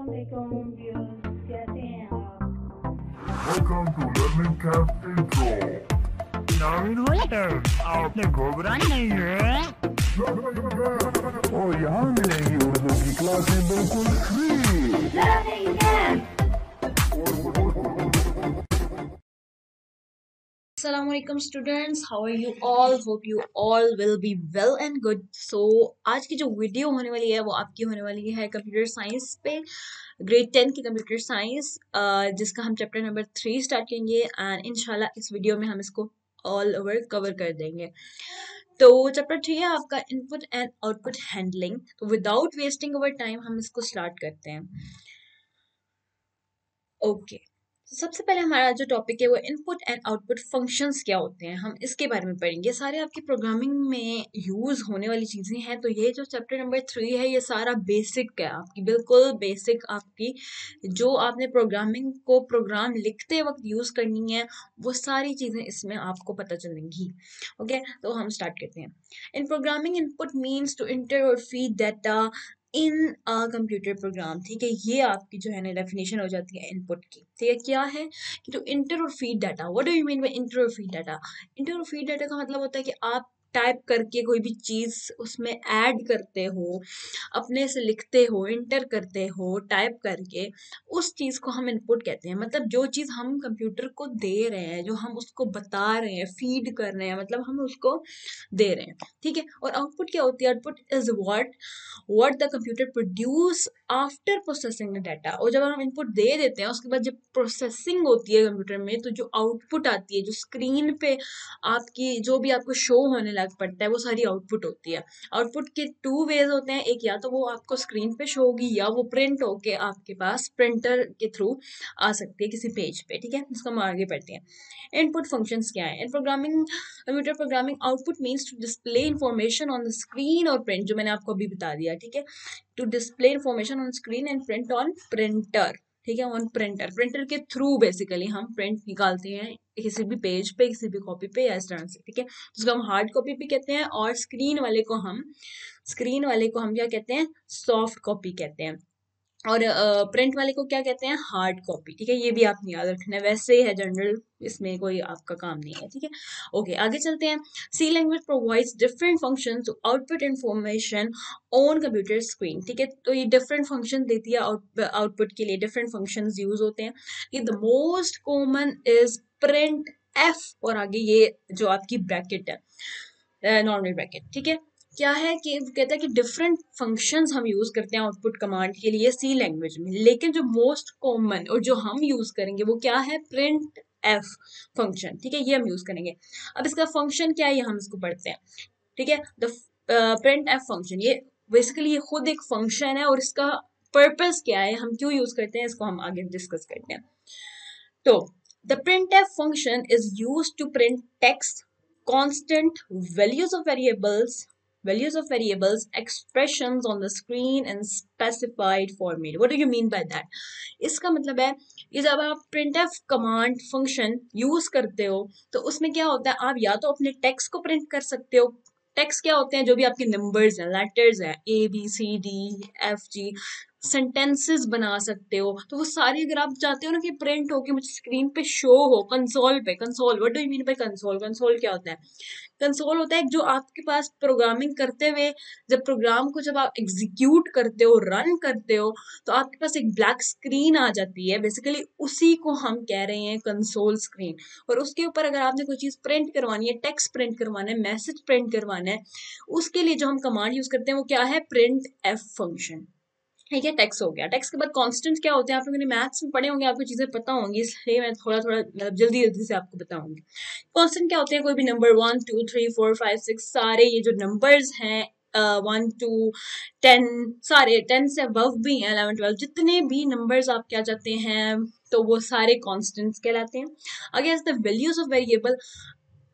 अस्सलामुअलैकुम व्यूअर्स, कैसे हैं आप? Welcome to Learning Camp Intro. आपने घबराना नहीं है। और यहाँ मिलेंगी उर्दू की क्लासें बिल्कुल free. Learning camp. Assalamualaikum students, how are you all? Hope you all will be well and good. So आज की जो वीडियो होने वाली है वो आपकी होने वाली है कंप्यूटर साइंस पे, ग्रेड 10 की कंप्यूटर साइंस, जिसका हम चैप्टर नंबर 3 स्टार्ट करेंगे एंड इंशाल्लाह इस वीडियो में हम इसको ऑल ओवर कवर कर देंगे। तो चैप्टर 3 है आपका इनपुट एंड आउटपुट हैंडलिंग। तो विदाउट वेस्टिंग अवर टाइम हम इसको स्टार्ट करते हैं। ओके, सबसे पहले हमारा जो टॉपिक है वो इनपुट एंड आउटपुट फंक्शंस क्या होते हैं, हम इसके बारे में पढ़ेंगे। सारे आपकी प्रोग्रामिंग में यूज होने वाली चीजें हैं। तो ये जो चैप्टर नंबर 3 है ये सारा बेसिक है आपकी, बिल्कुल बेसिक आपकी, जो आपने प्रोग्रामिंग को प्रोग्राम लिखते वक्त यूज करनी है वो सारी चीजें इसमें आपको पता चलेंगी। ओके, तो हम स्टार्ट करते हैं। In programming input means to enter or feed data in a computer program. ठीक है, ये आपकी जो है ना डेफिनेशन हो जाती है इनपुट की। ठीक है, क्या है कि to enter or feed data. What do you mean bye inter or feed data? Inter or feed data का मतलब होता है कि आप टाइप करके कोई भी चीज उसमें ऐड करते हो, अपने से लिखते हो, इंटर करते हो टाइप करके, उस चीज को हम इनपुट कहते हैं। मतलब जो चीज हम कंप्यूटर को दे रहे हैं, जो हम उसको बता रहे हैं, फीड कर रहे हैं, मतलब हम उसको दे रहे हैं। ठीक है, और आउटपुट क्या होती है? Output is what the computer produce after processing the data। और जब हम इनपुट दे देते हैं उसके बाद जब प्रोसेसिंग होती है कंप्यूटर में, तो जो आउटपुट आती है, जो स्क्रीन पे आपकी जो भी आपको शो होने लग पड़ता है, वो सारी आउटपुट होती है। आउटपुट के 2 वेज होते हैं, एक या तो वो आपको स्क्रीन पे शो होगी या वो प्रिंट होके आपके पास प्रिंटर के थ्रू आ सकती है किसी पेज पे। ठीक है, इसको हम आगे पढ़ते हैं। इनपुट फंक्शंस क्या है in programming, computer programming? Output means to display information on the screen और प्रिंट, जो मैंने आपको अभी बता दिया। ठीक है, to display information on screen and print on printer. ठीक है, ऑन प्रिंटर, प्रिंटर के थ्रू बेसिकली हम प्रिंट निकालते हैं किसी भी पेज पे, किसी भी कॉपी पे, या इस तरह से। ठीक है, जिसको हम हार्ड कॉपी भी कहते हैं, और स्क्रीन वाले को हम क्या कहते हैं? सॉफ्ट कॉपी कहते हैं। और प्रिंट वाले को क्या कहते हैं? Hard copy. ठीक है, ये भी आपने याद रखना है, वैसे ही है जनरल, इसमें कोई आपका काम नहीं है। ठीक है, ओके, आगे चलते हैं। C language provides different functions to output information on computer screen. ठीक है, तो ये डिफरेंट फंक्शन देती है, आउटपुट के लिए डिफरेंट फंक्शंस यूज होते हैं। ये the most common is print F, और आगे ये जो आपकी ब्रैकेट है, नॉर्मल ब्रैकेट। ठीक है, क्या है कि कहता है कि डिफरेंट फंक्शंस हम यूज करते हैं आउटपुट कमांड के लिए सी लैंग्वेज में, लेकिन जो मोस्ट कॉमन और जो हम यूज करेंगे वो क्या है? Print F function. ठीक है, ये हम यूज करेंगे। अब इसका फंक्शन क्या है ये हम इसको पढ़ते हैं। ठीक है, द प्रिंट एफ फंक्शन, ये बेसिकली ये खुद एक फंक्शन है, और इसका पर्पस क्या है, हम क्यों यूज करते हैं, इसको हम आगे डिस्कस करते हैं। तो the printf function is used to print text, constant, values of variables, expressions on the screen in specified format. What do you mean by that? इसका मतलब है कि जब आप printf command function यूज करते हो तो उसमें क्या होता है, आप या तो अपने टेक्स्ट को प्रिंट कर सकते हो। टेक्स्ट क्या होते हैं? जो भी आपके नंबर्स हैं, लेटर्स हैं, ABCDFG, सेंटेंसेस बना सकते हो। तो वो सारी अगर आप चाहते हो ना कि प्रिंट हो, कि मुझे स्क्रीन पे शो हो कंसोल पे। Console, what do you mean bye console? Console क्या होता है? कंसोल होता है जो आपके पास प्रोग्रामिंग करते हुए, जब प्रोग्राम को जब आप एग्जीक्यूट करते हो, रन करते हो, तो आपके पास एक ब्लैक स्क्रीन आ जाती है। बेसिकली उसी को हम कह रहे हैं कंसोल स्क्रीन। और उसके ऊपर अगर आपने कोई चीज प्रिंट करवानी है, टेक्स्ट प्रिंट करवाना है, मैसेज प्रिंट करवाना है, उसके लिए जो हम कमांड यूज करते हैं वो क्या है? Print F function. ठीक है, टेक्स्ट हो गया। टेक्स्ट के बाद कांस्टेंट क्या होते हैं? आप लोगों ने मैथ्स में पढ़े होंगे, आपको चीजें पता होंगी, इसलिए मैं थोड़ा थोड़ा मतलब जल्दी जल्दी से आपको बताऊंगी। कांस्टेंट क्या होते हैं? कोई भी नंबर 1 2 3 4 5 6, सारे ये जो नंबर्स हैं 1 2 10, सारे 10 से अबव भी हैं, 11 12, जितने भी नंबर्स आप क्या चाहते हैं, तो वो सारे कॉन्स्टेंट्स कहलाते हैं। Against the values of variable,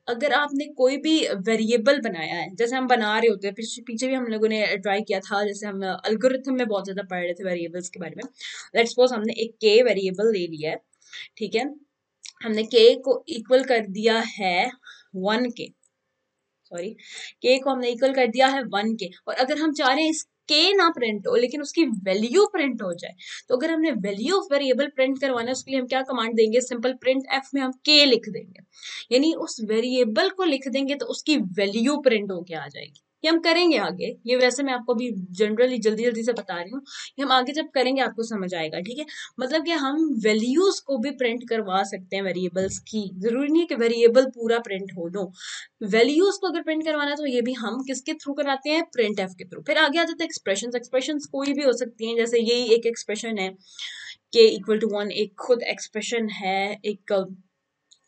अगर आपने कोई भी वेरिएबल बनाया है, जैसे हम बना रहे होते हैं, पीछे भी हम लोगों ने ट्राई किया था, जैसे हम एल्गोरिथम में बहुत ज्यादा पढ़ रहे थे वेरिएबल्स के बारे में। लेट्स सपोज हमने एक के वेरिएबल ले लिया है। ठीक है, हमने के को इक्वल कर दिया है 1 के, सॉरी, के को हमने इक्वल कर दिया है 1 के, और अगर हम चाह रहे हैं इस के ना प्रिंट हो लेकिन उसकी वैल्यू प्रिंट हो जाए। तो अगर हमने वैल्यू ऑफ वेरिएबल प्रिंट करवाना है उसके लिए हम क्या कमांड देंगे, सिंपल प्रिंट एफ में हम के लिख देंगे, यानी उस वेरिएबल को लिख देंगे तो उसकी वैल्यू प्रिंट होके आ जाएगी। ये हम करेंगे आगे, ये वैसे मैं आपको अभी जनरली जल्दी जल्दी से बता रही हूँ, ये हम आगे जब करेंगे आपको समझ आएगा, ठीक है। मतलब कि हम वैल्यूज को भी प्रिंट करवा सकते हैं वेरिएबल्स की, जरूरी नहीं है कि वेरिएबल पूरा प्रिंट हो, नो, वैल्यूज को अगर प्रिंट करवाना है तो ये भी हम किसके थ्रू कराते हैं, प्रिंट एफ के थ्रू। फिर आगे आ जाते हैं एक्सप्रेशन। एक्सप्रेशन कोई भी हो सकती हैं, जैसे यही एक एक्सप्रेशन है के इक्वल टू 1, एक खुद एक्सप्रेशन है, एक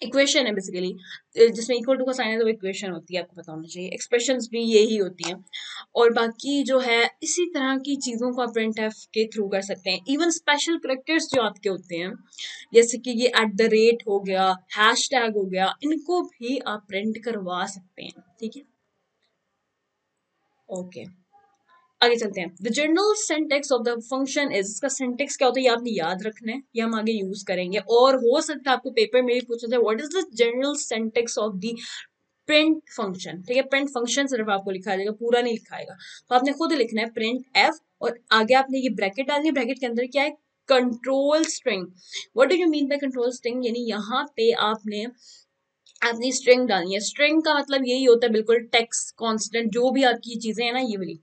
इक्वेशन है बेसिकली, जिसमें इक्वल टू का साइन है तो इक्वेशन होती है, आपको पता होना चाहिए। एक्सप्रेशंस भी यही होती हैं, और बाकी जो है इसी तरह की चीज़ों को आप प्रिंट एफ के थ्रू कर सकते हैं। इवन स्पेशल करेक्टर्स जो आपके होते हैं, जैसे कि ये एट द रेट हो गया, हैश टैग हो गया, इनको भी आप प्रिंट करवा सकते हैं, ठीक है। ओके, आगे चलते हैं। The general syntax of the function is, इसका सिंटेक्स क्या होता है ये आपने याद रखना है, ये हम आगे यूज करेंगे। और हो सकता है आपको पेपर में भी पूछा जाए what is the general syntax of the print function, ठीक है। प्रिंट फंक्शन सिर्फ आपको लिखा जाएगा, पूरा नहीं लिखाएगा, तो आपने खुद लिखना है प्रिंट एफ, और आगे आपने ये ब्रैकेट डालनी है, ब्रैकेट के अंदर क्या है, control string. What do you mean by control string, यानी यहाँ पे आपने अपनी स्ट्रिंग डालनी है। स्ट्रिंग का मतलब यही होता है बिल्कुल टेक्स्ट कांस्टेंट, जो भी आपकी चीजें हैं ना, ये वाली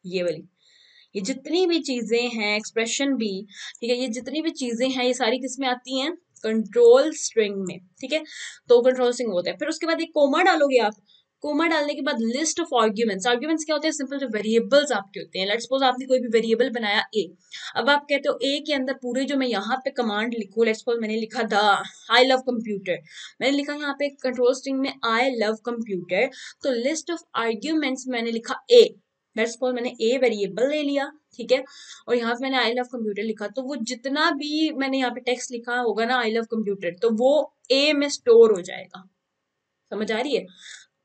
ये जितनी भी चीजें हैं, एक्सप्रेशन भी, ठीक है, ये जितनी भी चीजें हैं ये सारी किस में आती हैं, कंट्रोल स्ट्रिंग में, ठीक है। तो कंट्रोल स्ट्रिंग होता है। फिर उसके बाद एक कोमा डालोगे आप, कोमा डालने के बाद लिस्ट ऑफ आर्ग्यूमेंट्स। आर्ग्यूमेंट्स क्या होते हैं, सिंपल जो वेरिएबल्स आपके होते हैं। लेट्स सपोज आपने कोई भी वेरिएबल बनाया ए, अब आप कहते हो ए के अंदर पूरे जो मैं यहाँ पे कमांड लिखूं, लेट्स सपोज मैंने लिखा द आई लव कंप्यूटर, मैंने लिखा यहाँ पे कंट्रोल स्ट्रिंग में आई लव कंप्यूटर, तो लिस्ट ऑफ आर्ग्यूमेंट्स मैंने लिखा ए, लेट्स सपोज मैंने ए वेरिएबल ले लिया, ठीक है, और यहाँ पे मैंने आई लव कंप्यूटर लिखा, तो वो जितना भी मैंने यहाँ पे टेक्स्ट लिखा होगा ना आई लव कंप्यूटर, तो वो ए में स्टोर हो जाएगा। समझ आ रही है।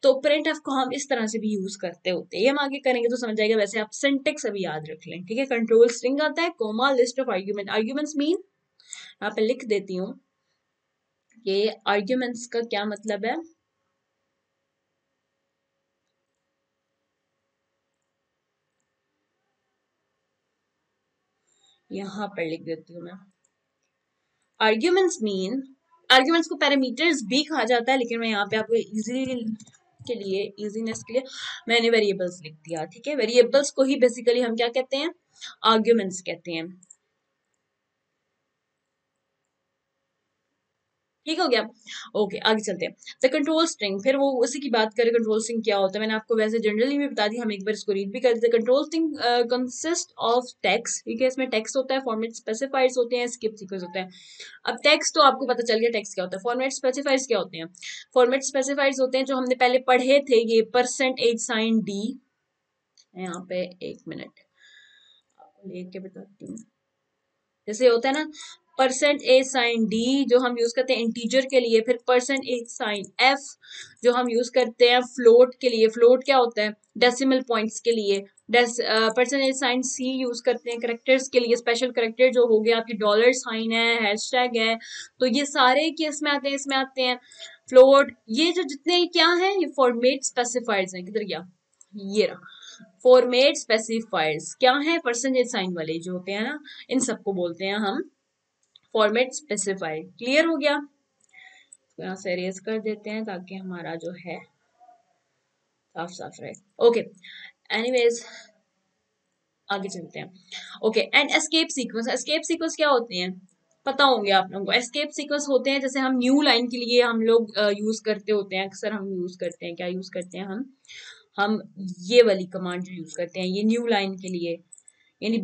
तो प्रिंट एफ को हम इस तरह से भी यूज करते होते हैं, ये हम आगे करेंगे तो समझ जाएगा। वैसे आप सिंटेक्स अभी याद रख लें, ठीक है। कंट्रोल स्ट्रिंग आता है, comma list of argument, arguments mean, यहाँ पे लिख देती हूँ ये आर्ग्यूमेंट्स का क्या मतलब है। यहाँ पर लिख देती हूँ मैं, आर्ग्यूमेंट्स मीन, आर्ग्यूमेंट्स को पैरामीटर्स भी कहा जाता है, लेकिन मैं यहाँ पे आपको इजीली के लिए, इजीनेस के लिए मैंने वेरिएबल्स लिख दिया, ठीक है। वेरिएबल्स को ही बेसिकली हम क्या कहते हैं, आर्ग्यूमेंट्स कहते हैं, ठीक हो गया। ओके, आगे चलते हैं। द कंट्रोल स्ट्रिंग, फिर वो उसी की बात करें, कंट्रोल स्ट्रिंग क्या होता है, मैंने आपको वैसे जनरली भी बता दी, हम एक बार इसको रीड भी कर देते हैं। Control string consist of text, ठीक है, इसमें टेक्स्ट होता है, फॉर्मेट स्पेसिफायर्स होते हैं, स्किप सीक्वेंस होता है। अब टेक्स्ट तो आपको पता चल गया टेक्स्ट क्या होता है। फॉर्मेट स्पेसिफायर्स क्या होते हैं, फॉर्मेट स्पेसिफायर्स होते हैं जो हमने पहले पढ़े थे, ये परसेंटेज साइन डी, यहाँ पे एक मिनट आपको लेके बताती हूँ। जैसे होता है ना परसेंटेज साइन डी जो हम यूज करते हैं इंटीजर के लिए, फिर परसेंटेज साइन एफ जो हम यूज करते हैं फ्लोट के लिए, फ्लोट क्या होता है, डेसिमल पॉइंट्स के लिए, परसेंटेज साइन सी यूज करते हैं करेक्टर्स के लिए, स्पेशल करेक्टर जो हो गया आपकी डॉलर साइन है, हैशटैग है, तो ये सारे किस में आते हैं, इसमें आते हैं। फ्लोट, ये जो जितने क्या है ये फॉर्मेट स्पेसिफायर्स हैं, किधर गया, ये रहा फॉर्मेट स्पेसिफायर्स, क्या है, परसेंटेज साइन वाले जो होते हैं ना, इन सबको बोलते हैं हम फॉर्मेट स्पेसिफायर। क्लियर हो गया, तो यहाँ से अरेज कर देते हैं ताकि हमारा जो है साफ साफ रहे। ओके, एनीवेज आगे चलते हैं। Okay, and escape sequence, escape sequence क्या होते हैं पता होंगे आप लोगों को। एस्केप सीक्वेंस होते हैं जैसे हम न्यू लाइन के लिए हम लोग यूज करते होते हैं, अक्सर हम यूज करते हैं, क्या यूज करते हैं हम ये वाली कमांड जो यूज करते हैं ये न्यू लाइन के लिए, यानी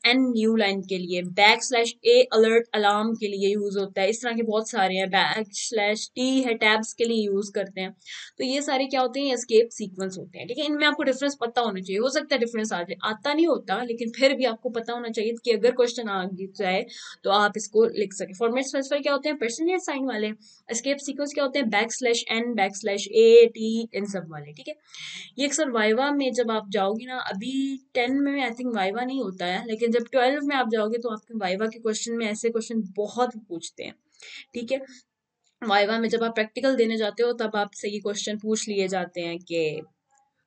\n न्यू लाइन के लिए, \a अलर्ट अलार्म के लिए यूज होता है, इस तरह के बहुत सारे हैं, \t है टैब्स के लिए यूज करते हैं। तो ये सारे क्या होते हैं, एस्केप सीक्वेंस होते हैं, ठीक है। इनमें आपको डिफरेंस पता होना चाहिए, हो सकता है डिफरेंस आ जाए, आता नहीं होता, लेकिन फिर भी आपको पता होना चाहिए कि अगर क्वेश्चन आ जाए तो आप इसको लिख सके। फॉर्मेट स्पेसिफायर क्या होते हैं, परसेंटेज साइन वाले, एस्केप सीक्वेंस क्या होते हैं, \n \a t इन सब वाले, ठीक है। ये अक्सर वाइवा में जब आप जाओगे ना, अभी 10 में आई थिंक वाइवा नहीं होता है, लेकिन जब 12 में आप जाओगे तो आपके वाइवा के क्वेश्चन में ऐसे क्वेश्चन बहुत पूछते हैं, ठीक है। वाइवा में जब आप प्रैक्टिकल देने जाते हो तब आपसे ये क्वेश्चन पूछ लिए जाते हैं कि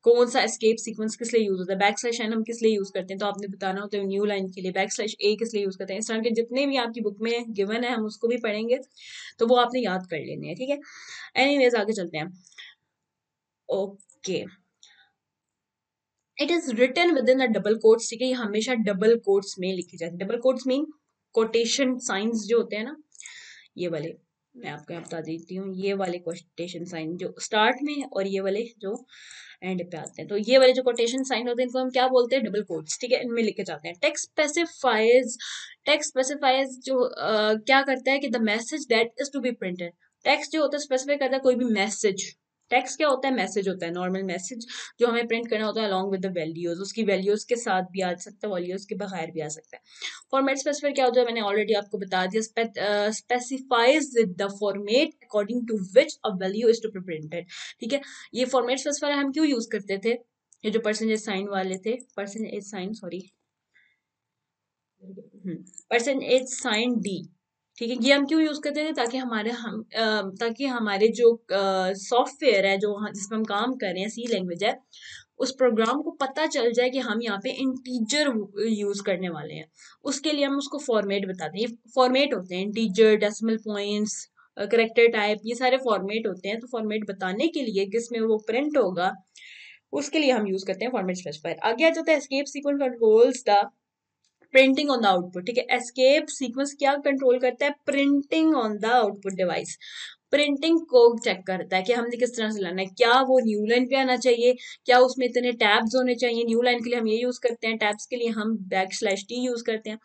कौन सा एस्केप सीक्वेंस किस लिए यूज होता है, बैकस्लैश n हम किस लिए यूज करते हैं, तो आपने बताना होता है न्यू लाइन के लिए बैकस्लैश a किस लिए यूज करते हैं। इस तरह के जितने भी आपकी बुक में गिवन है हम उसको भी पढ़ेंगे, तो वो आपने याद कर लेने हैं, ठीक है। एनीवेज आगे चलते हैं। Okay, it is written within a double quotes, ठीक है, ये हमेशा डबल कोट्स में लिखी जाती है। Double quotes mean quotation science जो होते हैं ना, ये वाले मैं आपको यहाँ बता देती हूँ, ये वाले कोटेशन साइन जो स्टार्ट में है और ये वाले जो एंड पे आते हैं, तो ये वाले जो कोटेशन साइन होते हैं इनको हम क्या बोलते हैं, डबल कोट्स, ठीक है, इनमें लिखे जाते हैं। टेक्स्ट स्पेसिफाइज जो क्या करता है कि the message that is to be printed, text जो होता है स्पेसिफाई करता है कोई भी मैसेज। टेक्स्ट क्या होता है, मैसेज होता है, नॉर्मल मैसेज जो हमें प्रिंट करना होता है अलॉन्ग विद द वैल्यूज, उसकी वैल्यूज के साथ भी आ सकता है, वैल्यूज के बगैर भी आ सकता है। फॉर्मेट स्पेसिफायर क्या होता है, मैंने ऑलरेडी आपको बता दिया, specifies the format according to which a value is to be printed, ठीक है। ये फॉर्मेट स्पेसिफायर हम क्यों यूज करते थे, ये जो परसेंटेज साइन वाले थे, percentage sign sorry percentage sign d, ठीक है, ये हम क्यों यूज करते थे, ताकि हमारे जो सॉफ्टवेयर है जो जिसमें हम काम कर रहे हैं, सी लैंग्वेज है, उस प्रोग्राम को पता चल जाए कि हम यहाँ पे इंटीजर यूज करने वाले हैं, उसके लिए हम उसको फॉर्मेट बताते हैं। ये फॉर्मेट होते हैं integer, decimal points, character type, ये सारे फॉर्मेट होते हैं। तो फॉर्मेट बताने के लिए किसमें वो प्रिंट होगा, उसके लिए हम यूज करते हैं फॉर्मेट स्पेसिफायर। आगे आ जाता है escape sequence controls the printing on the output, ठीक है। एस्केप सीक्वेंस क्या कंट्रोल करता है, printing on the output device, printing को चेक करता है कि हमने किस तरह से लाना है, क्या वो न्यू लाइन पे आना चाहिए, क्या उसमें इतने टैब्स होने चाहिए। न्यू लाइन के लिए हम ये यूज करते हैं, टैब्स के लिए हम बैकस्लैश t यूज करते हैं।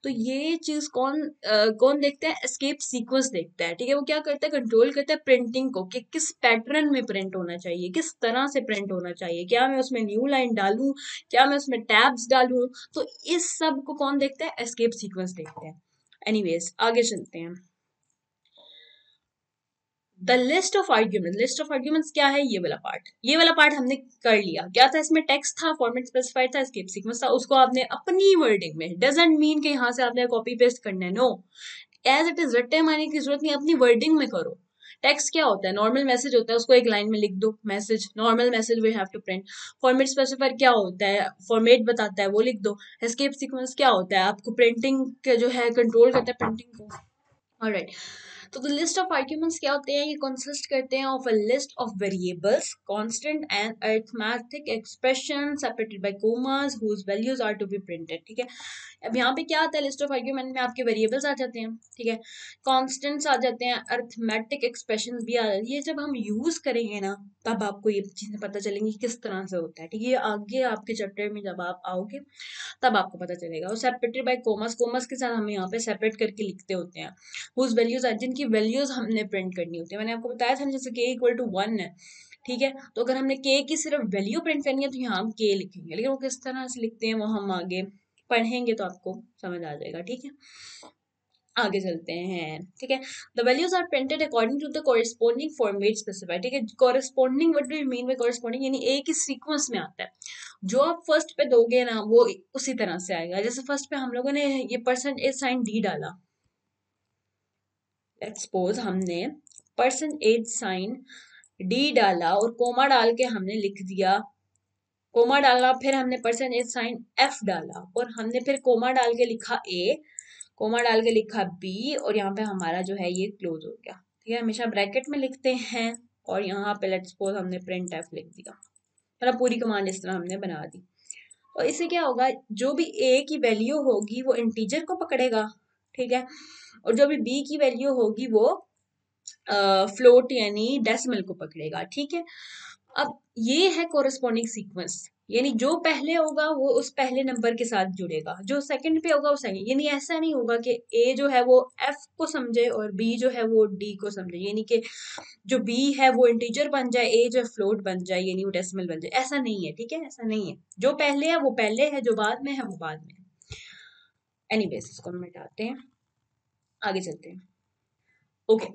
तो ये चीज कौन देखता है, एस्केप सीक्वेंस देखता है, ठीक है। वो क्या करता है, कंट्रोल करता है प्रिंटिंग को कि किस पैटर्न में प्रिंट होना चाहिए, किस तरह से प्रिंट होना चाहिए, क्या मैं उसमें न्यू लाइन डालूं, क्या मैं उसमें टैब्स डालूं, तो इस सब को कौन देखता है, एस्केप सीक्वेंस देखते हैं। एनीवेज आगे चलते हैं। द लिस्ट ऑफ आर्ग्यूमेंट्स क्या है, ये वाला पार्ट हमने कर लिया। क्या था इसमें, टेक्स्ट था, फॉर्मेट स्पेसिफाइड था, एस्केप सीक्वेंस था, उसको आपने अपनी वर्डिंग में, डजंट मीन कि यहाँ से आपने कॉपी पेस्ट करना है, नो, एज इट इज रट्टे मारने की जरूरत नहीं, अपनी वर्डिंग में करो। टेक्स्ट क्या होता है, नॉर्मल मैसेज होता है, उसको एक लाइन में लिख दो, message, normal message we have to print. Format specifier क्या होता है, फॉर्मेट बताता है, वो लिख दो। एस्केप सीक्वेंस क्या होता है, आपको प्रिंटिंग के जो है कंट्रोल करता है प्रिंटिंग को, ऑलराइट। तो द लिस्ट ऑफ आर्ग्यूमेंट्स क्या होते हैं, ये कंसिस्ट करते हैं of a list of variables, constant and arithmetic expression separated by commas whose values are to be printed, ठीक है। अब यहाँ पे क्या आता है, लिस्ट ऑफ आर्ग्यूमेंट में आपके वेरिएबल्स आ जाते हैं, ठीक है, कांस्टेंट्स आ जाते हैं, अरिथमेटिक एक्सप्रेशंस भी आ जाती है। ये जब हम यूज करेंगे ना तब आपको ये चीजें पता चलेंगी किस तरह से होता है, ठीक है। ये आगे आपके चैप्टर में जब आप आओगे तब आपको पता चलेगा। और सेपरेटेड बाय कोमास, कोमास के साथ हमें यहाँ पे सेपरेट करके लिखते होते हैं, हुज वैल्यूज आर, जिनकी वैल्यूज हमने प्रिंट करनी होती है। मैंने आपको बताया था ना, जैसे k इक्वल टू 1 है, ठीक है, तो अगर हमने k की सिर्फ वैल्यू प्रिंट करनी है तो यहाँ हम k लिखेंगे, लेकिन वो किस तरह से लिखते हैं वो हम आगे पढ़ेंगे तो आपको समझ आ जाएगा, ठीक है। आगे चलते हैं, ठीक है। The values are printed according to the corresponding format specified, ठीक है। Corresponding, what do you mean by corresponding, यानी एक ही सीक्वेंस में आता है, जो आप फर्स्ट पे दोगे ना वो उसी तरह से आएगा। जैसे फर्स्ट पे हम लोगों ने ये परसेंटेज साइन d डाला, लेट्स सपोज हमने परसेंटेज साइन d डाला और कोमा डाल के हमने लिख दिया, कोमा डाला, फिर हमने परसेंटेज साइन f डाला और हमने फिर कोमा डाल के लिखा a, कोमा डाल के लिखा b, और यहाँ पे हमारा जो है ये क्लोज हो गया, ठीक है। हमेशा ब्रैकेट में लिखते हैं और यहाँ पे लेट्स सपोज हमने प्रिंट f लिख दिया, मतलब पूरी कमांड इस तरह हमने बना दी। और इससे क्या होगा, जो भी a की वैल्यू होगी वो इंटीजर को पकड़ेगा, ठीक है, और जो भी b की वैल्यू होगी वो फ्लोट यानी डेसिमल को पकड़ेगा, ठीक है। अब ये है कोरेस्पॉन्डिंग सीक्वेंस, यानी जो पहले होगा वो उस पहले नंबर के साथ जुड़ेगा, जो सेकंड पे होगा वो सेकंड, यानी ऐसा नहीं होगा कि a जो है वो f को समझे और b जो है वो d को समझे, यानी कि जो b है वो इंटीजर बन जाए, a जो फ्लोट बन जाए, यानी वो डेसिमल बन जाए, ऐसा नहीं है, ठीक है, ऐसा नहीं है। जो पहले है वो पहले है, जो बाद में है वो बाद में है। एनीवेज इसको हम मिटाते हैं, आगे चलते हैं। Okay,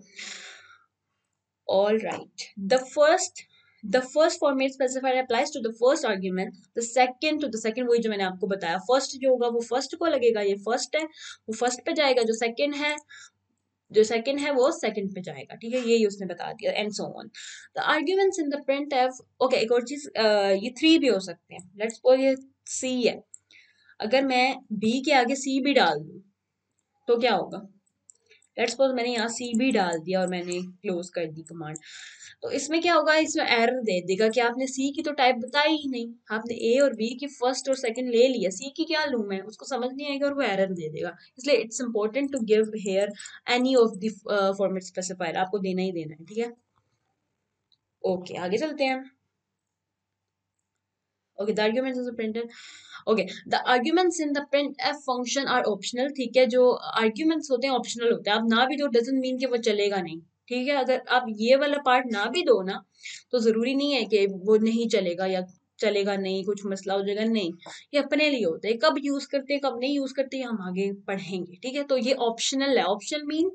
all right, the first format specifier applies to the first argument, the second to the second, वही जो मैंने आपको बताया, फर्स्ट जो होगा वो फर्स्ट को लगेगा, ये फर्स्ट है वो फर्स्ट पे जाएगा, जो सेकंड है जो सेकंड है वो सेकंड पे जाएगा, ठीक है, यही उसने बता दिया, and so on. The arguments in the printf, okay एक और चीज, ये 3 भी हो सकते हैं, लेट्स सपोज ये c है, अगर मैं b के आगे c भी डाल दूं तो क्या होगा, लेट्स सपोज मैंने यहाँ सी भी डाल दिया और मैंने क्लोज कर दी कमांड, तो इसमें क्या होगा, इसमें एरर दे देगा कि आपने सी की तो टाइप बताई ही नहीं, आपने ए और बी की फर्स्ट और सेकंड ले लिया, सी की क्या लूं मैं, उसको समझ नहीं आएगा और वो एरर दे देगा। इसलिए it's important to give here any of the format specifier, आपको देना ही देना है, ठीक है। ओके आगे चलते हैं। Okay the arguments of the printer, okay the arguments in the printf function are optional, ठीक है, जो आर्ग्यूमेंट्स होते हैं ऑप्शनल होते हैं, आप ना भी दो डजंट मीन कि वो चलेगा नहीं, ठीक है, अगर आप ये वाला पार्ट ना भी दो ना तो जरूरी नहीं है कि वो नहीं चलेगा या चलेगा नहीं, कुछ मसला हो जाएगा, नहीं, ये अपने लिए होता है, कब यूज करते हैं कब नहीं यूज करते हम आगे पढ़ेंगे, ठीक है, तो ये ऑप्शनल है, ऑप्शनल मीन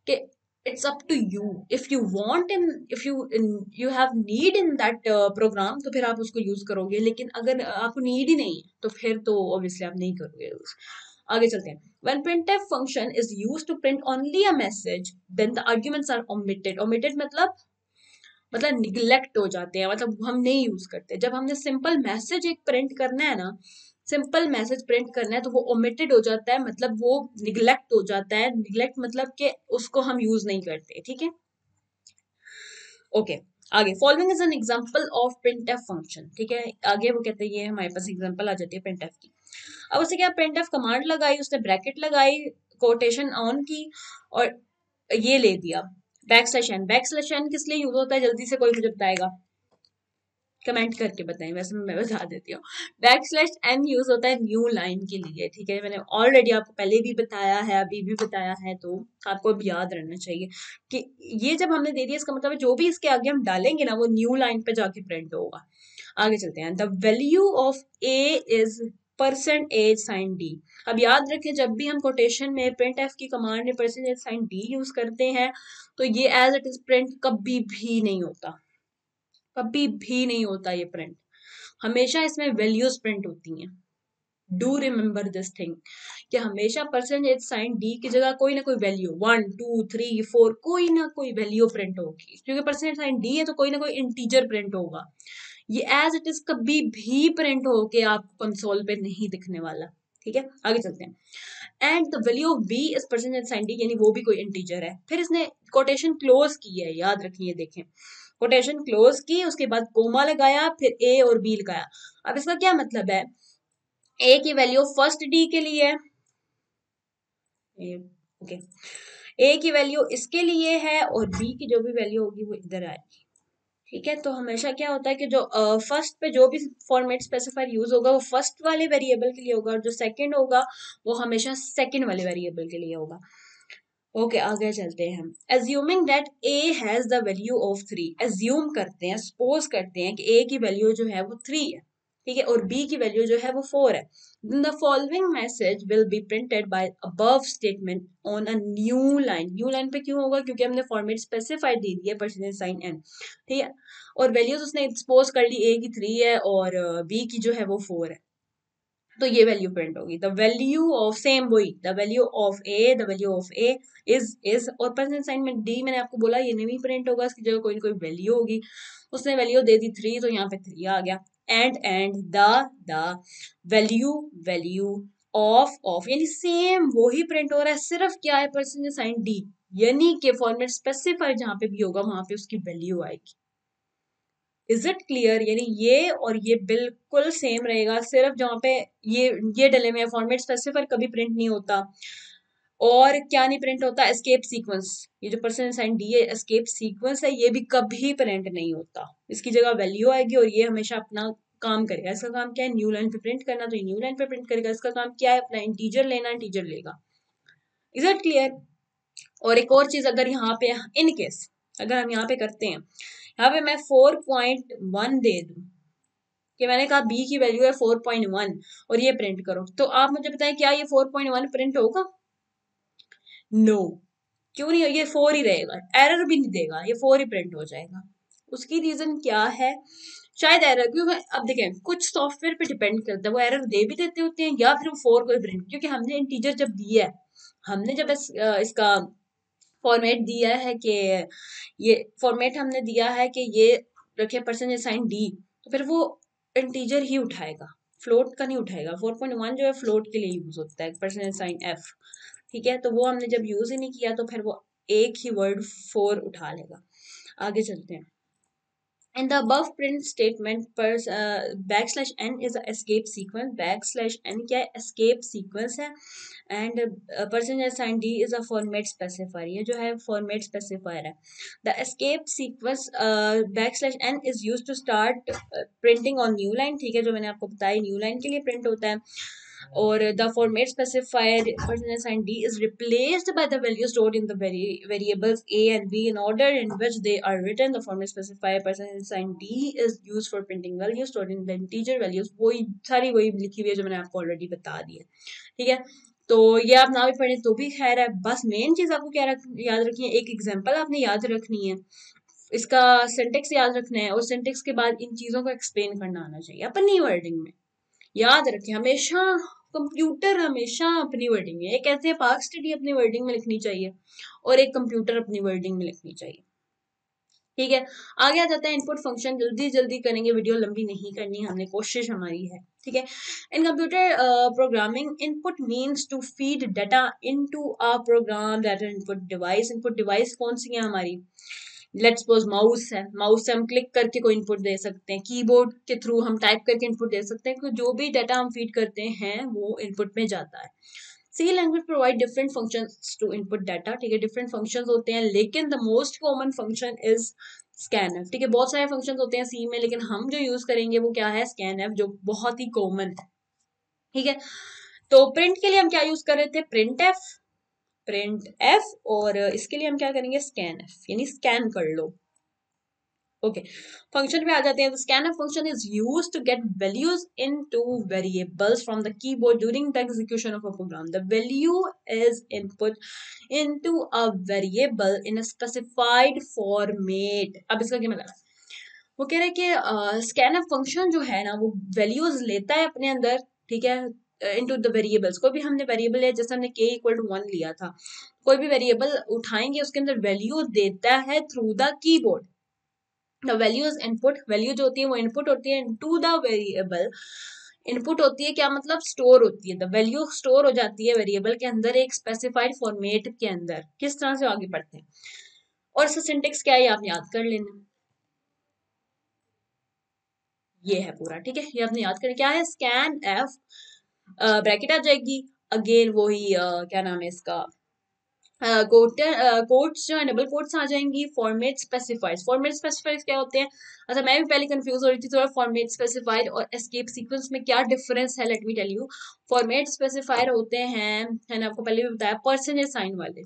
कि it's up to you, if you want and if you have need in that program तो फिर आप उसको यूज करोगे, लेकिन अगर आपको नीड ही नहीं है तो फिर तो ऑब्वियसली आप नहीं करोगे यूज। आगे चलते हैं। When printf function is used to print only a message, then the arguments are omitted. Omitted मतलब निग्लेक्ट हो जाते हैं, मतलब हम नहीं यूज करते। जब हमने सिंपल मैसेज एक प्रिंट करना है ना, सिंपल मैसेज प्रिंट करना है तो वो ओमिटेड हो जाता है, मतलब वो निग्लेक्ट हो जाता है, निग्लेक्ट मतलब कि उसको हम यूज नहीं करते, ठीक है। ओके आगे, following is an example of printf function, ठीक है, आगे वो कहते हैं ये हमारे पास एग्जांपल आ जाती है printf की। अब उससे क्या, printf कमांड लगाई, उसने ब्रैकेट लगाई, कोटेशन ऑन की और ये ले दिया बैकस्लैश n। बैकस्लैश n किस लिए यूज होता है, जल्दी से कोई मुझे बताएगा, कमेंट करके बताएं, वैसे मैं बता देती हूँ। बैकस्लैश n यूज होता है न्यू लाइन के लिए, ठीक है, मैंने ऑलरेडी आपको पहले भी बताया है, अभी भी बताया है, तो आपको अब याद रहना चाहिए कि ये जब हमने दे दिया इसका मतलब है जो भी इसके आगे हम डालेंगे ना वो न्यू लाइन पे जाके प्रिंट होगा। आगे चलते हैं। The value of A is %d। अब याद रखें जब भी हम कोटेशन में printf की कमांड में %d यूज करते हैं तो ये एज इट इज प्रिंट कभी भी नहीं होता, कभी भी नहीं होता ये प्रिंट, हमेशा इसमें वैल्यूज प्रिंट होती हैं। डू रिमेम्बर दिस थिंग कि हमेशा %d की जगह कोई ना कोई वैल्यू 1 2 3 4 कोई ना कोई वैल्यू प्रिंट होगी, क्योंकि %d है तो कोई ना कोई इंटीजर प्रिंट होगा। ये एज इट इज कभी भी प्रिंट होके आपको कंसोल पे नहीं दिखने वाला, ठीक है। आगे चलते हैं। And the value of b is %d, यानी वो भी कोई इंटीजर है। फिर इसने कोटेशन क्लोज की है, याद रखिए, देखें कोटेशन क्लोज की, उसके बाद कोमा लगाया, फिर a और b लगाया। अब इसका क्या मतलब है, a की वैल्यू फर्स्ट d के लिए है, ओके, a की वैल्यू इसके लिए है और b की जो भी वैल्यू होगी वो इधर आएगी, ठीक है। तो हमेशा क्या होता है कि जो फर्स्ट पे जो भी फॉर्मेट स्पेसिफायर यूज होगा वो फर्स्ट वाले वेरिएबल के लिए होगा और जो सेकंड होगा वो हमेशा सेकंड वाले वेरिएबल के लिए होगा। ओके आगे चलते हैं हम। Assuming that a has the value of 3, assume करते हैं, सपोज करते हैं कि a की वैल्यू जो है वो 3 है, ठीक है, और b की वैल्यू जो है वो 4 है। Then the following message will be printed by above statement on a new line. New line पे क्यों होगा, क्योंकि हमने फॉर्मेट स्पेसिफाइड दे दिया %n, ठीक है, और वैल्यूज उसने सपोज कर ली a की 3 है और b की जो है वो 4 है, तो ये वैल्यू प्रिंट होगी। द वैल्यू ऑफ सेम वही, the value of a is और % में d मैंने आपको बोला ये नहीं प्रिंट होगा, इसकी जगह कोई ना कोई वैल्यू होगी, उसने वैल्यू दे दी 3 तो यहाँ पे 3 आ गया। एंड द वैल्यू ऑफ यानी सेम वही प्रिंट हो रहा है, सिर्फ क्या है %d, यानी कि फॉर्मेट स्पेसिफाई जहां पे भी होगा वहां पे उसकी वैल्यू आएगी। इज इट क्लियर, यानी ये और ये बिल्कुल सेम रहेगा, सिर्फ जहां पे ये डले हुए फॉर्मेट स्पेसिफायर कभी प्रिंट नहीं होता। और क्या नहीं प्रिंट होता, एस्केप सीक्वेंस, ये जो %d है एस्केप सीक्वेंस है, ये भी कभी प्रिंट नहीं होता, इसकी जगह वैल्यू आएगी और ये हमेशा अपना काम करेगा। इसका काम क्या है, न्यू लाइन पे प्रिंट करना, तो ये न्यू लाइन पे प्रिंट करेगा। इसका काम क्या है, अपना इंटीजर लेना, इंटीजर लेगा। Is it clear. और एक और चीज, अगर यहाँ पे इन केस अगर हम यहाँ पे करते हैं, यहाँ पे मैं 4.1 दे दूं कि मैंने कहा b की वैल्यू है 4.1 और ये प्रिंट करो, तो आप मुझे बताएं क्या ये 4.1 प्रिंट होगा? नो, क्यों नहीं, ये 4 ही रहेगा, एरर भी नहीं देगा, ये 4 ही प्रिंट हो जाएगा। उसकी रीजन क्या है, शायद एरर, क्योंकि अब देखें कुछ सॉफ्टवेयर पे डिपेंड करता है, वो एरर दे भी देते होते हैं या फिर वो 4 को प्रिंट, क्योंकि हमने इंटीजर जब दिया है, हमने जब इसका फॉर्मेट दिया है कि ये फॉर्मेट हमने दिया है कि ये रखे परसेंटेज साइन डी, तो फिर वो इंटीजर ही उठाएगा, फ्लोट का नहीं उठाएगा। 4.1 जो है फ्लोट के लिए यूज होता है, परसेंटेज साइन एफ, ठीक है। तो वो हमने जब यूज ही नहीं किया तो फिर वो एक ही वर्ड 4 उठा लेगा। आगे चलते हैं। In the above print statement, backslash n is a escape sequence. Backslash n क्या है? Escape sequence है. And percentage sign d is a format specifier. ये जो है format specifier है. The escape sequence backslash n is used to start printing on new line. ठीक है, जो मैंने आपको बताया new line के लिए print होता है. और the format specifier percentage sign d is replaced by the value stored in the variables a and b in order in which they are written. The format specifier percentage sign d is used for printing values stored in the integer values. वही सारी वही लिखी हुई है जो मैंने आपको already बता दी है, ठीक है। तो ये आप ना भी पढ़ें तो भी खैर है, बस मेन चीज आपको क्या याद रखनी है, एक एग्जाम्पल आपने याद रखनी है, इसका सिंटेक्स याद रखना है, और सिंटेक्स के बाद इन चीजों को एक्सप्लेन करना आना चाहिए अपनी वर्डिंग में। याद रखें हमेशा, कंप्यूटर हमेशा अपनी वर्डिंग में, एक कहते हैं पार्क स्टडी अपनी वर्डिंग में लिखनी चाहिए और एक कंप्यूटर अपनी वर्डिंग में लिखनी चाहिए, ठीक है। आगे आ जाता है इनपुट फंक्शन। जल्दी जल्दी करेंगे, वीडियो लंबी नहीं करनी, हमने कोशिश हमारी है, ठीक है। In computer programming, input means to feed data into a program that input device. Input device कौन सी है हमारी? लेट्स सपोज माउस है, माउस से हम क्लिक करके कोई इनपुट दे सकते हैं, कीबोर्ड के थ्रू हम टाइप करके इनपुट दे सकते हैं, जो भी डाटा हम फीड करते हैं वो इनपुट में जाता है। C language provide different functions to input data, ठीक है, डिफरेंट फंक्शंस होते हैं, लेकिन the most common function is scanf, ठीक है। बहुत सारे फंक्शंस होते हैं सी में, लेकिन हम जो यूज करेंगे वो क्या है? स्कैनफ, जो बहुत ही कॉमन है, ठीक है। तो प्रिंट के लिए हम क्या यूज कर रहे थे? प्रिंट एफ, और इसके लिए हम क्या करेंगे? स्कैन एफ, यानी स्कैन कर लो, ओके। फंक्शन पे आ जाते हैं। Scanf function is used to get values into variables from the keyboard during the execution of a program. The value is input into a variable in a specified format. अब इसका क्या मतलब है? वो कह रहे हैं कि स्कैनफ फंक्शन जो है ना वो वैल्यूज लेता है अपने अंदर, ठीक है, इनटू द वेरिएबल्स। कोई भी हमने वेरिएबल है, जैसे हमने k = 1 लिया था, कोई भी वेरिएबल उठाएंगे उसके अंदर वैल्यू देता है through the keyboard. The value is input, value जो होती है वो इनपुट होती है इनटू द वेरिएबल। इनपुट होती है क्या मतलब? स्टोर होती है। द वैल्यू स्टोर हो जाती है वेरिएबल के अंदर एक स्पेसिफाइड फॉर्मेट के अंदर। किस तरह से आगे बढ़ते हैं, और इसका सिंटेक्स क्या है आप याद कर लेना, ये है पूरा, ठीक है। ये आपने याद करें क्या है? स्कैन एफ, ब्रैकेट आ जाएगी, अगेन वही क्या नाम है इसका, कोट्स जो है डबल कोट्स आ जाएंगी, फॉर्मेट स्पेसिफाइड। फॉर्मेट स्पेसिफाइड क्या होते हैं? अच्छा, मैं भी पहले कंफ्यूज हो रही थी थोड़ा फॉर्मेट स्पेसिफाइड और एस्केप सीक्वेंस में क्या डिफरेंस है। Let me tell you. Format specified होते हैं, मैंने आपको पहले भी बताया, परसेंटेज साइन वाले,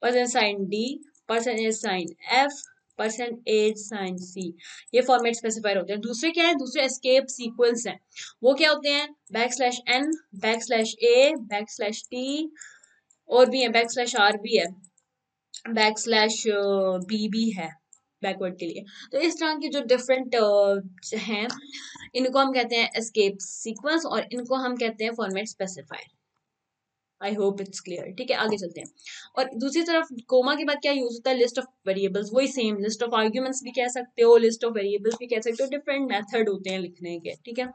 percentage sign d, percentage sign f, percentage sign c, ये फॉर्मेट स्पेसिफायर होते हैं। दूसरे क्या है? दूसरे एस्केप सीक्वेंस हैं, वो क्या होते हैं? \n, \a, \t, और भी है, \r भी है, \b भी है बैकवर्ड के लिए। तो इस तरह के जो डिफरेंट हैं, इनको हम कहते हैं एस्केप सीक्वेंस और इनको हम कहते हैं format specifier. I hope it's clear, ठीक है। आगे चलते हैं। और दूसरी तरफ कोमा के बाद क्या यूज होता है? लिस्ट ऑफ वेरिएबल्स, वही सेम, लिस्ट ऑफ आर्ग्यूमेंट्स भी कह सकते हो, लिस्ट ऑफ वेरिएबल्स भी कह सकते हो, डिफरेंट मेथड होते हैं लिखने के, ठीक है।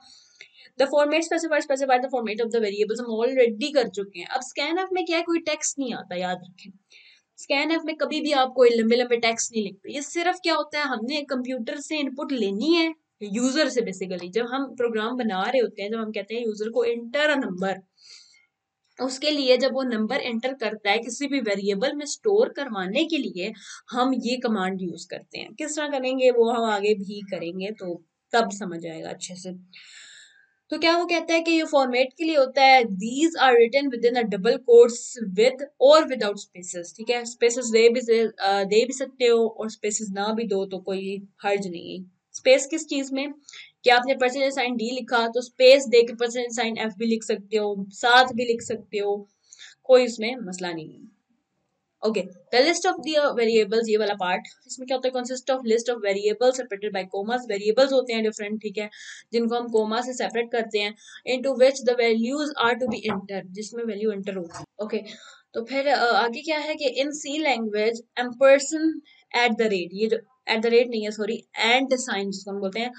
The format specify the format of the variables हम ऑलरेडी कर चुके हैं। अब स्कैनफ में क्या है? कोई टेक्स्ट नहीं आता, याद रखें। स्कैनफ में कभी भी आप कोई लंबे लंबे टेक्स्ट नहीं लिखते। ये सिर्फ क्या होता है, हमने कंप्यूटर से इनपुट लेनी है यूजर से। बेसिकली जब हम प्रोग्राम बना रहे होते हैं, जब हम कहते हैं यूजर को एंटर अ नंबर, उसके लिए जब वो नंबर एंटर करता है किसी भी वेरिएबल में स्टोर करवाने के लिए, हम ये कमांड यूज करते हैं। किस तरह करेंगे वो हम आगे भी करेंगे, तो तब समझ आएगा अच्छे से। तो क्या वो कहता है कि ये फॉर्मेट के लिए होता है, these are written within a double quotes with और विदाउट स्पेसेस, ठीक है। स्पेसेस दे भी सकते हो और स्पेसेस ना भी दो तो कोई हर्ज नहीं है। स्पेस किस चीज में? कि आपने परसेंटेज साइन डी लिखा तो स्पेस दे के परसेंटेज साइन एफ भी लिख सकते हो, साथ भी लिख सकते हो, कोई इसमें मसला नहीं है। Okay, the list of the variables, ये वाला पार्ट, इसमें क्या होता है? Consist of list of variables separated by commas. Variables होते हैं डिफरेंट, ठीक है, जिनको हम कोमा से सेपरेट करते हैं, into which the values are to be enter, जिसमें वैल्यू एंटर होती है। ओके, तो फिर आगे क्या है कि in C language ampersand at the rate, ये जो एट द रेट नहीं है सॉरी, एंड साइन जिसको हम बोलते हैं,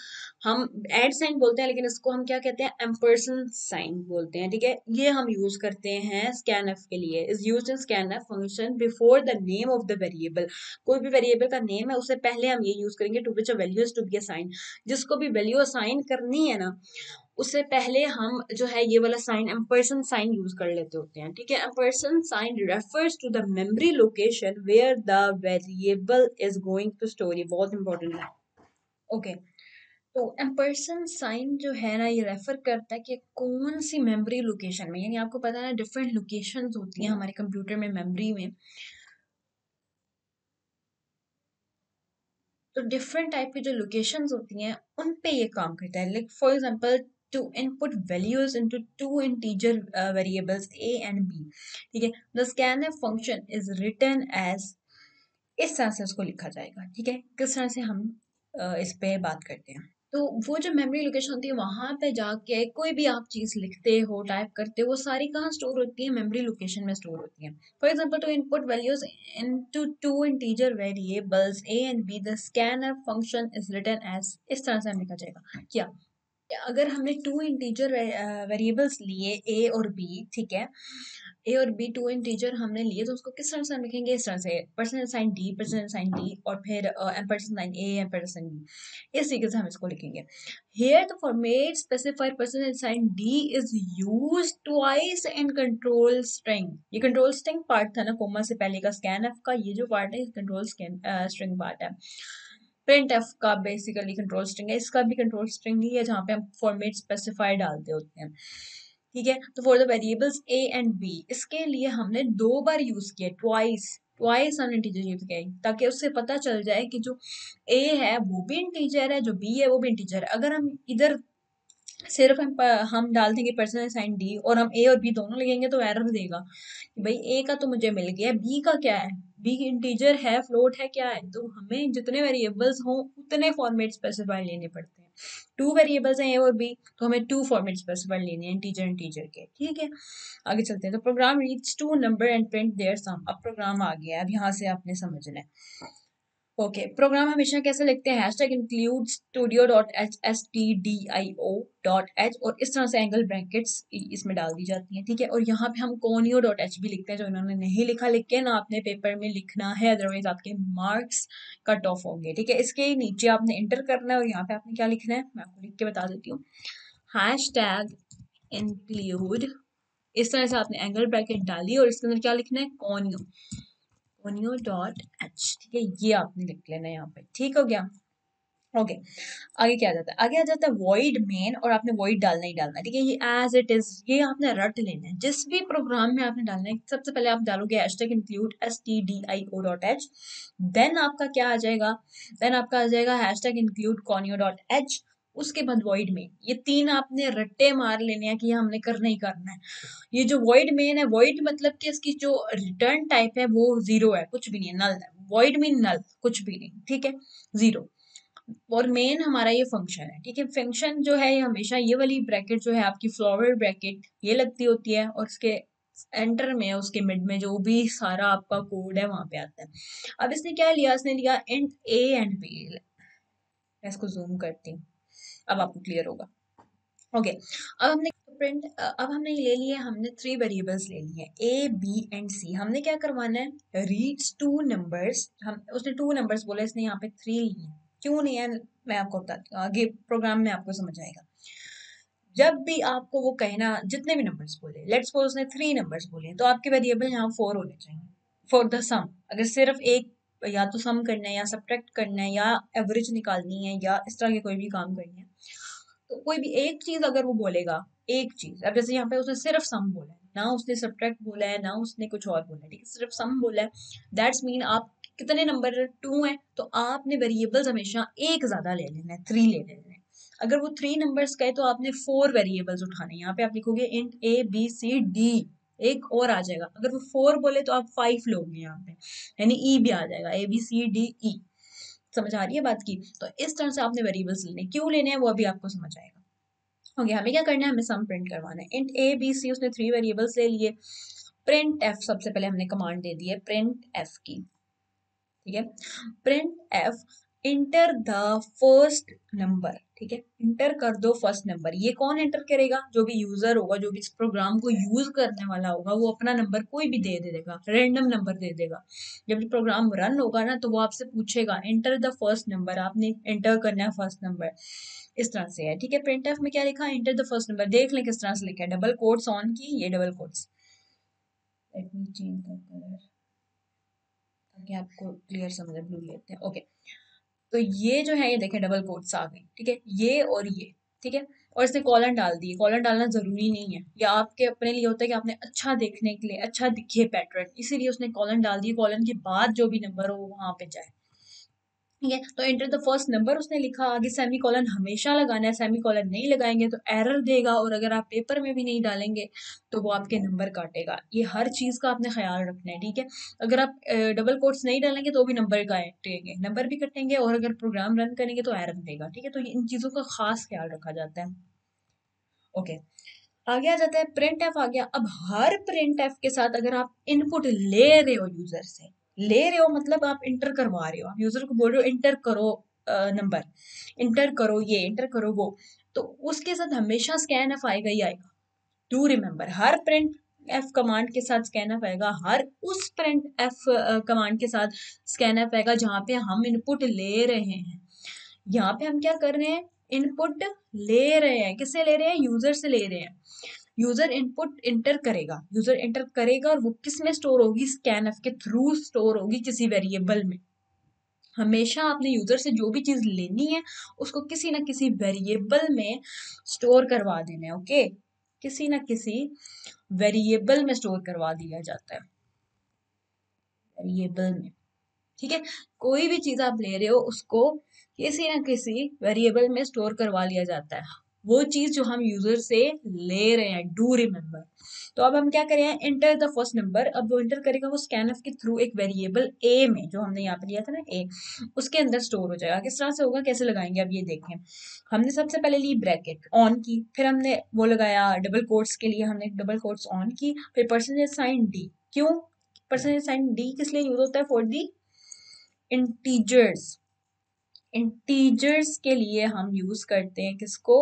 हम एड साइन बोलते हैं लेकिन इसको हम क्या कहते हैं, एम्पर्सन साइन बोलते हैं, ठीक है। ये हम यूज करते हैं स्कैनफ के लिए, is used in scanf function before the name of the variable. कोई भी वेरिएबल का नेम है उससे पहले हम ये यूज करेंगे to which a value is to be assign, जिसको भी वैल्यू असाइन करनी है ना उससे पहले हम जो है ये वाला साइन एम्पर्सन साइन यूज कर लेते होते हैं, ठीक है। Ampersand sign refers to the memory location where the variable is going to store, ये बहुत इंपॉर्टेंट है, ओके। तो एम्पर्सन साइन जो है ना ये रेफर करता है कि कौन सी मेमोरी लोकेशन में, यानी आपको पता है ना डिफरेंट लोकेशंस होती हैं हमारे कंप्यूटर में, मेमोरी में, तो डिफरेंट टाइप की जो लोकेशंस होती हैं उन पे ये काम करता है। Like for example to input values into two integer variables a and b, ठीक है। The scanf function is written as, इस तरह से उसको लिखा जाएगा, ठीक है। किस तरह से हम इस पे बात करते हैं, तो वो जो मेमोरी लोकेशन होती है वहां पे जाके कोई भी आप चीज लिखते हो, टाइप करते हो, वो सारी कहाँ स्टोर होती है, मेमोरी लोकेशन में स्टोर होती है। For example to input values into two integer variables a and b, the scanf function is written as, इस तरह से हम लिखा जाएगा क्या, अगर हमने टू इंटीजर वेरिएबल्स लिए a और b, ठीक है, a और b टू इंटीजर हमने लिए, तो उसको किस तरह से हम लिखेंगे, इस तरह से परसेंट साइन d और फिर ampersand sign a ampersand b, इस तरीके से हम इसको लिखेंगे। Here the format specified percentage sign d is used twice in control string, ये control string पार्ट था ना कोमा से पहले का, scanf का ये जो पार्ट है कंट्रोल स्ट्रिंग पार्ट है। प्रिंट एफ का बेसिकली कंट्रोल स्ट्रिंग है, इसका भी कंट्रोल स्ट्रिंग ही है जहाँ पे हम फॉर्मेट स्पेसिफाई डालते होते हैं, ठीक है। तो for the variables a and b, इसके लिए हमने 2 बार यूज किया, ट्वाइस हमने इंटीजर यूज किया ताकि उससे पता चल जाए कि जो a है वो भी इंटीजर है, जो b है वो भी इंटीजर है। अगर हम इधर सिर्फ हम डाल देंगे परसेंट साइन डी और हम ए और बी दोनों लिखेंगे तो एरर देगा कि भाई ए का तो मुझे मिल गया, बी का क्या है, बी इंटीजर है, फ्लोट है, क्या है। तो हमें जितने वेरिएबल्स हों उतने फॉर्मेट स्पेसिफाई लेने पड़ते हैं। 2 वेरिएबल्स हैं ए और बी, तो हमें 2 फॉर्मेट स्पेसिफाई लेने हैं इंटीजर के, ठीक है। आगे चलते हैं। तो program reads 2 number and print their sum, अब प्रोग्राम आ गया है, अब यहाँ से आपने समझना है, ओके। प्रोग्राम हमेशा कैसे लिखते हैं, hashtag include studio dot H S T D I O dot H, और इस तरह से एंगल ब्रैकेट्स इसमें डाल दी जाती हैं, ठीक है। और यहाँ पे हम कोनियो डॉट एच भी लिखते हैं, जो इन्होंने नहीं लिखा, लिख के ना अपने पेपर में लिखना है, अदरवाइज आपके मार्क्स कट ऑफ होंगे, ठीक है। इसके नीचे आपने इंटर करना है और यहाँ पे आपने क्या लिखना है मैं आपको लिख के बता देती हूँ, हैशटैग इंक्लूड, इस तरह से आपने एंगल ब्रैकेट डाली और इसके अंदर क्या लिखना है, कोनियो डॉट एच, ठीक है। ये आपने लिख लेना है यहाँ पे, ठीक हो गया, ओके। आगे क्या आ जाता है, आगे आ जाता है वॉइड मेन, और आपने वॉइड डालना ही डालना है, ठीक है। ये एज इट इज, ये आपने रट लेना है, जिस भी प्रोग्राम में आपने डालना है सबसे पहले आप डालोगे hashtag include stdio dot H, then आपका क्या आ जाएगा, देन आपका आ जाएगा hashtag include conio dot H, उसके बाद वॉइड मेन, ये 3 आपने रट्टे मार लेने हैं कि ये हमने करना ही करना है। ये जो वॉइड मेन है, वॉइड मतलब कि इसकी जो रिटर्न टाइप है वो 0 है, कुछ भी नहीं है, नल है, वॉइड मीन नल, कुछ भी नहीं, ठीक है, 0। और मेन हमारा ये फंक्शन है, ठीक है। फंक्शन जो है ये हमेशा ये वाली ब्रैकेट जो है आपकी फ्लोरल ब्रैकेट ये लगती होती है, और इसके एंटर में उसके मिड में जो भी सारा आपका कोड है वहां पे आता है। अब इसने क्या लिया, इसने लिया इंट a एंड b, मैं इसको जूम करती हूँ, अब आपको क्लियर होगा, ओके। अब हमने ये ले लिए, हमने 3 वेरिएबल्स ले लिए a b एंड c, हमने क्या करवाना है, रीड्स 2 नंबर्स, हम उसने 2 नंबर्स बोले, इसने यहाँ पे 3 लिए, क्यों नहीं है मैं आपको बताती हूँ, आगे प्रोग्राम में आपको समझ आएगा। जब भी आपको वो कहना, जितने भी नंबर्स बोले, लेट्स सपोज उसने 3 नंबर्स बोले, तो आपके वेरिएबल यहाँ 4 होने चाहिए फॉर द सम। अगर सिर्फ एक, या तो सम करना है या सब्ट्रैक्ट करना है या एवरेज निकालनी है या इस तरह के कोई भी काम करनी है, तो कोई भी एक चीज अगर वो बोलेगा, एक चीज, अब जैसे यहाँ पे उसने सिर्फ सम बोला है, ना उसने सब्ट्रैक्ट बोला है, ना उसने कुछ और बोला है, ठीक है, सिर्फ सम बोला है, दैट्स मीन आप कितने नंबर 2 है, तो आपने वेरिएबल्स हमेशा एक ज्यादा ले लेना है, 3 ले लेना है। अगर वो 3 नंबर्स का है तो आपने 4 वेरिएबल्स उठाने, यहाँ पे आप लिखोगे int a b c d, एक और आ जाएगा, अगर वो 4 बोले तो आप 5 लोगे यहाँ पे, यानी e भी आ जाएगा, a b c d e, समझ आ रही है बात की। तो इस तरह से आपने वेरिएबल्स लेने, क्यों लेने हैं वो अभी आपको समझ आएगा, ओके। हमें क्या करना है, हमें सम प्रिंट करवाना है, इंट a b c, उसने 3 वेरिएबल्स ले लिए, प्रिंट एफ सबसे पहले हमने कमांड दे दी है प्रिंट एफ की, ठीक है। Print F enter the first number, ठीक है, इंटर कर दो फर्स्ट नंबर। ये कौन इंटर करेगा? जो भी यूजर होगा, जो भी इस प्रोग्राम को यूज करने वाला होगा, वो अपना नंबर कोई भी दे देगा, रैंडम नंबर दे देगा। जब ये प्रोग्राम रन होगा ना, तो वो आपसे पूछेगा इंटर द फर्स्ट नंबर, आपने इंटर करना है फर्स्ट नंबर। इस तरह से है, ठीक है। प्रिंट एफ में क्या लिखा है? Enter the first number. देख लें किस तरह से लिखा है, डबल कोट्स ऑन की, ये double quotes. Let me change the colour ताकि आपको क्लियर समझ, ब्लू लेते हैं, ओके। तो ये जो है, ये देखें डबल कोट्स आ गई, ठीक है, ये और ये, ठीक है। और इसने कॉलन डाल दी। कॉलन डालना जरूरी नहीं है, या आपके अपने लिए होता है कि आपने अच्छा देखने के लिए, अच्छा दिखे पैटर्न, इसीलिए उसने कॉलन डाल दी। कॉलन के बाद जो भी नंबर हो वहां पे जाए, ठीक है। तो एंटर द फर्स्ट नंबर उसने लिखा, आगे सेमी कॉलन हमेशा लगाना है, सेमी कॉलन नहीं लगाएंगे तो एरर देगा, और अगर आप पेपर में भी नहीं डालेंगे तो वो आपके नंबर काटेगा। ये हर चीज का आपने ख्याल रखना है, ठीक है। अगर आप डबल कोट्स नहीं डालेंगे तो भी नंबर काटेंगे, नंबर भी कटेंगे, और अगर प्रोग्राम रन करेंगे तो एरर देगा, ठीक है। तो इन चीजों का खास ख्याल रखा जाता है, ओके। आगे आ जाता है प्रिंट एफ आ गया। अब हर प्रिंट एफ के साथ अगर आप इनपुट ले रहे हो, यूजर से ले रहे हो मतलब आप इंटर करवा रहे हो, आप यूजर को बोल रहे हो इंटर करो नंबर, इंटर करो ये, इंटर करो वो, तो उसके साथ हमेशा स्कैन एफ आएगा ही आएगा। Do remember, her print F command के साथ स्कैन एफ आएगा, हर उस प्रिंट एफ कमांड के साथ स्कैन एफ आएगा जहां पे हम इनपुट ले रहे हैं। यहाँ पे हम क्या कर रहे हैं? इनपुट ले रहे हैं। किससे ले रहे हैं? यूजर से ले रहे हैं। यूजर इनपुट इंटर करेगा, यूजर इंटर करेगा, और वो किस में स्टोर होगी? स्कैनफ के थ्रू स्टोर होगी, किसी वेरिएबल में। हमेशा आपने यूजर से जो भी चीज लेनी है उसको किसी ना किसी वेरिएबल में स्टोर करवा देना है, ओके। किसी ना किसी वेरिएबल में स्टोर करवा दिया जाता है, वेरिएबल में, ठीक है। कोई भी चीज आप ले रहे हो उसको किसी ना किसी वेरिएबल में स्टोर करवा लिया जाता है, वो चीज जो हम यूजर से ले रहे हैं। Do remember. तो अब हम क्या करें? Enter the first number. अब वो इंटर करेगा, वो स्कैनफ के थ्रू एक वेरिएबल ए में, जो हमने यहाँ पे लिया था ना ए, उसके अंदर स्टोर हो जाएगा। किस तरह से होगा, कैसे लगाएंगे? अब ये देखें, हमने सबसे पहले ली ब्रैकेट ऑन की, फिर हमने वो लगाया डबल कोट्स के लिए, हमने डबल कोट्स ऑन की, फिर परसेंटेज साइन डी। क्यों परसेंटेज साइन डी किस लिए यूज होता है? For the integers. इंटीजर्स के लिए हम यूज करते हैं किसको?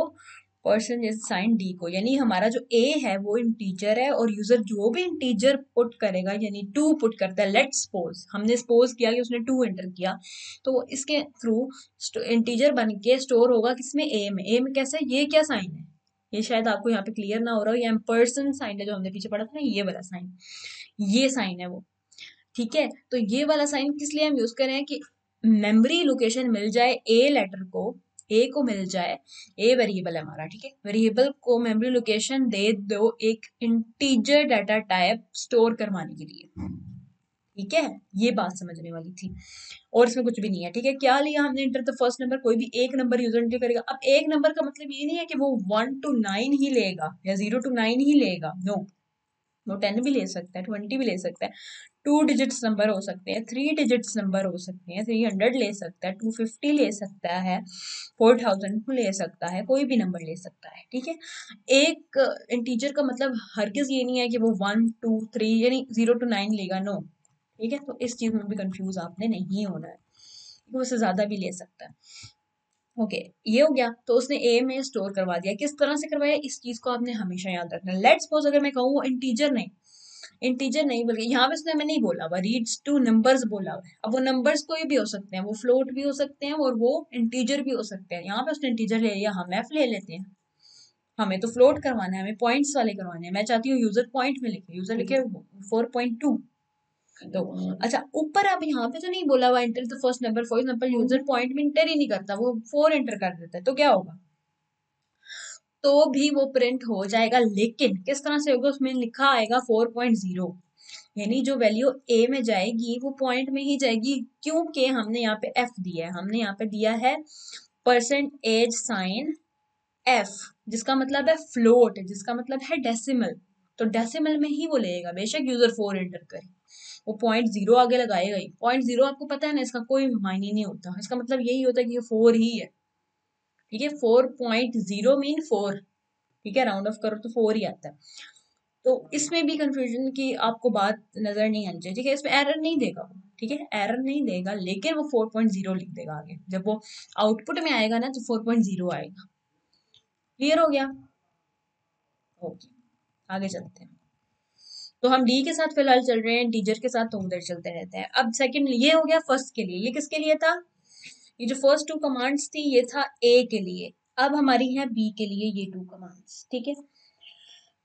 परसेंटेज साइन डी को। यानी हमारा जो ए है वो इंटीजर है, और यूजर जो भी इंटीजर पुट करेगा, यानी 2 पुट करता है, लेट्स सपोज हमने सपोज किया कि उसने 2 एंटर किया, तो इसके थ्रू इंटीजर बन के स्टोर होगा किसमें? ए में। ए में कैसे? ये क्या साइन है? ये शायद आपको यहाँ पे क्लियर ना हो रहा हो, ये एम्परसेंड साइन है जो हमने पीछे पढ़ा था ना, ये वाला साइन, ये साइन है वो, ठीक है। तो ये वाला साइन किस लिए हम यूज कर रहे हैं? कि मेमोरी लोकेशन मिल जाए ए लेटर को, ए को मिल जाए, ए वेरिएबल है हमारा, ठीक है। वेरिएबल को मेमोरी लोकेशन दे दो एक इंटीजर डाटा टाइप स्टोर करवाने के लिए, ठीक है। ये बात समझने वाली थी, और इसमें कुछ भी नहीं है, ठीक है। क्या लिया हमने? Enter the first number. कोई भी एक नंबर यूजर इंटर करेगा। अब एक नंबर का मतलब ये नहीं है कि वो 1 to 9 ही लेगा या 0 to 9 ही लेगा, नो। वो 10 भी ले सकता है, 20 भी ले सकता है, 2 डिजिट्स नंबर हो सकते हैं, 3 डिजिट्स नंबर हो सकते हैं, 300 ले सकता है, 250 ले सकता है, 4000 ले सकता है, कोई भी नंबर ले सकता है, ठीक है। एक इंटीजर का मतलब हरगिज ये नहीं है कि वो 1 2 3 यानी 0 to 9 लेगा, नो, ठीक है। तो इस चीज में भी कंफ्यूज आपने नहीं होना है, वो उससे ज्यादा भी ले सकता है, ओके। ये हो गया। तो उसने ए में स्टोर करवा दिया। किस तरह से करवाया, इस चीज को आपने हमेशा याद रखना। लेट्स सपोज अगर मैं कहूँ वो इंटीजर नहीं, इंटीजर नहीं, बल्कि यहाँ पे उसने हमें नहीं बोला हुआ, रीड्स टू नंबर्स बोला हुआ है। अब वो नंबर्स कोई भी हो सकते हैं, वो फ्लोट भी हो सकते हैं और वो इंटीजर भी हो सकते हैं। यहाँ पे उसने इंटीजर ले लिया, हम एफ ले लेते हैं। हमें तो फ्लोट करवाना है, हमें पॉइंट्स वाले करवाने हैं। मैं चाहती हूँ यूजर पॉइंट में लिखे, यूजर लिखे 4.2। तो अच्छा, ऊपर अब यहाँ पे तो नहीं बोला हुआ enter the first number. For example user point में इंटर ही नहीं करता, वो 4 एंटर कर देता है, तो क्या होगा? तो भी वो प्रिंट हो जाएगा, लेकिन किस तरह से होगा? उसमें लिखा आएगा 4.0, यानी जो वैल्यू ए में जाएगी वो पॉइंट में ही जाएगी, क्योंकि हमने यहाँ पे एफ दिया है, हमने यहाँ पे दिया है परसेंटेज साइन एफ, जिसका मतलब है फ्लोट, जिसका मतलब है डेसिमल। तो डेसिमल में ही वो लेगा, बेशक यूजर 4 एंटर करे, वो 0.0 आगे लगाएगा ही। 0.0 आपको पता है ना, इसका कोई मायने नहीं होता, इसका मतलब यही होता है कि ये 4 ही है, ठीक है। 4.0 मीन 4, ठीक है, राउंड ऑफ करो तो 4 ही आता है। तो इसमें भी कंफ्यूजन की आपको बात नजर नहीं आनी चाहिए, ठीक है। इसमें एरर नहीं देगा वो, ठीक है, एरर नहीं देगा, लेकिन वो 4.0 लिख देगा आगे, जब वो आउटपुट में आएगा ना तो 4.0 आएगा। क्लियर हो गया? ओके, आगे चलते हैं। तो हम डी के साथ फिलहाल चल रहे हैं, टीचर के साथ तो उधर चलते रहते हैं। अब सेकंड ये हो गया फर्स्ट के लिए, ये किसके लिए था? ये जो फर्स्ट टू कमांड्स थी ये था ए के लिए। अब हमारी है बी के लिए ये टू कमांड्स, ठीक है।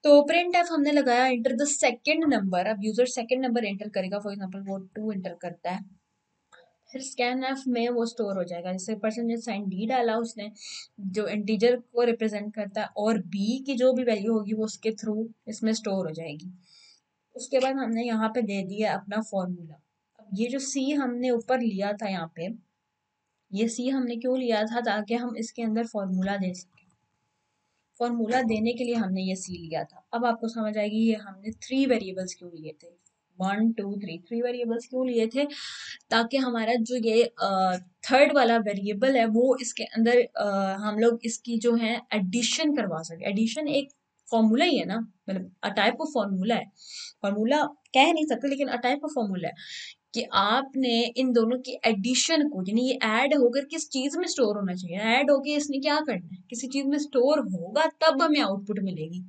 तो प्रिंट एफ हमने लगाया, एंटर द सेकंड नंबर। अब यूजर सेकंड नंबर एंटर करेगा, फॉर एग्जांपल वो 2 एंटर करता है, फिर स्कैन एफ में वो स्टोर हो जाएगा। जैसे परसेंटेज साइन डी डाला उसने, जो इंटीजर को रिप्रेजेंट करता है, और बी की जो भी वैल्यू होगी वो उसके थ्रू इसमें स्टोर हो जाएगी। उसके बाद हमने यहाँ पे दे दिया अपना फॉर्मूला। अब ये जो सी हमने ऊपर लिया था, यहाँ पे ये सी हमने क्यों लिया था? ताकि हम इसके अंदर फॉर्मूला दे सकें। फॉर्मूला देने के लिए हमने ये सी लिया था। अब आपको समझ आएगी ये हमने 3 वेरिएबल्स क्यों लिए थे। 1 2 3 वेरिएबल्स क्यों लिए थे? ताकि हमारा जो ये थर्ड वाला वेरिएबल है वो इसके अंदर हम लोग इसकी जो है एडिशन करवा सके। एडिशन एक फॉर्मूला ही है ना, मतलब अ टाइप ऑफ फॉर्मूला है। फॉर्मूला कह नहीं सकते, लेकिन अ टाइप ऑफ फॉर्मूला है कि आपने इन दोनों की एडिशन को, यानी ये ऐड होकर किस चीज में स्टोर होना चाहिए, ऐड होके इसने क्या करना है, किसी चीज में स्टोर होगा तब हमें आउटपुट मिलेगी।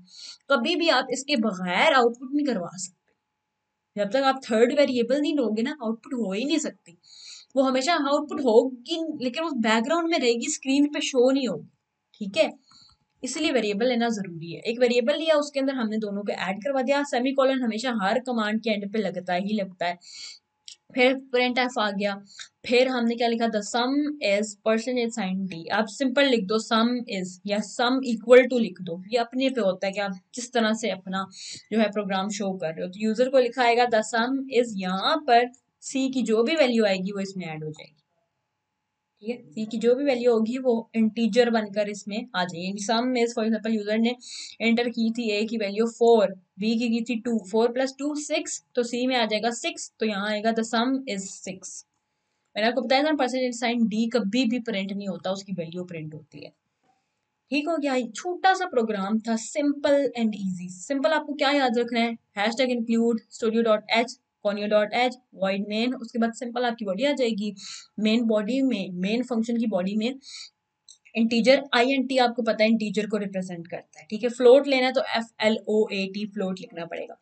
कभी भी आप इसके बगैर आउटपुट नहीं करवा सकते। जब तक आप थर्ड वेरिएबल नहीं लोगे ना, आउटपुट हो ही नहीं सकती। वो हमेशा आउटपुट होगी, लेकिन वो बैकग्राउंड में रहेगी, स्क्रीन पे शो नहीं होगी, ठीक है। इसलिए वेरिएबल लेना जरूरी है। एक वेरिएबल लिया, उसके अंदर हमने दोनों को ऐड करवा दिया। सेमीकोलन हमेशा हर कमांड के एंड पे लगता ही लगता है। फिर प्रिंट एफ आ गया। फिर हमने क्या लिखा? The sum is percentage sign d. आप सिंपल लिख दो सम इज, या सम इक्वल टू लिख दो। ये अपने पे होता है कि आप किस तरह से अपना जो है प्रोग्राम शो कर रहे हो। तो यूजर को लिखा आएगा द सम इज, यहाँ पर सी की जो भी वैल्यू आएगी वो इसमें ऐड हो जाएगी, ठीक है। सी की जो भी वैल्यू होगी वो इंटीजर बनकर इसमें आ जाएगी। सम में फॉर एग्जांपल यूजर ने एंटर की थी ए की वैल्यू 4, बी की थी 2, 4 + 2 6, तो सी में आ जाएगा 6, तो यहाँ आएगा द सम इज 6। मैंने आपको बताया था परसेंटेज साइन डी कभी भी प्रिंट नहीं होता, उसकी वैल्यू प्रिंट होती है। ठीक हो गया, छोटा सा प्रोग्राम था, सिंपल एंड इजी। सिंपल आपको क्या याद रखना है? Hashtag include studio.h conio.h void main, उसके बाद सिंपल आपकी बॉडी आ जाएगी। मेन बॉडी में, मेन फंक्शन की बॉडी में इंटीजर int आपको पता है इंटीजर को रिप्रेजेंट करता है, ठीक है। फ्लोट लेना है तो float फ्लोट लिखना पड़ेगा।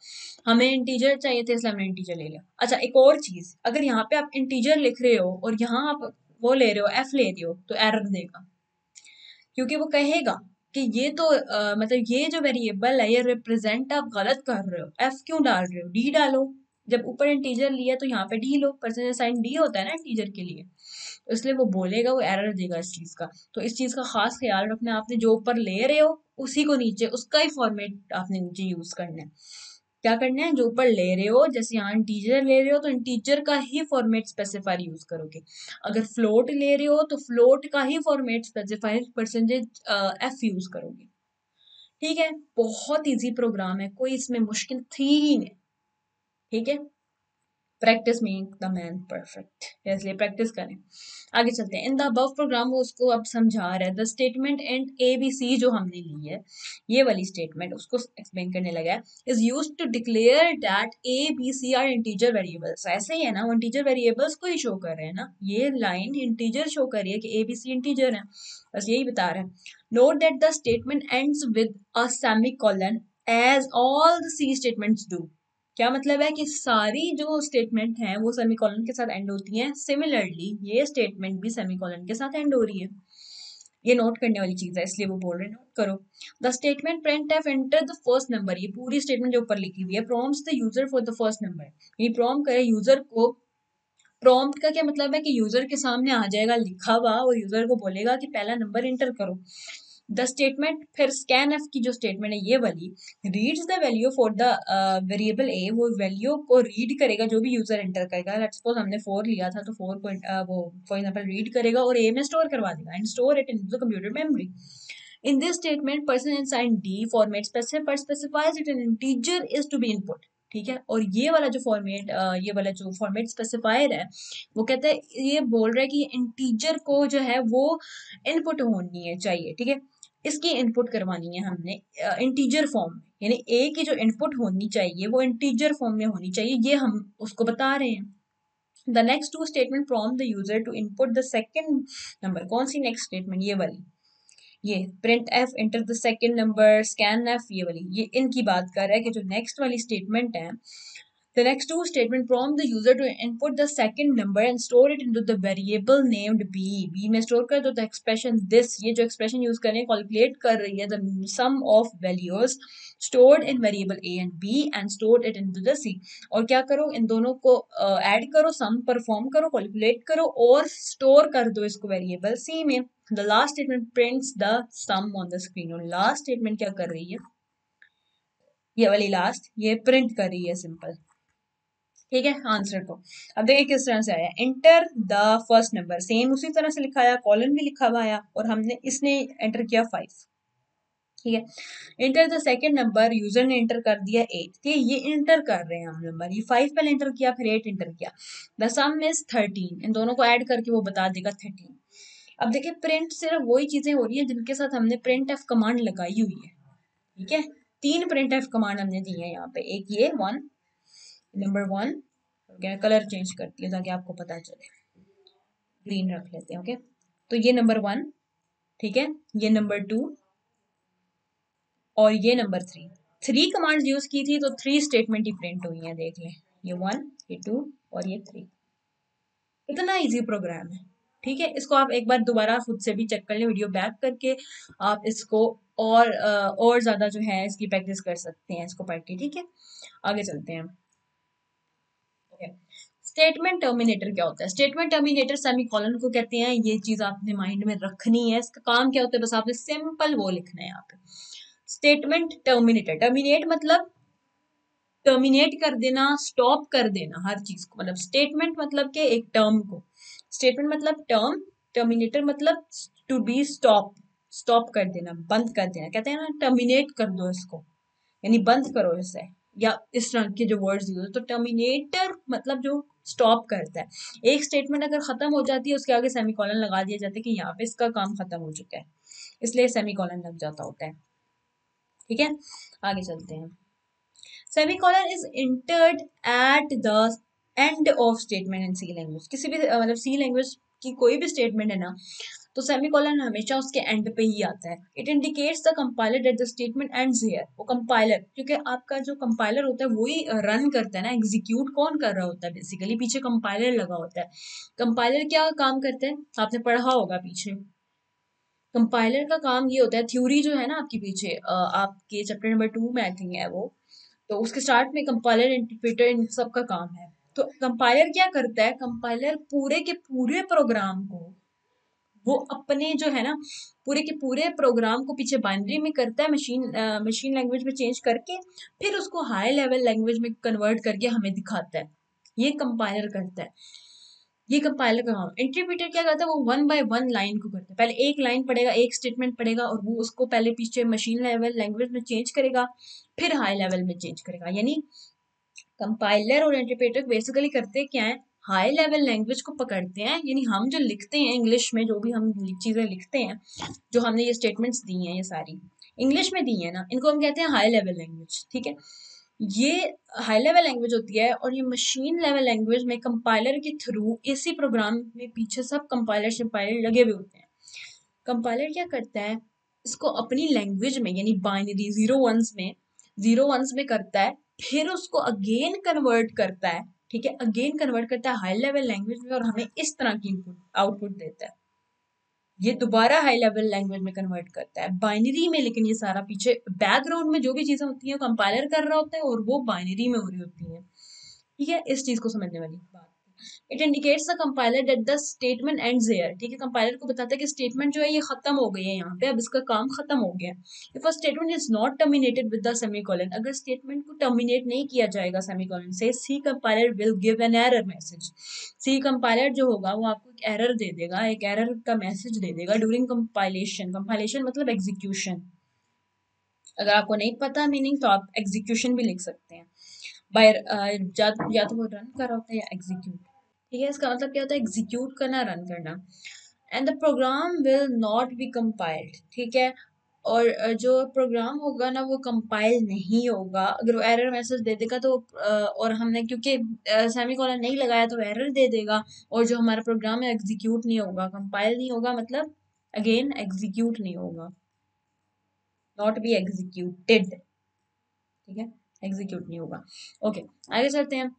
हमें इंटीजर चाहिए थे इसलिए हमने इंटीजर ले लिया। अच्छा, एक और चीज, अगर यहाँ पे आप इंटीजर लिख रहे हो और यहाँ आप वो ले रहे हो, f ले रहे हो, तो एरर देगा, क्योंकि वो कहेगा कि ये तो मतलब ये जो वेरिएबल है ये रिप्रेजेंट आप गलत कर रहे हो, एफ क्यों डाल रहे हो, डी डालो। जब ऊपर इंटीजर लिया तो यहाँ पे डी लो, परसेंटेज साइन डी होता है ना इंटीजर के लिए, तो इसलिए वो बोलेगा, वो एरर देगा इस चीज का। तो इस चीज का खास ख्याल रखना, आपने जो ऊपर ले रहे हो उसी को नीचे, उसका ही फॉर्मेट आपने नीचे यूज करना है। क्या करना है? जो ऊपर ले रहे हो, जैसे यहाँ इंटीजर ले रहे हो तो इंटीजर का ही फॉर्मेट स्पेसिफायर यूज करोगे। अगर फ्लोट ले रहे हो तो फ्लोट का ही format specifier percentage f use करोगे, ठीक है। बहुत इजी प्रोग्राम है, कोई इसमें मुश्किल थी ही नहीं, ठीक है। Practice make the man perfect, इसलिए प्रैक्टिस करें। आगे चलते हैं। इन द अबव प्रोग्राम वो उसको अब समझा रहा है। द स्टेटमेंट एंड ABC जो हमने ली है, ये वाली स्टेटमेंट उसको एक्सप्लेन करने लगा है। Is used to declare that ABC are integer variables. ऐसे ही है ना, वो इंटीजर वेरिएबल्स को ही शो कर रहे हैं ना, ये लाइन इंटीजर शो कर रही है कि ABC इंटीजर है, बस यही बता रहा है। Note that the statement ends with a semicolon as all the C statements do. क्या मतलब है? कि सारी जो स्टेटमेंट हैं वो सेमीकोलन के साथ एंड होती हैं। सिमिलरली ये स्टेटमेंट भी सेमीकोलन के साथ एंड हो रही है। ये नोट करने वाली चीज है, इसलिए वो बोल रहे हैं नोट करो। The statement print f enter the first number, ये पूरी स्टेटमेंट जो ऊपर लिखी हुई है, prompts the user for the first number. ये प्रॉम्प्ट करे यूजर को। प्रॉम्प्ट का क्या मतलब है? कि यूजर के सामने आ जाएगा लिखा हुआ और यूजर को बोलेगा कि पहला नंबर एंटर करो। द स्टेटमेंट, फिर स्कैन एफ की जो स्टेटमेंट है ये वाली, reads the value for the variable A, वो वैल्यू को रीड करेगा जो भी यूजर एंटर करेगा। लेट्स सपोज हमने 4 लिया था तो 4 को वो फॉर एग्जांपल रीड करेगा और ए में स्टोर करवा देगा and store it in the computer memory. In this statement, percentage sign D format specifies it an integer is to be input, ठीक है। और ये वाला जो फॉर्मेट, ये वाला जो फॉर्मेट स्पेसिफायर है वो कहता है, ये बोल रहा है कि इंटीजर को जो है वो इनपुट होनी है चाहिए, ठीक है। इसकी इनपुट करवानी है हमने इंटीजर फॉर्म में, यानी ए की जो इनपुट होनी चाहिए वो इंटीजर फॉर्म में होनी चाहिए, ये हम उसको बता रहे हैं। The next two statement prompt the user to input the second number. कौन सी नेक्स्ट स्टेटमेंट? ये वाली, ये print f enter the second number, scan f, ये वाली, ये इनकी बात कर रहा है कि जो नेक्स्ट वाली स्टेटमेंट है, the next two statement prompt the user to input the second number and store it into the variable named b। b में store कर दो the expression this, ये जो expression use कर रहे हैं calculate कर रही है the sum of values stored in variable a and b and stored it into the c। और क्या करो, इन दोनों को add करो, sum perform करो, calculate करो और store कर दो इसको variable c में। the last statement prints the sum on the screen। और last statement क्या कर रही है, ये वाली last, ये print कर रही है सिंपल, ठीक है, आंसर को। अब देखिए किस तरह से आया, enter the first number, same उसी तरह से लिखा आया, कॉलन भी लिखा हुआ आया और हमने इसने एंटर किया 5, ठीक है। Enter the second number, user ने एंटर कर दिया 8, ठीक है, ये इंटर कर रहे हैं हम नंबर, ये 5 पहले एंटर किया फिर 8 एंटर किया। द सम इज 13, इन दोनों को ऐड करके वो बता देगा 13। अब देखिए प्रिंट सिर्फ वही चीजें हो रही है जिनके साथ हमने प्रिंट एफ कमांड लगाई हुई है, ठीक है। 3 प्रिंट एफ कमांड हमने दी है यहाँ पे, एक ये 1 नंबर 1, कलर चेंज करती है ताकि आपको पता चले, ग्रीन रख लेते हैं, ओके। तो ये नंबर 1, ठीक है, ये नंबर 2 और ये नंबर 3, 3 कमांड्स यूज की थी तो 3 स्टेटमेंट ही प्रिंट हुई हैं, देख लें, ये 1, ये 2 और ये 3। इतना इजी प्रोग्राम है, ठीक है। इसको आप एक बार दोबारा खुद से भी चेक कर लें, वीडियो बैक करके आप इसको और ज्यादा जो है इसकी प्रैक्टिस कर सकते हैं इसको पढ़ के, ठीक है। आगे चलते हैं, स्टेटमेंट टर्मिनेटर क्या होता है? स्टेटमेंट टर्मिनेटर सेमीकोलन को कहते हैं, ये चीज आपने माइंड में रखनी है। इसका काम क्या होता है, बस आपने सिंपल वो लिखना है यहाँ पे, स्टेटमेंट टर्मिनेटर। टर्मिनेट मतलब टर्मिनेट कर देना, स्टॉप कर देना हर चीज को, मतलब स्टेटमेंट मतलब के एक टर्म को, स्टेटमेंट मतलब टर्म, टर्मिनेटर मतलब टू बी स्टॉप, स्टॉप कर देना, बंद कर देना, कहते हैं ना टर्मिनेट कर दो इसको, यानी बंद करो इसे, या इस तरह के जो वर्ड्स यूज। तो टर्मिनेटर मतलब जो स्टॉप करता है, एक स्टेटमेंट अगर खत्म हो जाती है उसके आगे सेमीकोलन लगा दिया जाता है कि यहाँ पे इसका काम खत्म हो चुका है, इसलिए सेमीकोलन लग जाता होता है, ठीक है। आगे चलते हैं, semicolon is entered at the end of statement in C language. किसी भी मतलब सी लैंग्वेज की कोई भी स्टेटमेंट है ना, तो सेमीकोलन हमेशा उसके एंड पे ही आता है। It indicates the compiler that the statement ends here. वो कंपाइलर, क्योंकि आपका जो कंपाइलर होता है वही रन करता है ना, एग्जीक्यूट कौन कर रहा होता है, बेसिकली पीछे कंपाइलर लगा होता है। कंपाइलर क्या काम करता है, आपने पढ़ा होगा पीछे, कंपाइलर का काम ये होता है, थ्योरी जो है ना आपकी पीछे आपके चैप्टर नंबर 2 में आई थिंक है वो, तो उसके स्टार्ट में कंपाइलर, इंटरप्रेटर, इन सब का काम है। तो कंपाइलर क्या करता है, कंपाइलर पूरे के पूरे प्रोग्राम को वो अपने जो है ना पूरे के पूरे प्रोग्राम को पीछे बाइनरी में करता है, मशीन लैंग्वेज में चेंज करके, फिर उसको हाई लेवल लैंग्वेज में कन्वर्ट करके हमें दिखाता है, ये कंपाइलर करता है, ये कंपाइलर का काम। इंटरप्रेटर क्या करता है, वो 1 बाय 1 लाइन को करता है, पहले एक लाइन पढ़ेगा, एक स्टेटमेंट पढ़ेगा और वो उसको पहले पीछे मशीन लेवल लैंग्वेज में चेंज करेगा, फिर हाई लेवल में चेंज करेगा। यानी कंपाइलर और इंटरप्रेटर बेसिकली करते क्या है, हाई लेवल लैंग्वेज को पकड़ते हैं, यानी हम जो लिखते हैं इंग्लिश में, जो भी हम चीजें लिखते हैं, जो हमने ये स्टेटमेंट्स दी हैं, ये सारी इंग्लिश में दी है ना, इनको हम कहते हैं हाई लेवल लैंग्वेज, ठीक है। ये हाई लेवल लैंग्वेज होती है और ये मशीन लेवल लैंग्वेज में कंपाइलर के थ्रू, इसी प्रोग्राम में पीछे सब कंपाइलर शिपाइलर लगे हुए होते हैं। कंपाइलर क्या करता है, इसको अपनी लैंग्वेज में यानी बाइनरी जीरो वंस में करता है, फिर उसको अगेन कन्वर्ट करता है, ठीक है, अगेन कन्वर्ट करता है हाई लेवल लैंग्वेज में और हमें इस तरह की इनपुट आउटपुट देता है। ये दोबारा हाई लेवल लैंग्वेज में कन्वर्ट करता है बाइनरी में, लेकिन ये सारा पीछे बैकग्राउंड में जो भी चीजें होती हैं कंपाइलर कर रहा होता है और वो बाइनरी में हो रही होती हैं, ठीक है। इस चीज को समझने वाली बात, it indicates the compiler that the statement ends here, ठीक है, कंपाइलर को बताता है कि स्टेटमेंट जो है ये खत्म हो गई है यहाँ पे, अब इसका काम खत्म हो गया। If a statement is not terminated with the semicolon, अगर स्टेटमेंट को टर्मिनेट नहीं किया जाएगा सेमीकोलन से, C compiler will give an error message. C compiler जो होगा वो आपको एक एरर दे देगा, एक एरर का मैसेज दे देगा ड्यूरिंग कंपाइलेशन। कंपाइलेशन मतलब एग्जीक्यूशन, अगर आपको नहीं पता मीनिंग तो आप एग्जीक्यूशन भी लिख सकते हैं, बाय या तो वो रन कर रहा होता है या एग्जीक्यूट, ठीक है। इसका मतलब क्या होता है, एग्जीक्यूट करना, रन करना। And the program will not be compiled, ठीक है, और जो प्रोग्राम होगा ना वो कंपाइल नहीं होगा। अगर वो एरर मैसेज दे देगा तो और हमने क्योंकि सेमीकोलन नहीं लगाया तो एरर दे देगा, और जो हमारा प्रोग्राम है एग्जीक्यूट नहीं होगा, कंपाइल नहीं होगा, मतलब अगेन एग्जीक्यूट नहीं होगा, नॉट बी एग्जीक्यूटेड, ठीक है, एग्जीक्यूट नहीं होगा। ओके, आगे चलते हैं।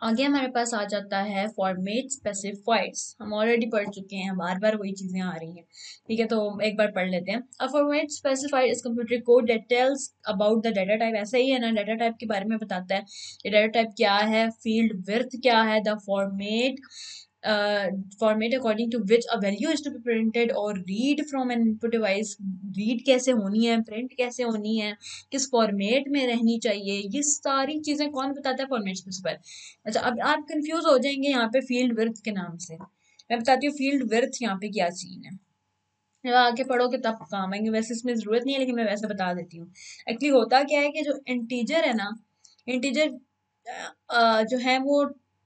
आगे हमारे पास आ जाता है फॉर्मेट स्पेसिफायर्स। हम ऑलरेडी पढ़ चुके हैं, बार बार वही चीजें आ रही हैं, ठीक है, तो एक बार पढ़ लेते हैं। अ format specifier is computer code that tells about the data type. ऐसा ही है ना, डाटा टाइप के बारे में बताता है, ये डाटा टाइप क्या है, फील्ड विड्थ क्या है, the format format according to which a value is to be printed और read from an input device, read कैसे होनी है, प्रिंट कैसे होनी है, किस फॉर्मेट में रहनी चाहिए, ये सारी चीजें कौन बताता है, फॉर्मेट स्पेसिफायर। अच्छा, अब आप कंफ्यूज हो जाएंगे यहाँ पे फील्ड विड्थ के नाम से। मैं बताती हूँ फील्ड विड्थ यहाँ पे क्या चीज है, जब आगे पढ़ोगे तब काम आएंगे, वैसे इसमें जरूरत नहीं है लेकिन मैं वैसे बता देती हूँ। एक्चुअली होता क्या है कि जो इंटीजर है ना, इंटीजर जो है वो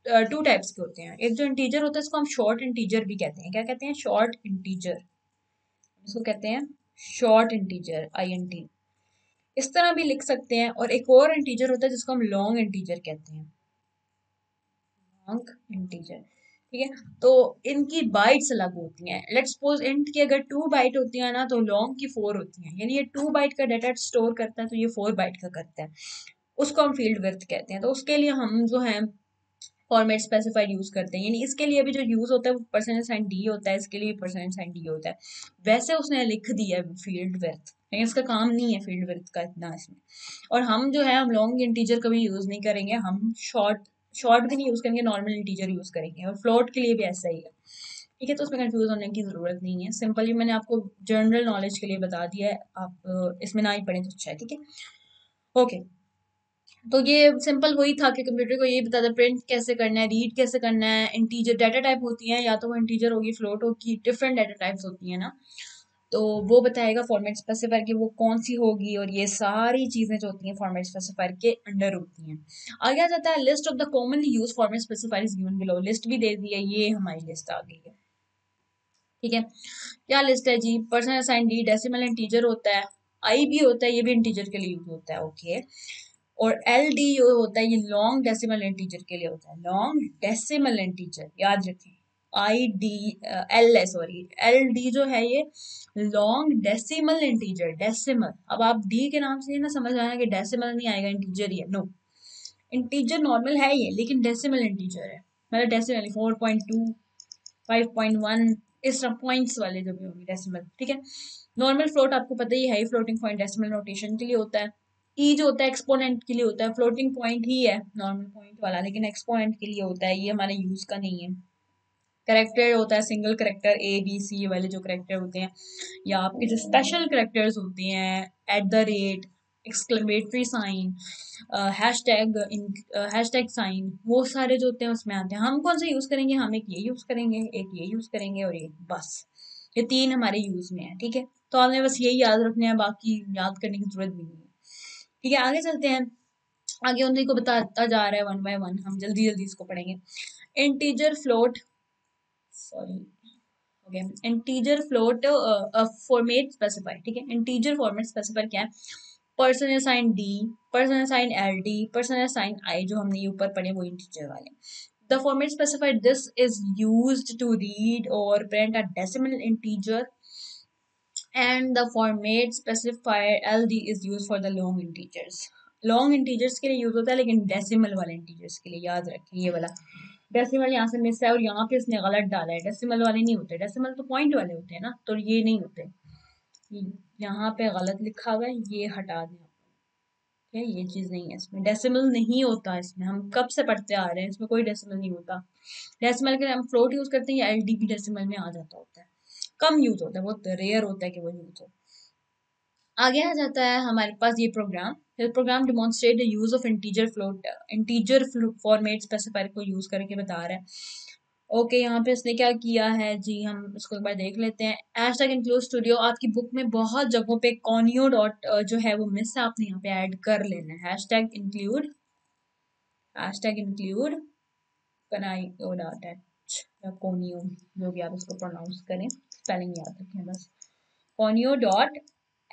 टू टाइप्स के होते हैं। एक जो इंटीजर होता है इसको हम शॉर्ट इंटीजर भी कहते हैं। क्या कहते हैं? शॉर्ट इंटीजर, इसको कहते हैं शॉर्ट इंटीजर, INT, इस तरह भी लिख सकते हैं। और एक और इंटीजर होता है जिसको हम लॉन्ग इंटीजर कहते हैं, लॉन्ग इंटीजर, ठीक है। तो इनकी बाइट्स अलग होती हैं। लेट्स सपोज इंट की अगर 2 बाइट होती है ना तो लॉन्ग की 4 होती हैं, यानी ये 2 बाइट का डाटा स्टोर करता है तो ये 4 बाइट का करता है, उसको हम फील्ड विड्थ कहते हैं। तो उसके लिए हम जो है फॉर्मेट स्पेसिफाइड यूज करते हैं, यानी इसके लिए भी जो यूज होता है वो परसेंटेज साइन डी होता है, इसके लिए परसेंटेज साइन डी होता है। वैसे उसने लिख दिया है फील्ड विड्थ, लेकिन इसका काम नहीं है फील्ड विड्थ का इतना इसमें। और हम जो है हम लॉन्ग इंटीजर कभी यूज नहीं करेंगे, हम शॉर्ट शॉर्ट भी नहीं यूज करेंगे, नॉर्मल इंटीजर यूज करेंगे। और फ्लोट के लिए भी ऐसा ही है, ठीक है, तो उसमें कंफ्यूज होने की जरूरत नहीं है। सिंपली मैंने आपको जनरल नॉलेज के लिए बता दिया है, आप इसमें ना ही पढ़ें तो अच्छा है, ठीक है। ओके, तो ये सिंपल वही था कि कंप्यूटर को ये बता था प्रिंट कैसे करना है, रीड कैसे करना है। इंटीजर डाटा टाइप होती हैं, या तो वो इंटीजर होगी, फ्लोट होगी, डिफरेंट डाटा टाइप्स होती हैं ना, तो वो बताएगा फॉर्मेट स्पेसिफायर की वो कौन सी होगी। और ये सारी चीजें जो होती हैं फॉर्मेट स्पेसिफायर के अंडर होती हैं। आगे आ जाता है list of the commonly use format specifier is given below. List भी दे दी है, ये हमारी लिस्ट आ गई है, ठीक है। क्या लिस्ट है जी? Percent sign d decimal integer होता है, आई भी होता है, ये भी इंटीजर के लिए यूज होता है, ओके। और एल डी जो होता है ये लॉन्ग डेसिमल इंटीजर के लिए होता है, लॉन्ग डेसिमल इंटीजर याद रखें। आई डी एल है, सॉरी, एल डी जो है ये लॉन्ग डेसिमल इंटीजर, डेसिमल। अब आप डी के नाम से ये ना समझ आना कि डेसिमल नहीं आएगा, इंटीजर ही है, नो। इंटीजर नॉर्मल है ये, लेकिन डेसिमल इंटीजर है, मतलब डेसिमल 4.2 5.1 इस तरह पॉइंट्स वाले जो भी होंगे डेसिमल, ठीक है। नॉर्मल फ्लोट आपको पता ही है, फ्लोटिंग पॉइंट डेसिमल नोटेशन के लिए होता है। ई जो होता है एक्सपोनेंट के लिए होता है, फ्लोटिंग पॉइंट ही है नॉर्मल पॉइंट वाला, लेकिन एक्सपोनेंट के लिए होता है, ये हमारे यूज का नहीं है। करेक्टर होता है सिंगल करेक्टर, ABC वाले जो करेक्टर होते हैं, या आपके जो स्पेशल करेक्टर्स होते हैं, @ एक्सक्लेमेटरी साइन, हैशटैग साइन, वो सारे जो होते हैं उसमें आते हैं। हम कौन सा यूज करेंगे? हम एक ये यूज करेंगे, एक ये यूज करेंगे, और ये बस, ये 3 हमारे यूज में है, ठीक है। तो आपने बस यही याद रखना है, बाकी याद करने की जरूरत भी नहीं है, ठीक है। आगे चलते हैं, आगे उन्हीं को बताता जा रहा है वन बाय वन, हम जल्दी जल्दी इसको पढ़ेंगे। Integer float, sorry, okay, integer float format specify, ठीक है। इंटीजर फॉर्मेट स्पेसिफाई क्या है? Percent sign d, percent sign l d, percent sign i, जो हमने ये ऊपर पढ़े वो इंटीजर वाले। The format specified this is used to read और print a decimal integer, and the format specifier LD is use for the long integers. Long integers के लिए यूज होता है, लेकिन डेसिमल वाले इंटीजर्स के लिए याद रखें, ये वाला डेसिमल यहाँ से मिस है और यहाँ पे इसने गलत डाला है, डेसिमल वाले नहीं होते, डेसिमल तो पॉइंट वाले होते हैं ना, तो ये नहीं होते, यहाँ पे गलत लिखा हुआ है, ये हटा दें, ठीक है, ये चीज नहीं है, इसमें डेसिमल नहीं होता। इसमें हम कब से पढ़ते आ रहे हैं, इसमें कोई डेसिमल नहीं होता। डेसिमल के लिए हम फ्लोट यूज करते हैं, या LD भी डेसिमल में आ जाता होता है, कम यूज होता है, बहुत रेयर होता है कि वो यूज हो। आगे आ जाता है हमारे पास ये program, program demonstrate the use of integer float, integer format specifier को यूज करके बता रहा है। ओके, यहाँ पे इसने क्या किया है जी, हम इसको एक बार देख लेते हैं। हैशटैग इंक्लूड स्टूडियो, आपकी बुक में बहुत जगहों पे कॉनियो डॉट जो है वो मिस है, आपने यहाँ पे ऐड कर लेना है। हैशटैग इंक्लूड कनाइयो डॉट एच या कोनियो, जो भी आप इसको प्रोनाउंस करें, स्पेलिंग याद रखें बस, कोनियो डॉट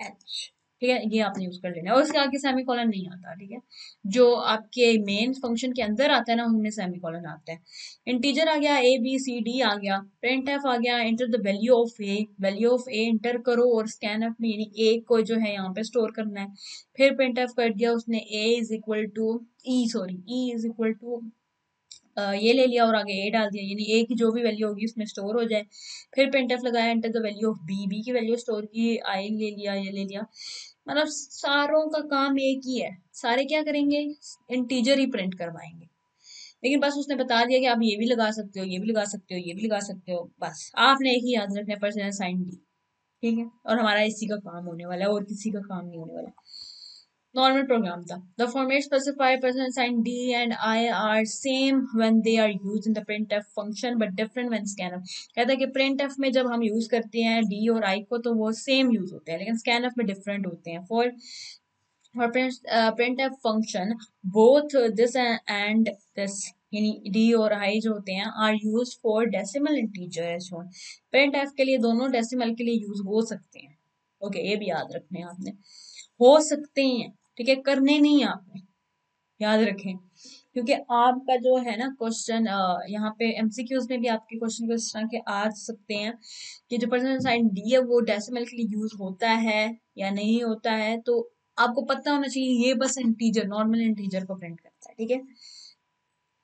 एच, ठीक है, ये आपने यूज कर लेना है। और उसके आगे सेमीकोलन नहीं आता, ठीक है, जो आपके मेन फंक्शन के अंदर आता है ना उनमें सेमीकोलन आता है। इंटीजर आ गया, ए बी सी डी आ गया, प्रिंट एफ आ गया, enter the value of A, value of A enter करो और स्कैन एफ में यानी ए को जो है यहाँ पे स्टोर करना है। फिर प्रिंट एफ कर दिया उसने, A is equal to E is equal to ये ले लिया और आगे ए डाल दिया, यानी ए की जो भी वैल्यू होगी उसमें स्टोर हो जाए। फिर प्रिंटफ लगाया, enter the value of b, b की वैल्यू स्टोर की, आई ले लिया, ये ले लिया। मतलब सारों का काम एक ही है, सारे क्या करेंगे, इंटीजर ही प्रिंट करवाएंगे। लेकिन बस उसने बता दिया कि आप ये भी लगा सकते हो, ये भी लगा सकते हो, ये भी लगा सकते हो, बस आपने एक ही याद रखना है, परसेंट साइन डी, ठीक है। और हमारा इसी का काम होने वाला है और किसी का काम नहीं होने वाला। नॉर्मल प्रोग्राम था। The format specify percent sign D and I are same when they are used in the printf function but different when scanf। कहता है कि printf में जब हम यूज करते हैं D और I को तो वो सेम यूज होते हैं, लेकिन scanf में डिफरेंट होते हैं। For printf function both this and this यानी D और I जो होते हैं are used for decimal integer as shown। printf के लिए दोनों डेसिमल के लिए यूज हो सकते हैं। ओके, ये भी याद रखने हैं आपने, हो सकते हैं, ठीक है, करने नहीं आपने, याद रखें। क्योंकि आपका जो है ना क्वेश्चन यहाँ पे एमसीक्यूज में भी आपके क्वेश्चन को इस तरह के आ सकते हैं कि जो परसेंट साइन डी है वो डेसिमल के लिए यूज होता है या नहीं होता है, तो आपको पता होना चाहिए ये बस इंटीजर, नॉर्मल इंटीजर को प्रिंट करता है, ठीक है।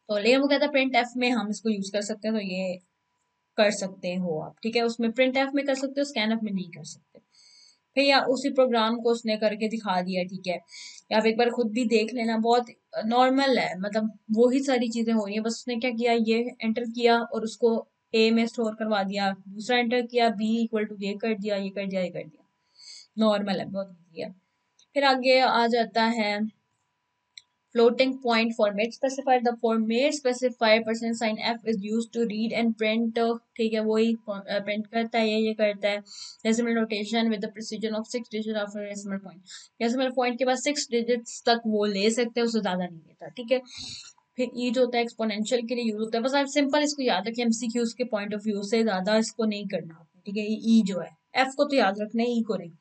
तो लेकिन वो कहता है प्रिंट एफ में हम इसको यूज कर सकते हैं, तो ये कर सकते हो आप, ठीक है, उसमें प्रिंट एफ में कर सकते हो, स्कैन एफ में नहीं कर सकते। फिर या उसी प्रोग्राम को उसने करके दिखा दिया, ठीक है, या आप एक बार खुद भी देख लेना, बहुत नॉर्मल है, मतलब वो ही सारी चीजें हो रही है, बस उसने क्या किया, ये एंटर किया और उसको ए में स्टोर करवा दिया, दूसरा एंटर किया, बी इक्वल टू ये कर दिया, ये कर दिया, ये कर दिया, नॉर्मल है, बहुत ईजी है। फिर आगे आ जाता है floating point format specify the format specify percent sign f is used to read and print, ठीक है, वही प्रिंट करता है, ये करता है। decimal notation with the precision of 6 digits after decimal point, decimal point के बाद 6 digits तक वो ले सकते हैं, उससे ज्यादा नहीं लेता, ठीक है। फिर ई जो होता है एक्सपोनेंशियल के लिए यूज होता है, बस आप सिंपल इसको याद रखें, एमसीक्यूज के पॉइंट ऑफ व्यू से ज्यादा इसको नहीं करना आपने, ठीक है। ई जो है, एफ को तो याद रखना है, ई को नहीं,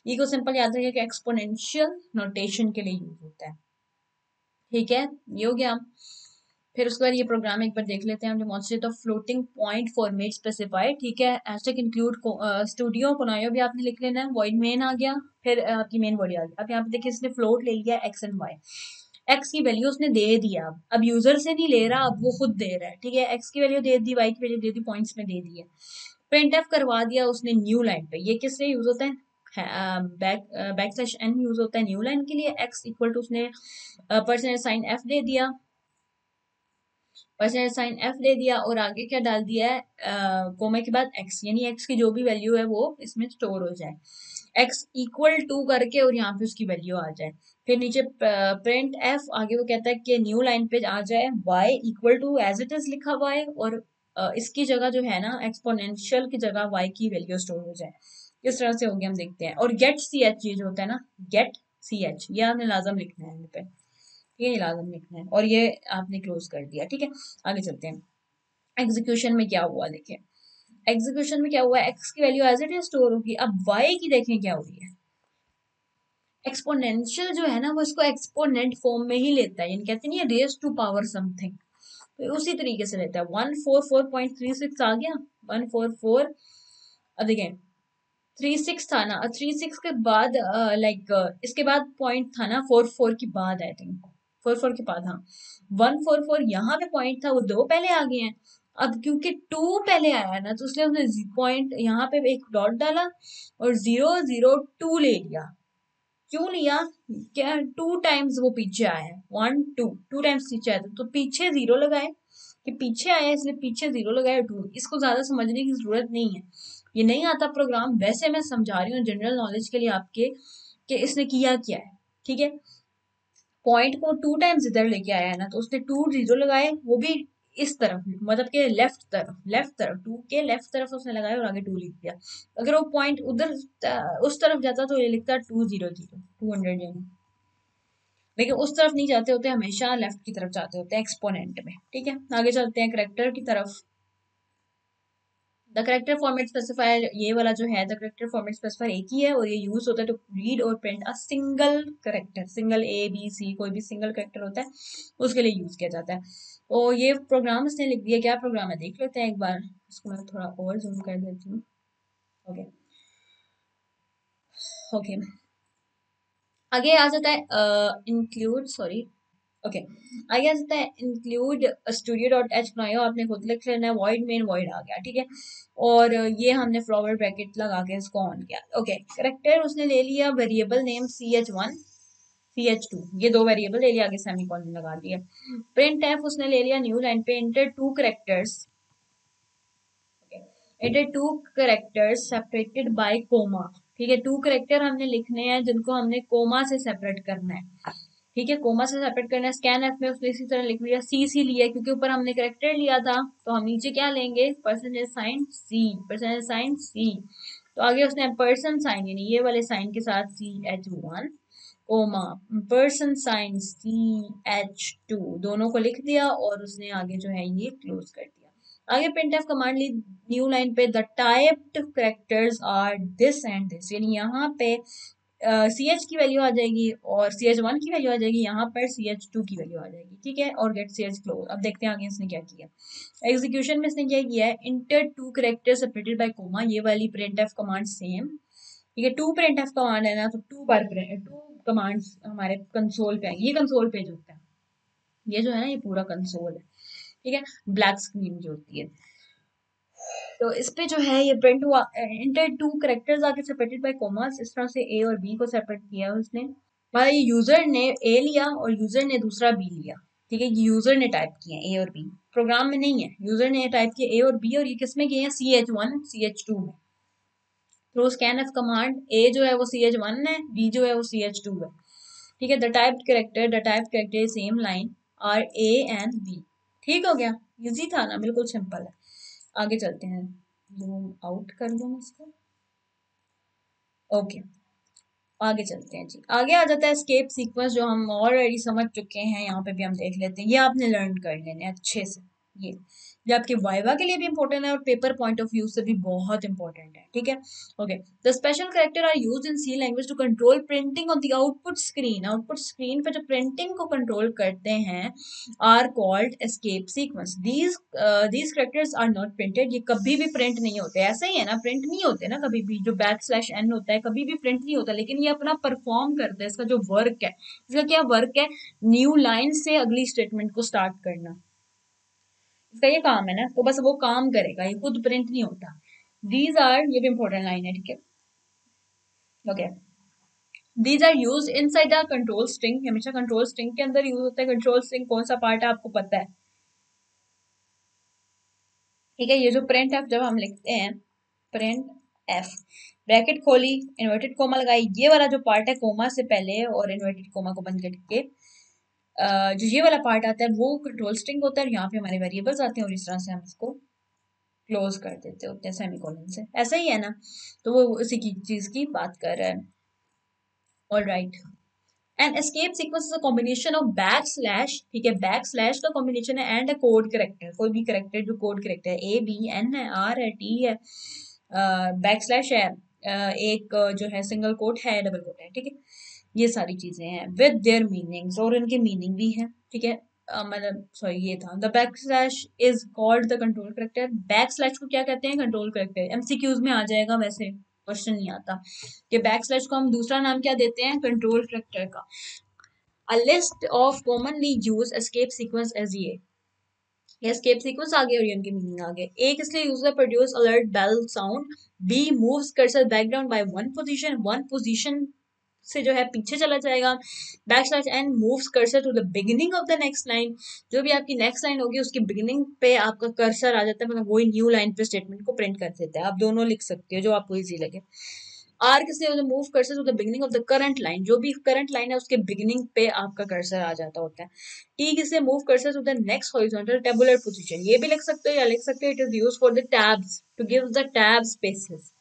ई को सिंपल याद रखें कि एक्सपोनेंशियल नोटेशन के लिए यूज होता है, ठीक है, ये हो गया। फिर उसके बाद ये प्रोग्राम एक बार देख लेते हैं हम, demonstrate of floating point format specified, ठीक है, हैशटैग इंक्लूड स्टूडियो कोनायो भी आपने लिख लेना है, वॉइड मेन आ गया, फिर आपकी मेन बॉडी आ गई। अब यहाँ पे देखिए इसने फ्लोट ले लिया एक्स एंड वाई, एक्स की वैल्यू उसने दे दिया, अब यूजर से नहीं ले रहा, अब वो खुद दे रहा है, ठीक है, एक्स की वैल्यू दे दी, वाई की वैल्यू दे दी, पॉइंट्स में दे दी है। प्रिंट एफ करवा दिया उसने न्यू लाइन पे, ये किस लिए यूज होता है, बैक स्लैश एन यूज होता है न्यू लाइन के लिए। एक्स इक्वल टू उसने परसेंट साइन एफ दे दिया, परसेंट साइन एफ दे दिया और आगे क्या डाल दिया है, कोमे के बाद एक्स, यानी एक्स की जो भी वैल्यू है वो इसमें स्टोर हो जाए, एक्स इक्वल टू करके और यहाँ पे उसकी वैल्यू आ जाए। फिर नीचे प्रिंट एफ आगे वो कहता है कि न्यू लाइन पे आ जाए y equal to as it is लिखा हुआ है और इसकी जगह जो है ना एक्सपोनेंशियल की जगह वाई की वैल्यू स्टोर हो जाए। इस तरह से हो गया, हम देखते हैं। और गेट सी एच ये जो होता है ना, गेट सी एच, ये आपने लाजम लिखना है यहाँ पे, ये लाजम लिखना है, और ये आपने क्लोज कर दिया, ठीक है। आगे चलते हैं, एग्जीक्यूशन में क्या हुआ देखिए, एग्जीक्यूशन में क्या हुआ, एक्स की value as it is store होगी। अब वाई की देखें क्या हो रही है, एक्सपोनेंशियल जो है ना वो इसको एक्सपोनेंट फॉर्म में ही लेता है, यानी कहते नहीं है रेज टू पावर समथिंग, तो उसी तरीके से लेता है। 144.36 आ गया, 144, अब देखें 36 था ना, 36 के बाद इसके बाद पॉइंट था ना 44 के बाद, आई थिंक 44 के बाद, हाँ 144 यहाँ पे पॉइंट था, वो दो पहले आ गए हैं। अब क्योंकि 2 पहले आया है ना, तो इसलिए उसने पॉइंट यहाँ पे एक डॉट डाला और 002 ले लिया। क्यों लिया, क्या 2 टाइम्स वो पीछे आया है, 1 2 2 टाइम्स पीछे आया था, तो पीछे 0 लगाए कि पीछे आया इसलिए पीछे 0 लगाया 2। इसको ज्यादा समझने की जरूरत नहीं है, ये नहीं आता प्रोग्राम, वैसे मैं समझा रही हूँ जनरल नॉलेज के लिए आपके कि इसने किया क्या है, ठीक है। पॉइंट को 2 टाइम्स इधर लेके आया है ना, तो उसने 2 0 लगाए, वो भी इस तरफ, मतलब के लेफ्ट तरफ 2 के लेफ्ट तरफ उसने लगाया और आगे 2 लिख दिया। अगर वो पॉइंट उधर उस तरफ जाता तो ये लिखता 200 200 यानी, लेकिन उस तरफ नहीं जाते होते, हमेशा लेफ्ट की तरफ जाते होते हैं एक्सपोनेंट में, ठीक है। आगे चलते हैं करेक्टर की तरफ, द करेक्टर फॉर्मेट स्पेसिफायर, ये वाला जो है द करेक्टर फॉर्मेट स्पेसिफायर एक ही है और ये यूज होता है टू रीड और print a single character, single A B C, कोई भी सिंगल करेक्टर होता है उसके लिए यूज किया जाता है। और ये प्रोग्राम इसने लिख दिया, क्या प्रोग्राम है देख लेते हैं एक बार, इसको मैं थोड़ा और जूम कर देती हूँ। ओके ओके, आगे आ जाता है इंक्लूड, सॉरी ओके, आगे आ जाता है इंक्लूड स्टूडियो डॉट एच बनाया आपने खुद लिख लेना है, वॉइड मेन वॉइड आ गया, ठीक है। और ये हमने फ्लावर ब्रैकेट लगा के इसको ऑन किया। ओके, करेक्टर उसने ले लिया वेरिएबल नेम CH1 CH2, ये दो वेरिएबल ले लिया, आगे सेमीकोलन लगा दिया। प्रिंट एफ उसने ले लिया न्यू लाइन पे enter two characters, enter two characters separated by comma, ठीक है। टू करेक्टर हमने लिखने हैं जिनको हमने कोमा से सेपरेट करना है, ठीक है, कोमा से सेपरेट करना है। स्कैन एफ में उसने इसी तरह लिख लिया सी लिया क्योंकि ऊपर हमने करेक्टर लिया था, तो हम नीचे क्या लेंगे परसेंटेज साइन सी, परसेंटेज साइन सी। तो आगे उसने पर्सन साइन यानी ये वाले साइन के साथ CH1 coma person sign CH2 दोनों को लिख दिया और उसने आगे जो है ये क्लोज कर दिया। आगे printf कमांड ली न्यू लाइन पे the typed characters are this and this, यानी यहाँ पे CH की वैल्यू आ जाएगी और CH1 की वैल्यू आ जाएगी, यहाँ पर CH2 की वैल्यू आ जाएगी, ठीक है। और गेट CH क्लोज। अब देखते हैं आगे इसने क्या किया। एग्जीक्यूशन में इसने क्या किया है enter two character separated by comma, ये वाली printf कमांड सेम, ठीक है। टू printf कमांड है ना, तो टू बार टू कमांड्स हमारे कंसोल पे आएंगे, ये कंसोल पेज होता है, ये जो है ना ये पूरा कंसोल है, ठीक है, ब्लैक स्क्रीन जो होती है। तो इस पे जो है ये प्रिंट हुआ इंटर टू करेक्टर्स आके सेपरेटेड बाय कॉमास, इस तरह से ए और बी को सेपरेट किया उसने। भाई यूजर ने ए लिया और यूजर ने दूसरा बी लिया, ठीक है, यूजर ने टाइप किए ए और बी, प्रोग्राम में नहीं है, यूजर ने टाइप किए ए और बी और ये किस में किए हैं CH1 CH2 में। थ्रू स्कैन एफ कमांड ए जो है वो CH1 है, बी जो है वो CH2 है, ठीक है। The typed character same line are A and B, ठीक हो गया, इजी था ना, बिल्कुल सिंपल है। आगे चलते हैं, जूम आउट कर लूँ इसको, ओके आगे चलते हैं जी। आगे आ जाता है स्केप सीक्वेंस जो हम ऑलरेडी समझ चुके हैं, यहाँ पे भी हम देख लेते हैं, ये आपने लर्न कर लेने अच्छे से, ये आपके वाइवा के लिए भी इंपॉर्टेंट है और पेपर पॉइंट ऑफ व्यू से भी बहुत इंपॉर्टेंट है, ठीक है। Okay, the special character are used in C language to control printing on the output screen, output screen पे जो प्रिंटिंग को कंट्रोल करते हैं are called escape sequence. These characters are not printed, ये कभी भी प्रिंट नहीं होते, ऐसा ही है ना, प्रिंट नहीं होते ना कभी भी, जो \n होता है कभी भी प्रिंट नहीं होता, लेकिन ये अपना परफॉर्म करता है, इसका जो वर्क है, इसका क्या वर्क है, न्यू लाइन से अगली स्टेटमेंट को स्टार्ट करना, इसका ये काम है ना, तो बस वो काम करेगा, ये खुद प्रिंट नहीं होता। दीज आर, ये भी इंपॉर्टेंट लाइन है, ठीक है, okay. These are use inside the control string, हमेशा कंट्रोल स्ट्रिंग के अंदर यूज होता है। कंट्रोल स्ट्रिंग कौन सा पार्ट है आपको पता है, ठीक है। ये जो प्रिंट एफ जब हम लिखते हैं, प्रिंट एफ ब्रैकेट खोली इन्वर्टेड कोमा लगाई, ये वाला जो पार्ट है कोमा से पहले और इन्वर्टेड कोमा को बंद करके जो ये वाला पार्ट आता है वो कंट्रोल स्ट्रिंग होता है और यहाँ पे हमारे वेरिएबल्स आते हैं और इस तरह से हम इसको क्लोज कर देते होते हैं सेमीकोलन से, ऐसा ही है ना, तो वो उसी की चीज की बात कर रहा है। All right, and escape sequence is a combination of back slash, ठीक है, बैक स्लैश का कॉम्बिनेशन है एंड अ कोड करेक्टर, कोई भी करेक्टर जो कोड करेक्टर है, ए बी एन है आर है टी है, बैक स्लैश है, एक जो है सिंगल कोट है, डबल कोट है, ठीक है, ये सारी चीजें हैं विद देयर मीनिंग्स और इनके मीनिंग भी है, ठीक है। मतलब सॉरी ये था the back slash is called the control character, back slash को क्या कहते हैं कंट्रोल करेक्टर, MCQs में आ जाएगा, वैसे क्वेश्चन नहीं आता कि बैक स्लैश को हम दूसरा नाम क्या देते हैं कंट्रोल करेक्टर का। A list of commonly used escape sequence as ये एस्केप सीक्वेंस आ गए और ये उनके मीनिंग आ गए। ए किस लिए यूज है produce alert bell sound, b moves cursor background by one position से जो है पीछे चला जाएगा, \n moves cursor to the beginning of the next line, जो भी आपकी नेक्स्ट लाइन होगी उसकी बिगिनिंग पे आपका कर्सर आ जाता है, मतलब वही न्यू लाइन पे स्टेटमेंट को प्रिंट कर देता है। आप दोनों लिख सकते हो जो आपको इजी लगे। आर किस लिए move cursor to the beginning of the current line, जो भी करंट लाइन है उसके बिगिनिंग पे आपका कर्सर आ जाता होता है। टी किस लिए move cursor to the next horizontal tabular position, ये भी लिख सकते हो या लिख सकते हो it is use for the tabs to give the tab spaces,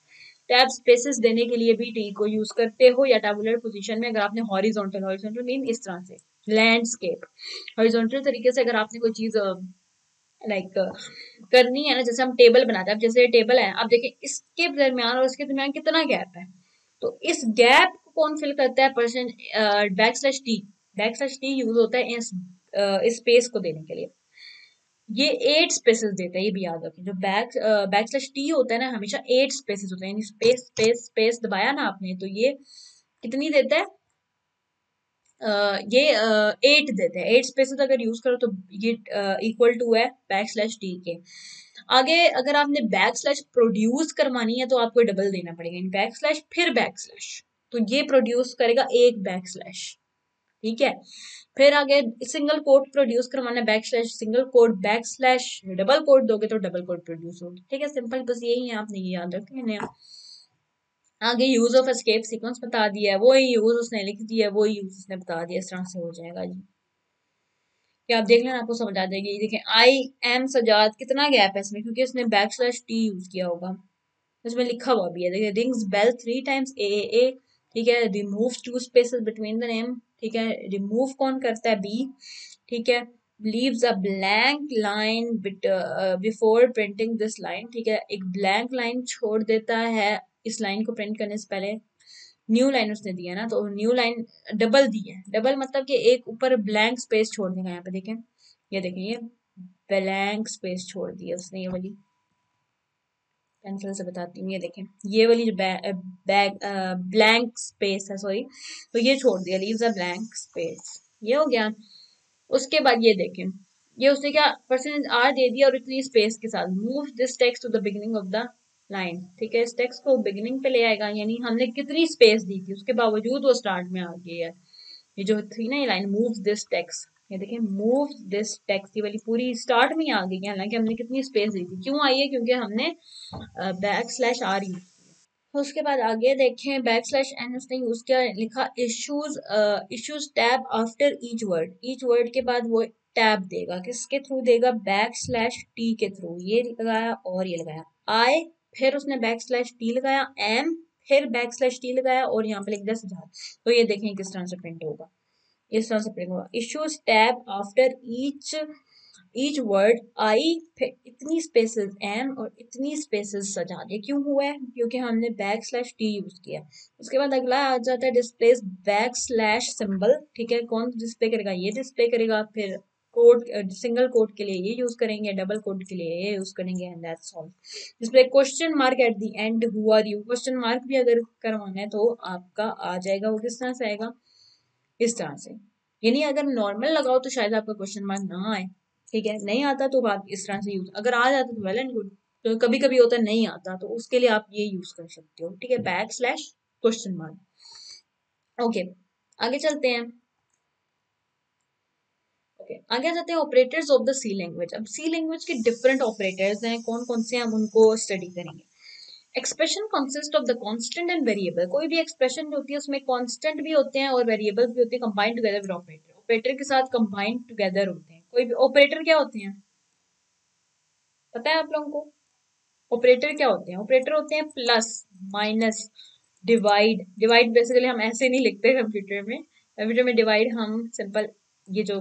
tab spaces देने के लिए भी टी को यूज करते हो, या टेबुलर पोजीशन में अगर आपने हॉरिजॉन्टल मीन इस तरह से लैंडस्केप, हॉरिजॉन्टल तरीके से अगर आपने कोई चीज लाइक करनी है ना, जैसे हम टेबल बनाते हैं, अब जैसे टेबल है, अब देखिए इसके दरमियान और इसके दरमियान कितना गैप है, तो इस गैप को कौन फिल करता है, परसेंट _t। _t यूज होता है इस स्पेस को देने के लिए। ये 8 स्पेसेस देता है, ये भी याद रखें। जो _t होता है ना, हमेशा 8 स्पेसेस होते हैं, यानी स्पेस स्पेस स्पेस दबाया ना आपने, तो ये कितनी देता है, ये 8 देते हैं। 8 स्पेसेस अगर यूज करो तो ये इक्वल टू है _t के। आगे अगर आपने प्रोड्यूस करवानी है तो आपको डबल देना पड़ेगा, फिर तो ये प्रोड्यूस करेगा एक ठीक है। फिर आगे सिंगल कोट प्रोड्यूस करवाना है, सिंगल कोट डबल कोट दोगे तो डबल कोट प्रोड्यूस होगी। ठीक है, सिंपल, बस यही है, आपने ये याद रखना है। आगे यूज ऑफ एस्केप सीक्वेंस बता दिया है, वही यूज उसने लिख दिया है, वही यूज उसने बता दिया, इस तरह से हो जाएगा जी। कि आप देख लेना, आपको समझ आ जाएगी। देखें आई एम सजाद, कितना गैप है इसमें, क्योंकि उसने _t यूज किया होगा, इसमें लिखा हुआ भी है। देखिए रिंग्स बेल 3 टाइम्स ए, ठीक है। Remove 2 spaces between the name, ठीक है। रिमूव कौन करता है, बी, ठीक है। Leaves a blank line before printing this line, ठीक है। एक ब्लैंक लाइन छोड़ देता है इस लाइन को प्रिंट करने से पहले। न्यू लाइन उसने दिया ना, तो न्यू लाइन डबल दी है, डबल मतलब कि एक ऊपर ब्लैंक स्पेस छोड़ देगा। यहाँ पे देखें, ये देखें, ये ब्लैंक स्पेस छोड़ दी है उसने, ये वाली पेंसिल से बताती हूँ, ये देखें, ये वाली जो ब्लैंक स्पेस है, सॉरी, तो ये छोड़ दिया, लीव्स अ ब्लैंक स्पेस, ये हो गया। उसके बाद ये देखें, ये उसने क्या %r दे दिया और इतनी स्पेस के साथ, move this text to the beginning of the line, ठीक है। इस टेक्स्ट को बिगिनिंग पे ले आएगा, यानी हमने कितनी स्पेस दी थी, उसके बावजूद वो स्टार्ट में आ गई है। ये जो थी ना ये लाइन, मूव दिस टेक्स्ट, ये देखिए मूव दिस टेक्स्ट, ये वाली पूरी स्टार्ट में आ गई है, हालांकि हमने कितनी स्पेस दी थी, क्यों आई है, क्योंकि हमने _r यूज। उसके बाद आगे देखें, \n उसने यूज किया, लिखा issues tab after each word के बाद वो टैब देगा, किसके थ्रू देगा, \t के थ्रू। ये लगाया और ये लगाया, आई, फिर उसने \t लगाया, एम, फिर \t लगाया और यहाँ पे लिख दिया सजाद। तो ये देखें किस तरह से प्रिंट होगा, इस तरह से प्रिंट होगा, issues tab after each word, I, फिर इतनी स्पेसेस एम और इतनी स्पेसेस सजा दिए। क्यों हुआ है, क्योंकि हमने \t यूज किया। उसके बाद अगला आ जाता है डिस्प्लेस सिंबल, ठीक है। कौन डिस्प्ले करेगा, ये डिस्प्ले करेगा। फिर कोड, सिंगल कोड के लिए ये यूज करेंगे, डबल कोड के लिए ये यूज करेंगे, and that's all. Display question mark at the end, who are you, question mark भी अगर करवाना है तो आपका आ जाएगा, वो किस तरह से आएगा, इस तरह से। यानी अगर नॉर्मल लगाओ तो शायद आपका क्वेश्चन मार्क ना आए, ठीक है। नहीं आता तो आप इस तरह से यूज, अगर आ जाता तो वेल एंड गुड, तो कभी कभी होता है नहीं आता, तो उसके लिए आप ये यूज कर सकते हो, ठीक है, \?, ओके। आगे चलते हैं, ओके, आगे जाते हैं operators of the C language. अब सी लैंग्वेज के डिफरेंट ऑपरेटर्स हैं, कौन कौन से, हम उनको स्टडी करेंगे। Expression consist of the constant and variable, कोई भी एक्सप्रेशन जो होती है उसमें कांस्टेंट भी होते हैं और वेरिएबल्स भी होते हैं, combined together with operator, operator के साथ कंबाइंड टुगेदर होते हैं। कोई भी ऑपरेटर क्या होते हैं, पता है आप लोगों को, ऑपरेटर क्या होते हैं, ऑपरेटर होते हैं प्लस, माइनस, डिवाइड बेसिकली हम ऐसे नहीं लिखते कंप्यूटर में, डिवाइड हम सिंपल, ये जो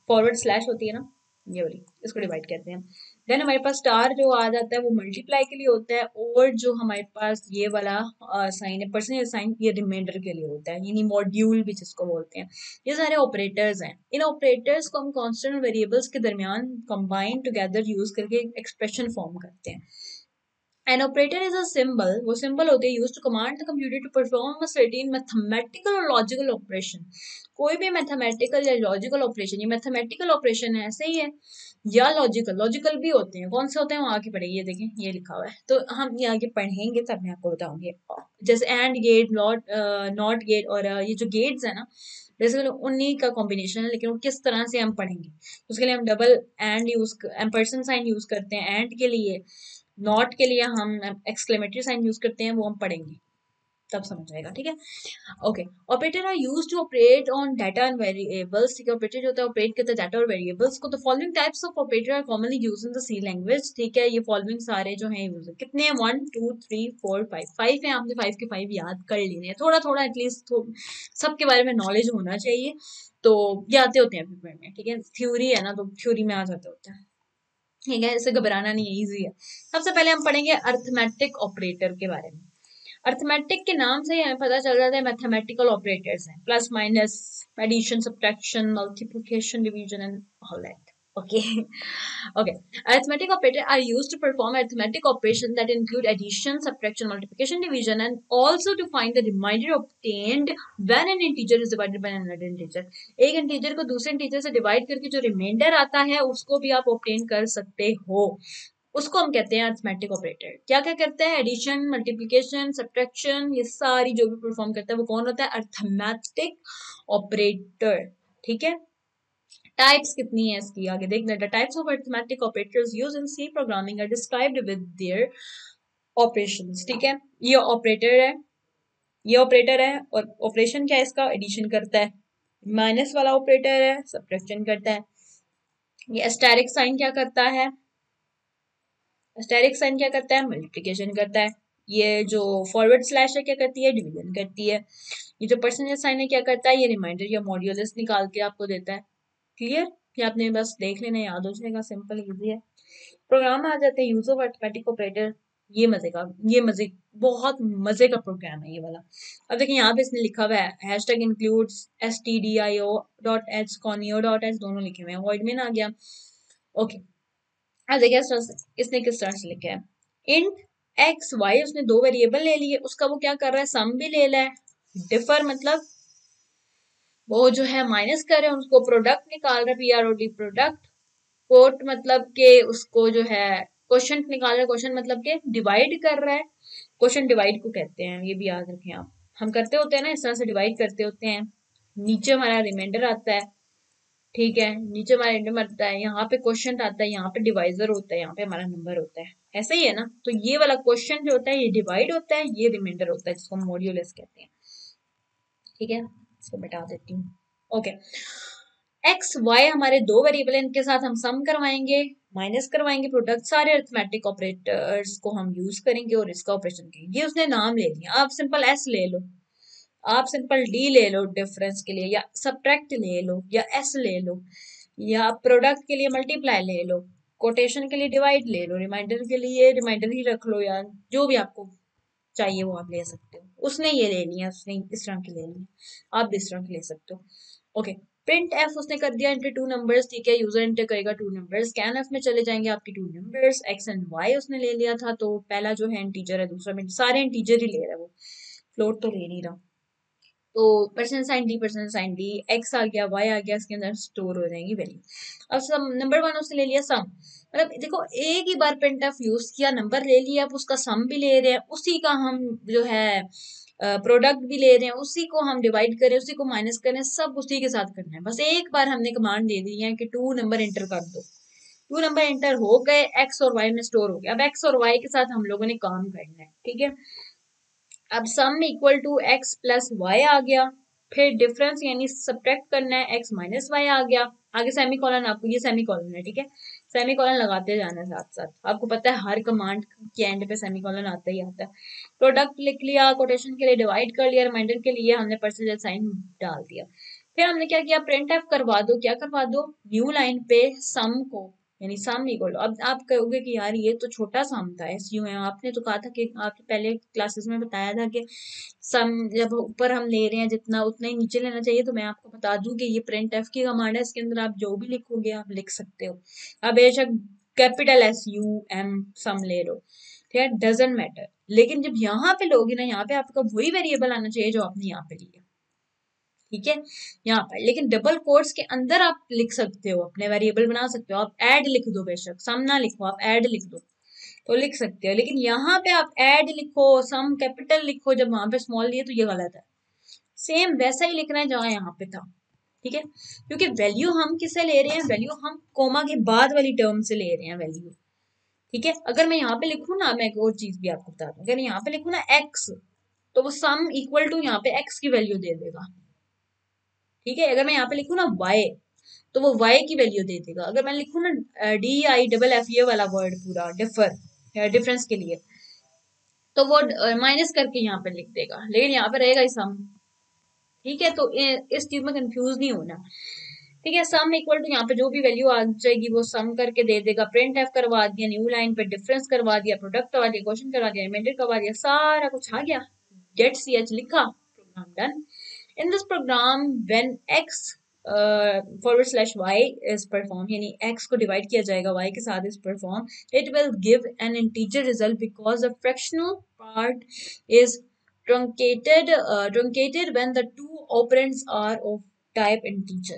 फॉरवर्ड स्लैश होती है ना, ये वाली, इसको डिवाइड कहते हैं। देन हमारे पास स्टार जो आ जाता है वो मल्टीप्लाई के लिए होता है, और जो हमारे पास ये वाला साइन है, परसेंटेज साइन, ये रिमाइंडर के लिए होता है, यानी मॉड्यूल भी जिसको बोलते हैं। ये सारे ऑपरेटर्स हैं, इन ऑपरेटर्स को हम कांस्टेंट वेरिएबल्स के दरमियान कंबाइन टुगेदर यूज करके एक्सप्रेशन फॉर्म करते हैं। An operator is a symbol, वो symbol होते हैं used to command the computer to perform a certain mathematical or logical operation. कोई भी mathematical या logical operation, ये mathematical operation है, ऐसे ही है, या logical भी होते हैं। कौन से होते हैं वो आगे पढ़ेंगे, ये देखें ये लिखा हुआ है, तो हम ये आगे पढ़ेंगे तब मैं आपको बताऊंगी। जैसे एंड गेट, नॉट गेट, और ये जो गेट्स है ना, बेसिकली उन्हीं का कॉम्बिनेशन है, लेकिन वो किस तरह से हम पढ़ेंगे, उसके लिए हम double and use, ampersand sign use करते हैं एंड के लिए, नॉट के लिए हम एक्सक्लेमेटरी साइन यूज करते हैं, वो हम पढ़ेंगे तब समझ आएगा, ठीक है। Okay, operator are used to operate on data and variables, ठीक है। ऑपरेटर जो होता है ऑपरेट करता है डाटा और वेरिएबल्स को। The following types of operator are commonly used in the C language, ठीक है। ये फॉलोइंग सारे जो हैं यूज, कितने हैं, 1 2 3 4 5 हैं, आपने 5 के 5 याद कर लेने हैं, थोड़ा थोड़ा एटलीस्ट सबके बारे में नॉलेज होना चाहिए, तो ये आते होते हैं पेपर में, ठीक है। थ्योरी है ना, तो थ्योरी में आ जाते होते हैं। ठीक है, इसे घबराना नहीं है, इजी है। सबसे पहले हम पढ़ेंगे अर्थमेटिक ऑपरेटर के बारे में। अर्थमेटिक के नाम से ही हमें पता चल जाता है मैथमेटिकल ऑपरेटर्स हैं, plus minus, addition, subtraction, multiplication, division and all that. Okay. Okay. Arithmetic operators are used to perform arithmetic operations that include addition, subtraction, multiplication, division, and also to find the remainder obtained when an integer is divided by another integer. एक integer को दूसरे integer से divide करके जो reminder आता है उसको भी आप ऑब्टेन कर सकते हो, उसको हम कहते हैं अरिथमेटिक ऑपरेटर। क्या क्या करते हैं? एडिशन, मल्टीप्लिकेशन, सब्ट्रैक्शन, ये सारी जो भी परफॉर्म करता है वो कौन होता है? Arithmetic operator. ठीक है, टाइप्स कितनी है इसकी आगे देखना। The types of arithmetic operators used in C programming are described with their operations. ठीक है, ये ऑपरेटर है, ये ऑपरेटर है, और ऑपरेशन क्या है इसका? एडिशन करता है। माइनस वाला ऑपरेटर है, सब्ट्रैक्शन करता है। ये एस्टेरिक साइन क्या करता है? एस्टेरिक साइन क्या करता है? मल्टीप्लिकेशन करता है। ये जो फॉरवर्ड स्लैश है क्या करती है? डिवीजन करती है। ये जो परसेंटेज साइन है क्या करता है? ये रिमाइंडर या मॉड्यूलस निकाल के आपको देता है। क्लियर? ये आपने बस देख लेना, याद हो जाएगा, सिंपल इजी है। प्रोग्राम में आ जाते हैं, यूज ऑफ अरिथमेटिक ऑपरेटर। ये मजे बहुत मजे का प्रोग्राम है ये वाला। अब देखिए यहाँ पे इसने लिखा हुआ है हैशटैग इंक्लूड्स stdio.h conio.h दोनों लिखे हुए हैं, वॉइड में आ गया। ओके, अब देखिए इसने किस तरह से लिखा है। इंट एक्स वाई, उसने दो वेरिएबल ले लिए, उसका वो क्या कर रहा है? सम भी ले रहा है। डिफर मतलब वो जो है माइनस कर रहे हैं, उसको प्रोडक्ट निकाल रहा है, PROD प्रोडक्ट। कोट मतलब के उसको जो है क्वेश्चन निकाल रहा है, क्वेश्चन मतलब के डिवाइड कर रहा है। क्वेश्चन डिवाइड को कहते हैं, ये भी याद रखें आप। हम करते होते हैं ना इस तरह से, डिवाइड करते होते हैं। नीचे हमारा रिमाइंडर आता है, ठीक है, नीचे हमारा रिमाइंडर आता है, यहाँ पे क्वेश्चन आता है, यहाँ पे डिवाइजर होता है, यहाँ पे हमारा नंबर होता है। ऐसा ही है ना? तो ये वाला क्वेश्चन जो होता है ये डिवाइड होता है, ये रिमाइंडर होता है जिसको हम मॉड्यूलस कहते हैं। ठीक है, इसको मिटा देती हूँ। ओके, एक्स वाई हमारे दो वेरिएबल हैं, इनके साथ हम सम करवाएंगे, माइनस करवाएंगे, प्रोडक्ट, सारे अरिथमेटिक ऑपरेटर्स को हम यूज करेंगे और इसका ऑपरेशन करेंगे। ये उसने नाम ले लिया, आप सिंपल एस ले लो, आप सिंपल डी ले लो डिफरेंस के लिए, या सब्ट्रैक्ट ले लो, या एस ले लो, या प्रोडक्ट के लिए मल्टीप्लाई ले लो, कोटेशन के लिए डिवाइड ले लो, रिमाइंडर के लिए रिमाइंडर ही रख लो, या जो भी आपको चाहिए वो आप ले सकते हो। उसने ये ले लिया, उसने इस तरह की ले लिया, आप भी इस तरह की ले सकते हो। ओके, प्रिंट एफ उसने कर दिया इंटर टू नंबर्स। ठीक है, यूजर इंटर करेगा टू नंबर्स, स्कैन एफ में चले जाएंगे आपकी two numbers. X and y उसने ले लिया था, तो पहला जो है इंटीजर है, दूसरा में सारे इंटीजर ही ले रहा है वो, फ्लोट तो ले नहीं रहा। तो परसेंट साइन डी, एक्स आ गया, वाई आ गया, इसके अंदर स्टोर हो जाएंगी वैल्यू। अब सम नंबर वन उसने ले लिया सम, मतलब देखो एक ही बार प्रिंट एफ यूज किया, नंबर ले लिया, अब उसका सम भी ले रहे हैं, उसी का हम जो है प्रोडक्ट भी ले रहे हैं, उसी को हम डिवाइड करें, उसी को माइनस करें, सब उसी के साथ करना है। बस एक बार हमने कमांड दे दी है कि टू नंबर एंटर कर दो, टू नंबर एंटर हो गए, एक्स और वाई में स्टोर हो गया। अब एक्स और वाई के साथ हम लोगों ने काम करना है। ठीक है, अब sum equal to X plus Y आ गया, फिर डिफरेंस यानी सब्ट्रैक्ट करना है, एक्स माइनस वाई आ गया, आगे सेमी कॉलन, आपको ये सेमी कॉलन है, ठीक है, सेमी कॉलन लगाते जाना है साथ साथ। आपको पता है हर कमांड के एंड पे सेमी कॉलन आता ही आता है। प्रोडक्ट लिख लिया, कोटेशन के लिए डिवाइड कर लिया, रिमाइंडर के लिए हमने परसेंटेज साइन डाल दिया। फिर हमने क्या किया? प्रिंट एफ करवा दो, क्या करवा दो? न्यू लाइन पे सम को, यानी सम इक्वल। अब आप कहोगे कि यार ये तो छोटा सम था, एसयू है, आपने तो कहा था कि आपने पहले क्लासेस में बताया था कि सम जब ऊपर हम ले रहे हैं जितना उतना ही नीचे लेना चाहिए। तो मैं आपको बता दूं कि ये प्रिंट एफ की कमांड है, इसके अंदर आप जो भी लिखोगे आप लिख सकते हो। अब बेशक कैपिटल SUM सम ले लो, ठीक है, डजेंट मैटर, लेकिन जब यहाँ पे लोगे ना, यहाँ पे आपका वही वेरिएबल आना चाहिए जो आपने यहाँ पे लिया। ठीक है, यहाँ पर लेकिन डबल कोट्स के अंदर आप लिख सकते हो, अपने वेरिएबल बना सकते हो। आप ऐड लिख दो, बेशक सम ना लिखो, आप ऐड लिख दो तो लिख सकते हो, लेकिन यहाँ पे आप ऐड लिखो, सम कैपिटल लिखो, जब वहां पे स्मॉल लिए तो ये गलत है। सेम वैसा ही लिखना है जहाँ यहाँ पे था। ठीक है, क्योंकि वैल्यू हम किससे ले रहे हैं? वैल्यू हम कोमा के बाद वाली टर्म से ले रहे हैं वैल्यू। ठीक है, अगर मैं यहाँ पे लिखूँ ना, मैं एक और चीज भी आपको बता दूं, अगर यहाँ पे लिखूँ ना एक्स, तो वो सम इक्वल टू यहाँ पे एक्स की वैल्यू दे देगा। ठीक है, अगर मैं यहाँ पे लिखूँ ना वाई, तो वो वाई की वैल्यू दे देगा। अगर मैं लिखूँ ना DIFF ये वाला वर्ड पूरा डिफर डिफरेंस के लिए, तो वो माइनस करके यहाँ पे लिख देगा, लेकिन यहाँ पे रहेगा ही सम। ठीक है, तो इस चीज में कंफ्यूज नहीं होना। ठीक है। सम इक्वल टू यहाँ पे जो भी वैल्यू आ जाएगी वो सम करके दे देगा। प्रिंट एफ करवा दिया, न्यू लाइन पे डिफरेंस करवा दिया, प्रोडक्ट करवा दिया, क्वेश्चन करवा दिया, रिमाइंडर करवा दिया, सारा कुछ आ गया। गेट सी एच लिखा, program done. In this program when x forward slash y is perform, यानी एक्स को डिवाइड किया जाएगा वाई के साथ, is perform, it will give an integer result because the fractional part is truncated when the two operands are of type integer।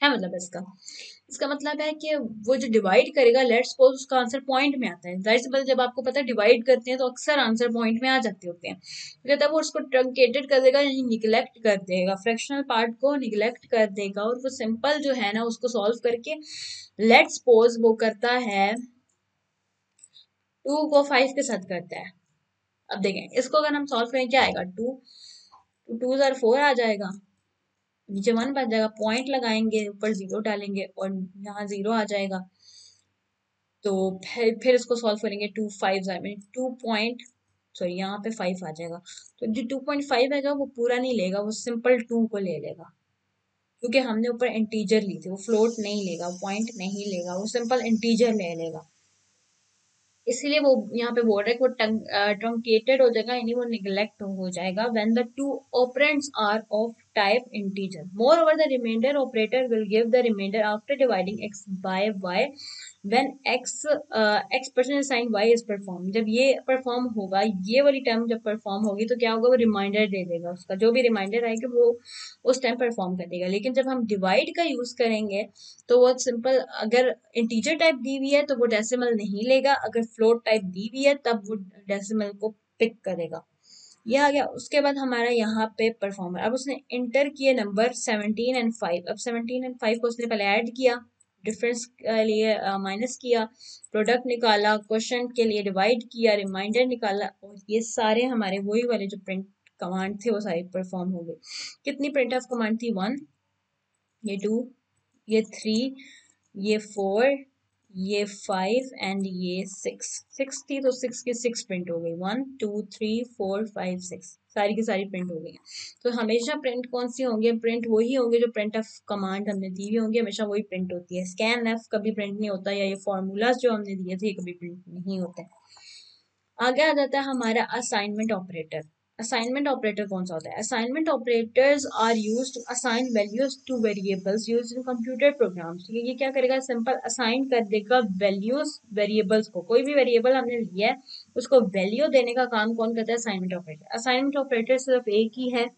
है मतलब इसका मतलब है कि वो जो डिवाइड करेगा, लेट्स सपोज उसका आंसर पॉइंट में आता है। जाहिर सी बात, जब आपको पता है डिवाइड करते हैं तो अक्सर आंसर पॉइंट में आ जाते होते हैं। तो तब वो उसको ट्रंकेटेड कर देगा, यानी निगलेक्ट कर देगा, फ्रैक्शनल पार्ट को निगलेक्ट कर देगा, और वो सिंपल जो है ना उसको सॉल्व करके, लेट्स सपोज वो करता है 2 को 5 के साथ करता है। अब देखें इसको अगर हम सॉल्व करें क्या आएगा, 2 जार 4 आ जाएगा, नीचे 1 बच जाएगा, पॉइंट लगाएंगे, ऊपर 0 डालेंगे और यहाँ 0 आ जाएगा। तो फिर इसको सॉल्व करेंगे, 2 5 जार में 2 पॉइंट, सॉरी यहाँ पे 5 आ जाएगा। तो जो 2.5 आएगा वो पूरा नहीं लेगा, वो सिंपल 2 को ले लेगा, क्योंकि हमने ऊपर इंटीजर ली थी, वो फ्लोट नहीं लेगा, वो पॉइंट नहीं लेगा, वो सिंपल इंटीजर ले लेगा। इसीलिए वो यहाँ पे बोल रहा है कि वो ट्रंकेटेड हो जाएगा, यानी वो निगलेक्ट हो जाएगा when the two operands are of type integer. Moreover the remainder operator will give the remainder after dividing x by y when x percent sign y is perform. जब ये perform होगा, ये वाली term जब perform होगी तो क्या होगा, वो रिमाइंडर दे देगा, उसका जो भी रिमाइंडर आएगा वो उस टाइम परफॉर्म कर देगा। लेकिन जब हम डिवाइड का यूज करेंगे तो वो सिंपल, अगर इंटीजर टाइप दी हुई है तो वो डेसिमल नहीं लेगा, अगर फ्लोट टाइप दी हुई है तब वो डेसिमल को पिक करेगा। ये आ गया। उसके बाद हमारा यहाँ पे परफॉर्मर, अब उसने इंटर किए नंबर 17 एंड 5। अब 17 एंड 5 को उसने पहले ऐड किया, डिफरेंस के लिए माइनस किया, प्रोडक्ट निकाला, क्वेश्चन के लिए डिवाइड किया, रिमाइंडर निकाला, और ये सारे हमारे वही वाले जो प्रिंट कमांड थे वो सारे परफॉर्म हो गए। कितनी प्रिंट ऑफ कमांड थी, 1, ये 2, ये 3, ये 4, ये 5 एंड ये 6 थी, तो 6 की 6 प्रिंट हो गई, 1 2 3 4 5 6 सारी की सारी प्रिंट हो गई। तो हमेशा प्रिंट कौन सी होंगे, प्रिंट वही होंगे जो प्रिंट ऑफ कमांड हमने दी हुई होंगी, हमेशा वही प्रिंट होती है। स्कैन एफ कभी प्रिंट नहीं होता, या ये फॉर्मूलाज जो हमने दिए थे ये कभी प्रिंट नहीं होते। आगे आ जाता है हमारा असाइनमेंट ऑपरेटर। असाइनमेंट ऑपरेटर कौन सा होता है, assignment operators are used to assign values to variables used in computer programs. ये क्या करेगा, सिंपल असाइन कर देगा वैल्यूज वेरिएबल्स को। कोई भी वेरिएबल हमने लिया है उसको वैल्यू देने का काम कौन करता है, असाइनमेंट ऑपरेटर। असाइनमेंट ऑपरेटर सिर्फ एक ही है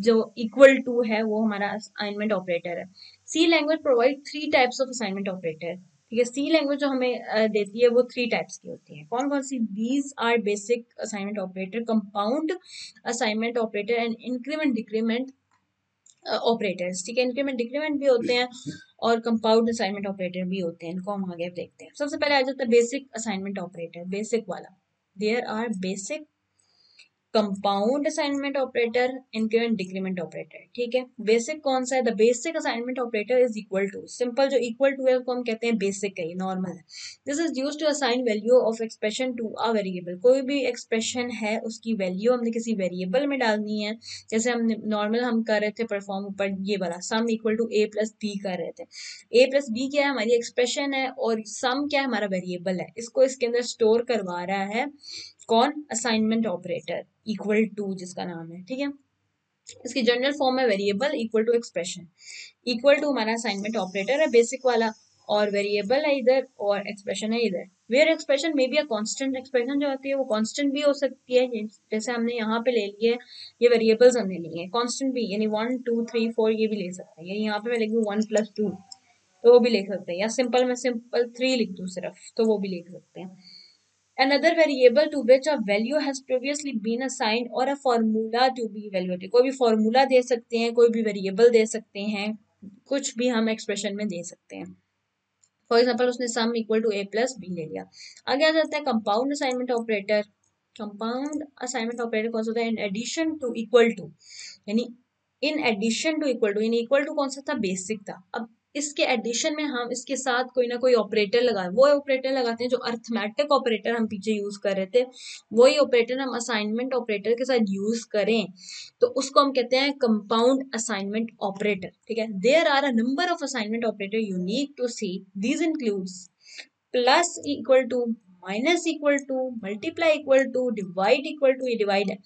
जो इक्वल टू है, वो हमारा असाइनमेंट ऑपरेटर है। C language provide 3 types of assignment operator. ठीक है, सी लैंग्वेज जो हमें देती है वो 3 टाइप्स की होती है। कौन कौन सी, these are basic assignment operator, compound assignment operator and increment decrement operators. ठीक है, इंक्रीमेंट डिक्रीमेंट भी होते हैं और कंपाउंड असाइनमेंट ऑपरेटर भी होते हैं। इनको हम आगे देखते हैं। सबसे पहले आ जाता है बेसिक असाइनमेंट ऑपरेटर, बेसिक वाला। There are basic, compound assignment operator, increment decrement operator. ठीक है, बेसिक कौन सा है, the basic assignment operator is equal to, simple जो इक्वल टू है उसको हम कहते हैं बेसिक है, नॉर्मल है। This is used to assign value of expression to a variable. कोई भी एक्सप्रेशन है उसकी वैल्यू हमने किसी वेरिएबल में डालनी है। जैसे हमने नॉर्मल हम कर रहे थे परफॉर्म ऊपर ये वाला, sum equal to A plus b कर रहे थे। ए प्लस बी क्या है, हमारी एक्सप्रेशन है, और सम क्या है, हमारा वेरिएबल है। इसको इसके अंदर स्टोर करवा रहा है कौन, असाइनमेंट ऑपरेटर, इक्वल टू जिसका नाम है। ठीक है, इसकी जनरल फॉर्म है variable equal to expression. Equal to हमारा असाइनमेंट ऑपरेटर है बेसिक वाला, और वेरिएबल है इधर और एक्सप्रेशन है इधर। वेयर एक्सप्रेशन में भी अ कांस्टेंट, एक्सप्रेशन जो होती है वो कांस्टेंट भी हो सकती है, जैसे हमने यहाँ पे ले लिए ये वेरिएबल्स हमने लिए हैं, कांस्टेंट भी, यानी 1 2 3 4 ये भी ले सकते हैं। यहाँ पे मैं लिख दूँ 1 + 2 तो वो भी लिख सकते हैं, या सिंपल मैं सिंपल 3 लिख दूँ सिर्फ तो वो भी लिख सकते हैं। Another variable to which a value has previously been assigned or a formula to be evaluated। कोई भी फॉर्मूला दे सकते हैं, कोई भी वेरिएबल दे सकते हैं, कुछ भी हम एक्सप्रेशन में दे सकते हैं। फॉर एग्जाम्पल उसने sum equal to A plus B ले लिया। आगे आ जाता है compound assignment operator. Compound assignment operator कौन सा होता है, in addition to equal to, यानी in addition to equal to, यानी इक्वल टू कौन सा था, बेसिक था। अब इसके एडिशन में हम इसके साथ कोई ना कोई ऑपरेटर लगाए, वो ऑपरेटर लगाते हैं जो अर्थमेटिक ऑपरेटर हम पीछे यूज कर रहे थे, वही ऑपरेटर हम असाइनमेंट ऑपरेटर के साथ यूज करें तो उसको हम कहते हैं कंपाउंड असाइनमेंट ऑपरेटर। ठीक है, there are a number of assignment operator you need to see, these includes plus equal to, minus equal to, multiply equal to, divide equal to, ये डिवाइड है,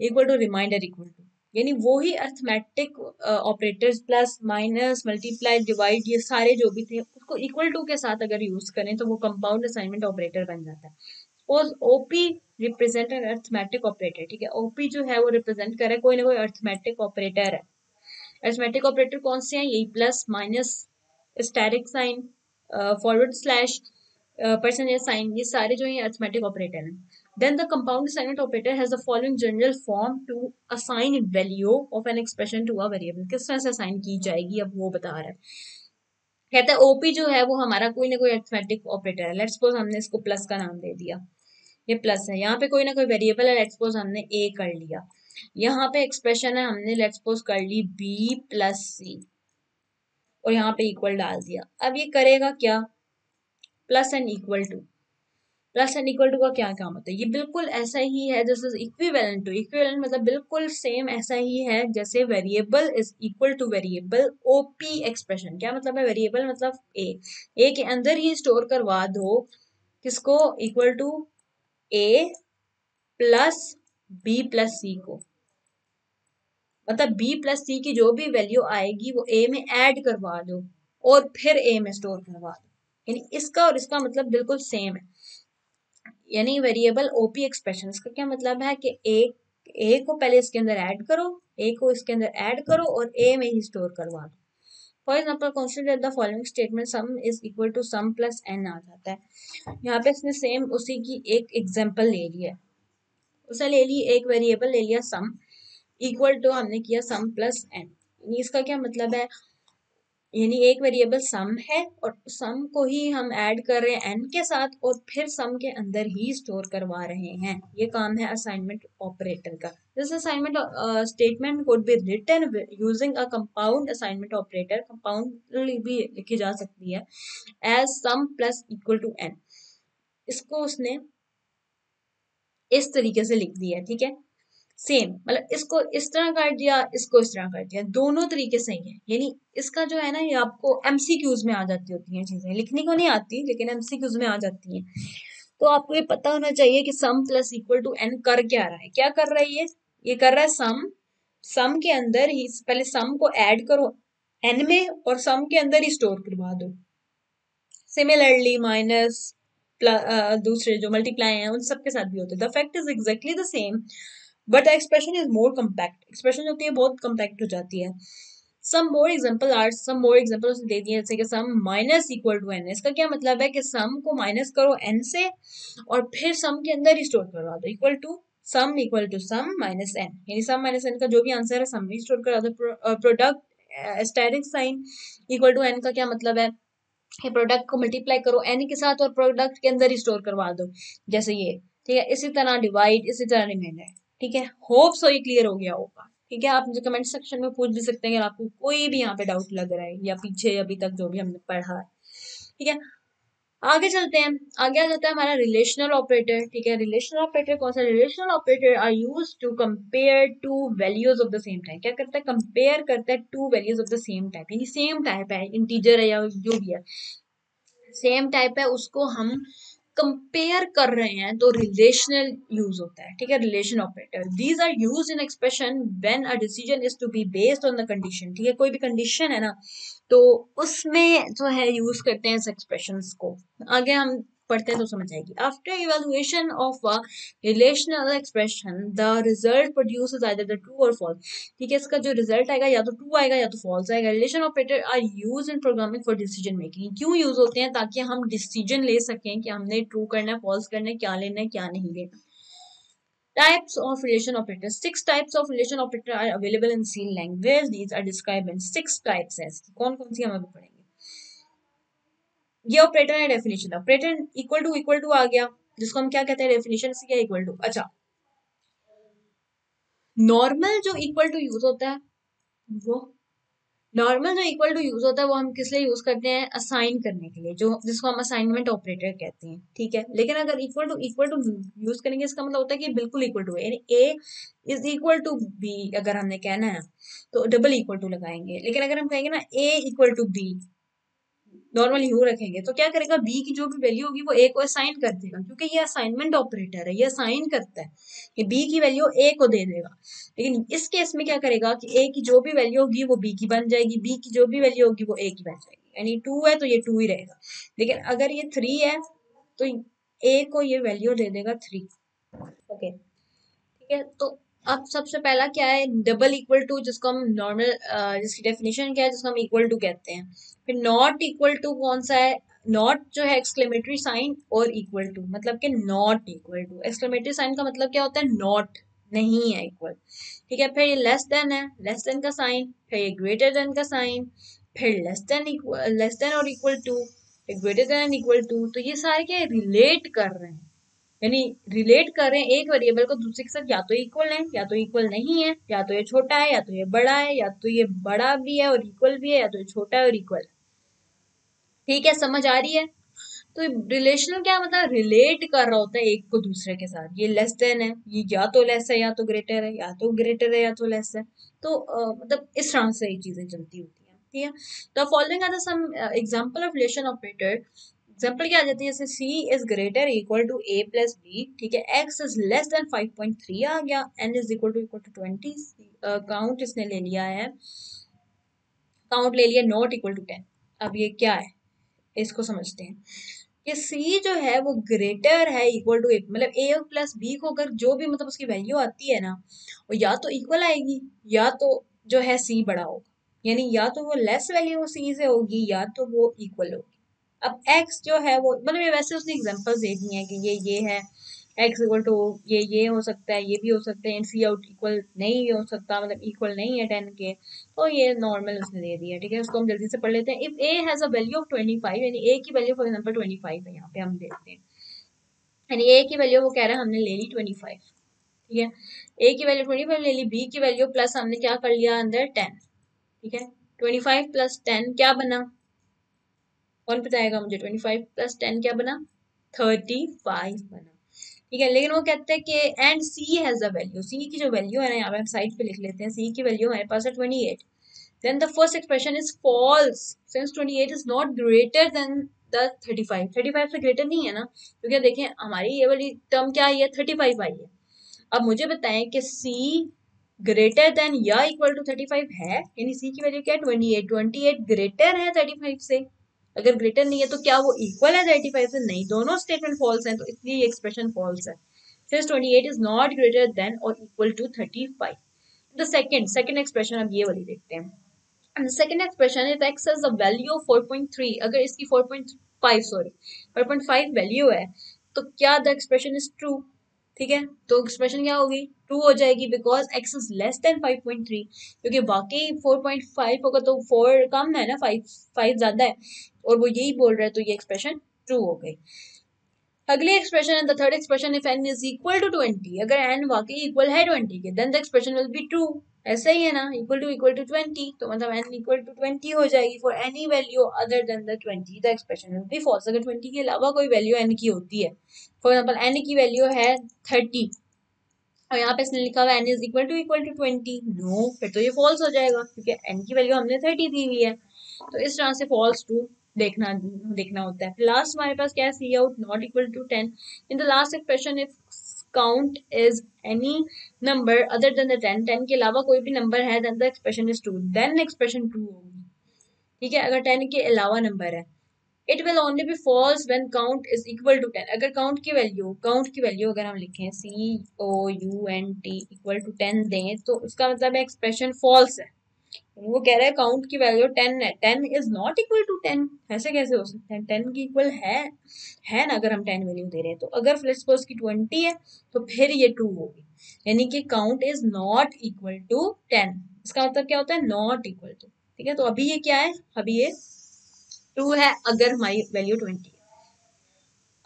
equal to, reminder equal to, यानी वो ही arithmetic operators plus minus multiply divide ये सारे जो भी थे उसको इक्वल टू के साथ अगर यूज करें तो वो कंपाउंड असाइनमेंट ऑपरेटर बन जाता है। Suppose OP represent N arithmetic operator. ठीक है, ओपी जो है वो रिप्रेजेंट करे कोई ना कोई अर्थमेटिक ऑपरेटर है। अर्थमेटिक ऑपरेटर कौन से हैं? यही plus minus static sign forward slash percentage sign, ये सारे जो है अर्थमेटिक ऑपरेटर हैं। Then the compound assignment operator has the following general form to assign value of an expression to a variable। किस तरह से असाइन की जाएगी अब वो बता रहा है। कहता है ओपी जो है वो हमारा कोई ना कोई अर्थमेटिक ऑपरेटर है। लेट्स सपोज हमने इसको प्लस का नाम दे दिया, ये प्लस है, यहाँ पे कोई ना कोई वेरिएबल है, लेट्स सपोज हमने ए कर लिया, यहाँ पे एक्सप्रेशन है हमने लेट्स सपोज कर ली बी प्लस सी और यहाँ पे इक्वल डाल दिया। अब ये करेगा क्या? Plus and equal to. Plus and equal to का क्या काम होता है? ये बिल्कुल ऐसा ही है जैसे इक्विवेलेंट टू, इक्विवेलेंट मतलब बिल्कुल सेम ऐसा ही है जैसे variable is equal two variable. OP expression क्या मतलब है? वेरिएबल मतलब ए के अंदर ही स्टोर करवा दो किसको? Equal to A plus B plus C को, मतलब बी प्लस सी की जो भी वैल्यू आएगी वो ए में ऐड करवा दो और फिर ए में स्टोर करवा दो, यानी इसका और इसका मतलब बिल्कुल सेम है। यानी वेरिएबल ओपी एक्सप्रेशन, इसका क्या मतलब है कि ए को पहले इसके अंदर ऐड करो, ए को इसके अंदर ऐड करो और ए में ही स्टोर करवा दो। For example consider the following statement sum is equal to sum plus N आ जाता है। यहाँ पे इसने सेम उसी की एक एग्जाम्पल ले लिया है, उसे ले ली एक वेरिएबल ले लिया सम इक्वल टू हमने किया सम प्लस एन। इसका क्या मतलब है? यानी एक वेरिएबल सम है और सम को ही हम ऐड कर रहे हैं एन के साथ और फिर सम के अंदर ही स्टोर करवा रहे हैं। ये काम है असाइनमेंट ऑपरेटर का। This assignment statement could be written using a compound assignment operator, compound भी लिखी जा सकती है as sum plus equal to n. इसको उसने इस तरीके से लिख दिया है। ठीक है, सेम मतलब इसको इस तरह कर दिया, इसको इस तरह कर दिया, दोनों तरीके सही है। यानी इसका जो है ना ये आपको एमसीक्यूज में आ जाती होती हैं चीजें, लिखने को नहीं आती लेकिन एमसीक्यूज में आ जाती हैं। तो आपको ये पता होना चाहिए कि सम प्लस इक्वल टू एन कर क्या रहा है। क्या कर रहा है ये कर रहा है सम के अंदर ही पहले सम को ऐड करो एन में और सम के अंदर ही स्टोर करवा दो। सिमिलरली माइनस दूसरे जो मल्टीप्लाई हैं उन सब के साथ भी होता है। The fact is exactly the same but the expression is more compact. Expression होती है बहुत कम्पैक्ट हो जाती है। सम मोर एग्जाम्पल दे दिए जैसे कि सम माइनस इक्वल टू एन। इसका क्या मतलब है कि सम को माइनस करो एन से और फिर सम के अंदर ही स्टोर करवा दो equal to sum minus n, यानी सम माइनस एन का जो भी आंसर है सम में स्टोर करा दो। Product static sign equal to n का क्या मतलब है? ये प्रोडक्ट को मल्टीप्लाई करो एन के साथ और प्रोडक्ट के अंदर ही स्टोर करवा दो जैसे ये। ठीक है, इसी तरह डिवाइड, इसी तरह रिमाइंडर। ठीक है, होप सो ये क्लियर हो गया होगा। ठीक है, आप मुझे कमेंट सेक्शन में पूछ भी सकते हैं अगर आपको कोई भी यहाँ पे डाउट लग रहा है या पीछे अभी तक जो भी हमने पढ़ा है। ठीक है, आगे चलते हैं। आगे आ जाता है हमारा रिलेशनल ऑपरेटर। ठीक है, रिलेशनल ऑपरेटर कौन सा? Relational operator are used to compare two values of the same type. क्या करता है? कंपेयर करता है two values of the same type, यानी सेम टाइप है, इंटीजर है या जो भी है सेम टाइप है उसको हम कंपेयर कर रहे हैं तो रिलेशनल यूज होता है। ठीक है, relation operator. These are used in expression when a decision is to be based on the condition. ठीक है, कोई भी कंडीशन है ना तो उसमें जो है यूज करते हैं इस एक्सप्रेशंस को। आगे हम पढ़ते हैं तो समझ आएगी। After evaluation of a relational expression the result produces either the true और फॉल्स। ठीक है, इसका जो रिजल्ट आएगा या तो ट्रू आएगा या तो फॉल्स आएगा। Relation operator are use in programming for decision making. क्यों यूज होते हैं? ताकि हम डिसीजन ले सकें कि हमने ट्रू करना है, फॉल्स करना है, क्या लेना है, क्या नहीं लेना। Types of relation operators. 6 types of relation operator are available in C language. These are described in 6 types. कौन कौन सी हम अभी पढ़ेंगे? ये ऑपरेटर है डेफिनेशन। ऑपरेटर इक्वल टू आ गया जिसको हम क्या कहते हैं? डेफिनेशन से क्या इक्वल टू। अच्छा, नॉर्मल जो इक्वल टू यूज होता है वो नॉर्मल जो इक्वल टू यूज होता है वो हम किस लिए यूज करते हैं, असाइन करने के लिए, जो जिसको हम असाइनमेंट ऑपरेटर कहते हैं, ठीक है। लेकिन अगर इक्वल टू यूज करेंगे इसका मतलब होता है कि बिल्कुल इक्वल टू है, यानी ए इज इक्वल टू बी अगर हमने कहना है तो डबल इक्वल टू लगाएंगे। लेकिन अगर हम कहेंगे ना A equal to B, normal यू रखेंगे, तो क्या करेगा, बी की जो भी वैल्यू होगी वो ए को असाइन कर देगा, क्योंकि ये असाइनमेंट ऑपरेटर है, ये असाइन करता है, ये बी की वैल्यू ए को दे देगा। लेकिन इस केस में क्या करेगा कि ए की जो भी वैल्यू होगी वो बी की बन जाएगी, बी की जो भी वैल्यू होगी वो ए की बन जाएगी, यानी 2 है तो ये 2 ही रहेगा। लेकिन अगर ये 3 है तो ए को ये वैल्यू दे देगा 3। ओके, ठीक है। तो अब सबसे पहला क्या है, डबल इक्वल टू, जिसको हम नॉर्मल जिसकी डेफिनेशन क्या है, जिसको हम इक्वल टू कहते हैं। फिर नॉट इक्वल टू कौन सा है, नॉट जो है एक्सक्लेमेटरी साइन और इक्वल टू, मतलब कि not equal to, exclamatory sign का मतलब क्या होता है, नॉट, नहीं है, इक्वल, ठीक है। फिर ये लेस देन है, लेस देन का साइन, फिर ये ग्रेटर देन का साइन, फिर less than or equal to, फिर ग्रेटर देन इक्वल टू। तो ये सारे क्या रिलेट कर रहे हैं, यानी रिलेट कर रहे हैं एक वेरिएबल को दूसरे के साथ, या तो इक्वल है या तो इक्वल नहीं है, या तो ये छोटा है या तो ये बड़ा है, या तो ये बड़ा भी है और इक्वल भी है, या तो ये छोटा है और इक्वल है। ठीक है, समझ आ रही है। तो रिलेशनल क्या मतलब, रिलेट कर रहा होता है एक को दूसरे के साथ। ये लेस देन है, ये या तो लेस है या तो ग्रेटर है, या तो ग्रेटर है या तो लेस है। तो मतलब इस तरह से ये चीजें चलती होती हैं, ठीक है। तो following are some example of relation operator. Example क्या आ जाती है, जैसे c is greater equal to a plus b, ठीक है। x इज लेस देन 5.3 आ गया, n is equal to 20, count इसने ले लिया है, काउंट ले लिया नॉट इक्वल टू 10। अब ये क्या है, इसको समझते हैं कि c जो है वो ग्रेटर है इक्वल टू, मतलब a प्लस b को अगर जो भी मतलब उसकी वैल्यू आती है ना, वो या तो इक्वल आएगी या तो जो है c बड़ा होगा, यानी या तो वो लेस वैल्यू c से होगी या तो वो इक्वल होगी। अब x जो है वो मतलब ये वैसे उसने एग्जांपल दे दी है कि ये है x इक्वल टू ये हो सकता है, ये भी हो सकता है, सी आउट इक्वल नहीं हो सकता, मतलब इक्वल नहीं है 10 के, तो ये नॉर्मल उसने दे दिया, ठीक है। उसको हम जल्दी से पढ़ लेते हैं। If a has a value of 25, यानी a की वैल्यू फॉर एग्जांपल 25 है, यहाँ पे हम देखते हैं, यानी a की वैल्यू वो कह रहा है हमने ले ली 25, ठीक है। a की वैल्यू 25 ले ली, b की वैल्यू प्लस हमने क्या कर लिया अंदर 10, ठीक है। 25 प्लस 10 क्या बना, कौन बताएगा मुझे, 25 प्लस 10 क्या बना, 35 बना, ठीक है। लेकिन वो कहते हैं कि and c has a value, c की जो वैल्यू है ना, यहाँ पे हम साइड पे लिख लेते हैं, c की वैल्यू हमारे पास है 28, then the first expression is false since 28 is not greater than the 35, 35 से ग्रेटर नहीं है ना, क्योंकि देखें हमारी ये वाली टर्म क्या आई है, 35 आई है। अब मुझे बताएं कि c ग्रेटर देन या इक्वल टू 35 है, यानी c की वैल्यू क्या है 28, 28 ग्रेटर है 35 से, अगर ग्रेटर नहीं है तो क्या वो इक्वल है 35 से, नहीं, दोनों स्टेटमेंट फॉल्स हैं, तो इसलिए ये एक्सप्रेशन फॉल्स है। Since 28 is not greater than or equal to 35। The second expression अब ये वाली देखते हैं। And the second expression is x has a value of 4.3, अगर इसकी 4.5 वैल्यू है तो क्या द एक्सप्रेशन इज ट्रू, ठीक है। तो एक्सप्रेशन क्या होगी, ट्रू हो जाएगी, because x is less than 5.3, क्योंकि वाकई 4.5 होगा तो 4 कम है ना, 5 ज्यादा है, और वो यही बोल रहा है, तो ये एक्सप्रेशन ट्रू हो गई। अगली एक्सप्रेशन है the third expression, if n is equal to 20, अगर n वाकई इक्वल है 20 के, then the expression will be true. ऐसा ही है ना, इक्वल टू 20, तो मतलब n इक्वल टू 20 हो जाएगी for any value other than the 20, the expression will be false. अगर 20 के अलावा कोई वैल्यू n की होती है, फॉर एग्जांपल n की वैल्यू है 30 और यहाँ पे इसने लिखा हुआ n is equal to 20, no, फिर तो ये फॉल्स हो जाएगा, क्योंकि n की वैल्यू हमने 30 दी हुई है। तो इस तरह से फॉल्स ट्रू देखना होता है। लास्ट हमारे पास क्या है, C out not equal to 10। In the last expression if count is any number other than the 10 के अलावा कोई भी नंबर है, then the expression is true, then expression true होगी, ठीक है। अगर 10 के अलावा नंबर है, it will only be false when count is equal to 10। अगर काउंट की वैल्यू अगर हम लिखें COUNT इक्वल टू 10 दें, तो उसका मतलब एक्सप्रेशन फॉल्स है। वो कह रहा है काउंट की वैल्यू 10 है, 10 इज नॉट इक्वल टू 10, ऐसे कैसे हो सकता है, 10 की इक्वल है ना, अगर हम 10 वैल्यू दे रहे हैं। तो अगर लेट्स सपोज की 20 है तो फिर ये ट्रू होगी, यानी कि count is not equal to 10, इसका मतलब क्या होता है, नॉट इक्वल टू, ठीक है। तो अभी ये क्या है, अभी ये ट्रू है अगर हमारी वैल्यू 20 है।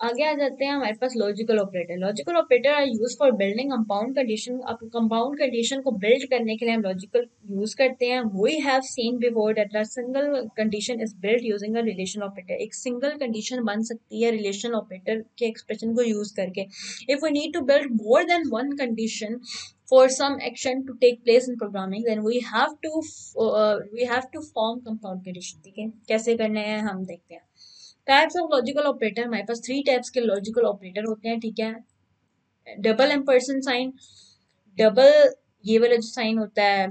आगे आ जाते हैं हमारे पास logical operator. Logical operator are use for building compound condition. अब कंपाउंड कंडीशन को बिल्ड करने के लिए हम लॉजिकल यूज करते हैं। We have seen before that a single condition is build using a relation operator. एक सिंगल कंडीशन बन सकती है रिलेशन ऑपरेटर के एक्सप्रेशन को यूज करके। If we need to build more than one condition for some action to take place in programming, then we have to form compound condition। ठीक है, कैसे करना है हम देखते हैं। टाइप्स ऑफ लॉजिकल ऑपरेटर, हमारे पास 3 टाइप्स के लॉजिकल ऑपरेटर होते हैं। ठीक है, डबल एम्परसेंड साइन, डबल ये वाला जो साइन होता है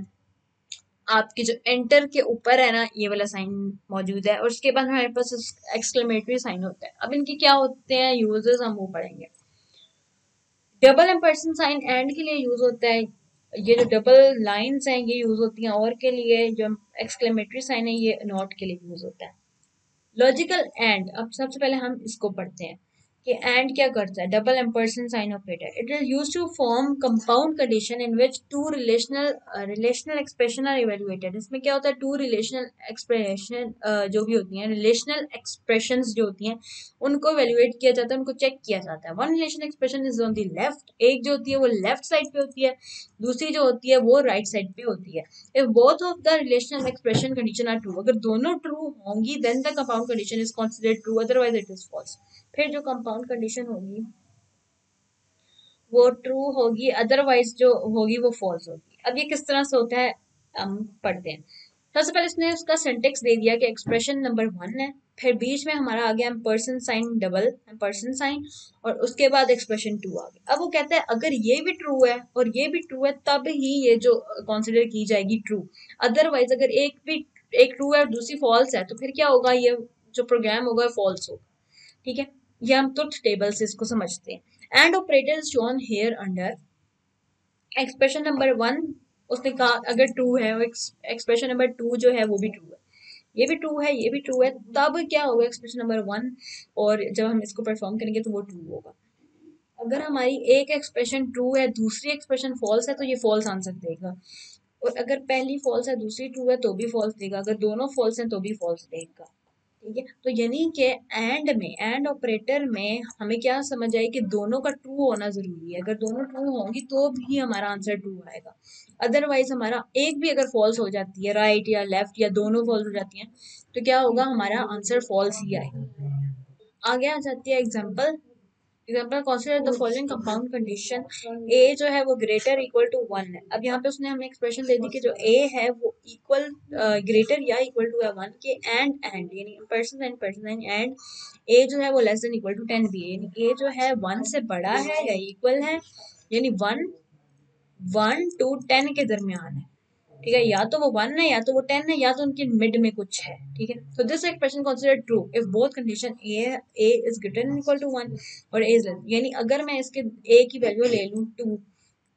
आपके जो एंटर के ऊपर है ना, ये वाला साइन मौजूद है, और उसके बाद हमारे पास एक्सक्लेमेटरी साइन होता है। अब इनके क्या होते हैं यूजेस, हम वो पढ़ेंगे। डबल एम्परसेंड साइन एंड के लिए यूज होता है। ये जो डबल लाइंस हैं ये यूज होती हैं और के लिए। जो एक्सक्लेमेटरी साइन है ये नॉट के लिए यूज होता है। लॉजिकल एंड, अब सबसे पहले हम इसको पढ़ते हैं कि एंड क्या करता है। Double ampersand sign operator, it is used to form compound condition in which two relational expression are evaluated. इसमें क्या होता है, टू रिलेशनल एक्सप्रेशन जो भी होती हैं, रिलेशनल एक्सप्रेशंस जो होती हैं उनको इवेल्युएट किया जाता है, उनको चेक किया जाता है। One relation expression is on the left, एक जो होती है वो लेफ्ट साइड पे होती है, दूसरी जो होती है वो राइट साइड पे होती है। If both of the relational expression condition are true, अगर दोनों ट्रू होंगी then the compound condition is considered true, otherwise it is false. फिर जो कंपाउंड कंडीशन होगी वो ट्रू होगी, अदरवाइज जो होगी वो फॉल्स होगी। अब ये किस तरह से होता है हम पढ़ते हैं। सबसे पहले इसने उसका सिंटेक्स दे दिया कि एक्सप्रेशन नंबर 1 है, फिर बीच में हमारा आ गया ampersand sign, double ampersand sign, और उसके बाद एक्सप्रेशन 2 आ गया। अब वो कहता है अगर ये भी ट्रू है और ये भी ट्रू है तब ही ये जो कंसिडर की जाएगी ट्रू, अदरवाइज अगर एक ट्रू है और दूसरी फॉल्स है तो फिर क्या होगा, ये जो प्रोग्राम होगा फॉल्स होगा। ठीक है, ये हम ट्रुथ टेबल से इसको समझते हैं। And operator is shown here under. Expression number 1 उसने कहा अगर ट्रू है, एक्सप्रेशन नंबर 2 जो है वो भी ट्रू है, ये भी ट्रू है, ये भी ट्रू है, तब क्या होगा एक्सप्रेशन नंबर 1, और जब हम इसको परफॉर्म करेंगे तो वो ट्रू होगा। अगर हमारी एक एक्सप्रेशन ट्रू है दूसरी एक्सप्रेशन फॉल्स है तो ये फॉल्स आंसर देगा, और अगर पहली फॉल्स है दूसरी ट्रू है तो भी फॉल्स देगा, अगर दोनों फॉल्स हैं तो भी फॉल्स देगा। ठीक है, तो यानी कि एंड ऑपरेटर में हमें क्या समझ आई कि दोनों का ट्रू होना जरूरी है। अगर दोनों ट्रू होंगी तो भी हमारा आंसर ट्रू आएगा, अदरवाइज हमारा एक भी अगर फॉल्स हो जाती है, राइट या लेफ्ट या दोनों फॉल्स हो जाती हैं, तो क्या होगा, हमारा आंसर फॉल्स ही आएगा। आगे आ जाती है example. Consider the following compound condition. A जो है वो ग्रेटर इक्वल टू 1 है। अब यहाँ पे उसने हमें एक्सप्रेशन दे दी कि जो ए है वो इक्वल ग्रेटर या इक्वल टू है 1 के, एंड यानी पर्सन एंड ए जो है वो लेस देन इक्वल टू 10 भी है, यानी ए जो है 1 से बड़ा है या इक्वल है, यानी 1 to 10 के दरमियान है। ठीक है, या तो वो 1 है या तो वो 10 है या तो उनके मिड में कुछ है। ठीक है, तो this expression consider true if both condition a is greater than equal to 1 और ए इज लेस, यानी अगर मैं इसके ए की वैल्यू ले लूँ 2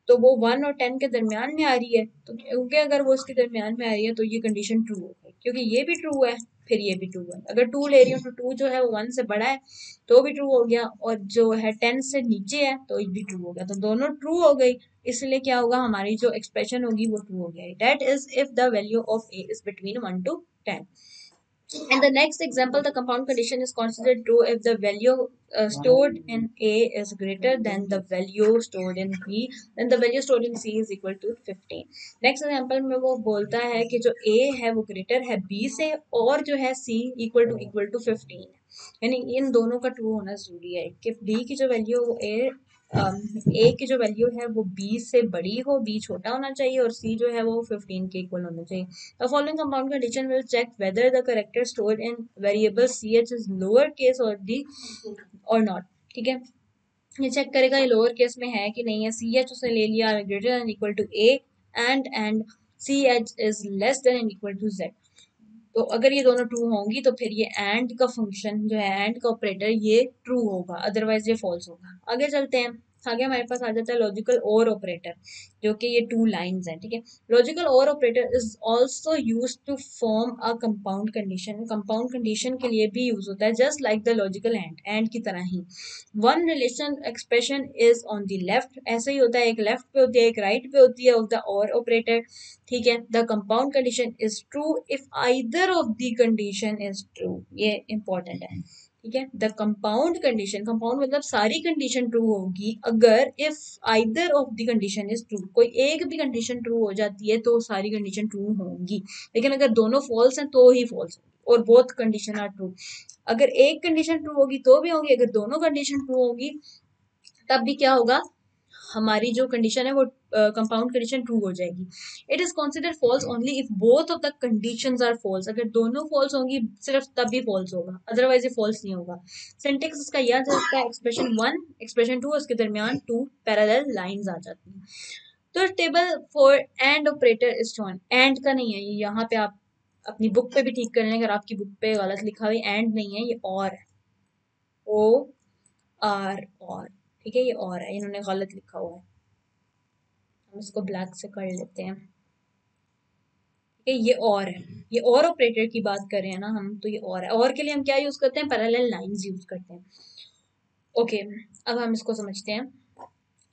तो वो 1 और 10 के दरमियान में आ रही है, तो क्योंकि अगर वो इसके दरमियान में आ रही है तो ये कंडीशन ट्रू हो गई, क्योंकि ये भी ट्रू है फिर ये भी ट्रू है। अगर 2 ले रही हूँ तो 2 जो है वो 1 से बड़ा है तो भी ट्रू हो गया, और जो है 10 से नीचे है तो ये भी ट्रू हो गया, तो दोनों ट्रू हो गई। इसलिए क्या होगा, हमारी जो एक्सप्रेशन होगी वो ट्रू हो गया। That is if the value of A is between 1 to 10। In the next example, the compound condition is considered true if the value stored in A is greater than the value stored in B, then the value stored in C is equal to 15. Next example में वो बोलता है कि जो A है वो greater है B से, और जो है C equal to 15 है, यानी इन दोनों का ट्रू होना जरूरी है कि B की जो वैल्यू वो ए की जो वैल्यू है वो बी से बड़ी हो, बी छोटा होना चाहिए, और सी जो है वो 15 के इक्वल होना चाहिए। The following compound condition will check whether the character stored in variable ch is lower case or not। ठीक है, ये चेक करेगा ये लोअर केस में है कि नहीं है। सी एच उसने ले लिया greater than equal to a, and c h is less than equal to z, तो अगर ये दोनों ट्रू होंगी तो फिर ये एंड का फंक्शन जो है, एंड का ऑपरेटर, ये ट्रू होगा, अदरवाइज ये फॉल्स होगा। आगे चलते हैं, आगे हमारे पास आ जाता है लॉजिकल और ऑपरेटर, जो कि ये 2 लाइंस हैं। ठीक है, logical or operator is also used to form a compound condition. Compound condition के लिए भी यूज होता है, just like the logical and की तरह ही। One relation expression is on the left, ऐसे ही होता है, एक लेफ्ट पे होती है एक राइट पे होती है ऑफ द और ऑपरेटर। ठीक है, the compound condition is true if either of the condition is true, ये इंपॉर्टेंट है। ठीक है। द कंपाउंड कंडीशन, कंपाउंड मतलब सारी कंडीशन ट्रू होगी अगर if either of the condition is true, कोई एक भी कंडीशन ट्रू हो जाती है तो सारी कंडीशन ट्रू होंगी, लेकिन अगर दोनों फॉल्स हैं तो ही फॉल्स होगी, और बोथ कंडीशन आर ट्रू। अगर एक कंडीशन ट्रू होगी तो भी होगी, अगर दोनों कंडीशन ट्रू होगी तब भी क्या होगा, हमारी जो कंडीशन है वो कंपाउंड कंडीशन ट्रू हो जाएगी। It is consider false only if both of the conditions are false, अगर दोनों फॉल्स होंगी सिर्फ तब भी फॉल्स होगा, अदरवाइज ये फॉल्स नहीं होगा। सिंटेक्स इसका यह जाता है, एक्सप्रेशन 1 एक्सप्रेशन 2 उसके दरमियान 2 पैरेलल लाइंस आ जाती हैं। तो table for and operator is shown, and का नहीं है ये, यहाँ पे आप अपनी बुक पे भी ठीक कर लें, अगर आपकी बुक पे गलत लिखा हुआ एंड नहीं है, ये और है, ओ आर और, ठीक है, ये और है, इन्होंने गलत लिखा हुआ है, हम इसको ब्लैक से कर लेते हैं, ठीक है, ये और है, ये और ऑपरेटर की बात कर रहे हैं ना हम, तो ये और है, और के लिए हम क्या यूज करते हैं, पैरेलल लाइंस यूज करते हैं। ओके, अब हम इसको समझते हैं।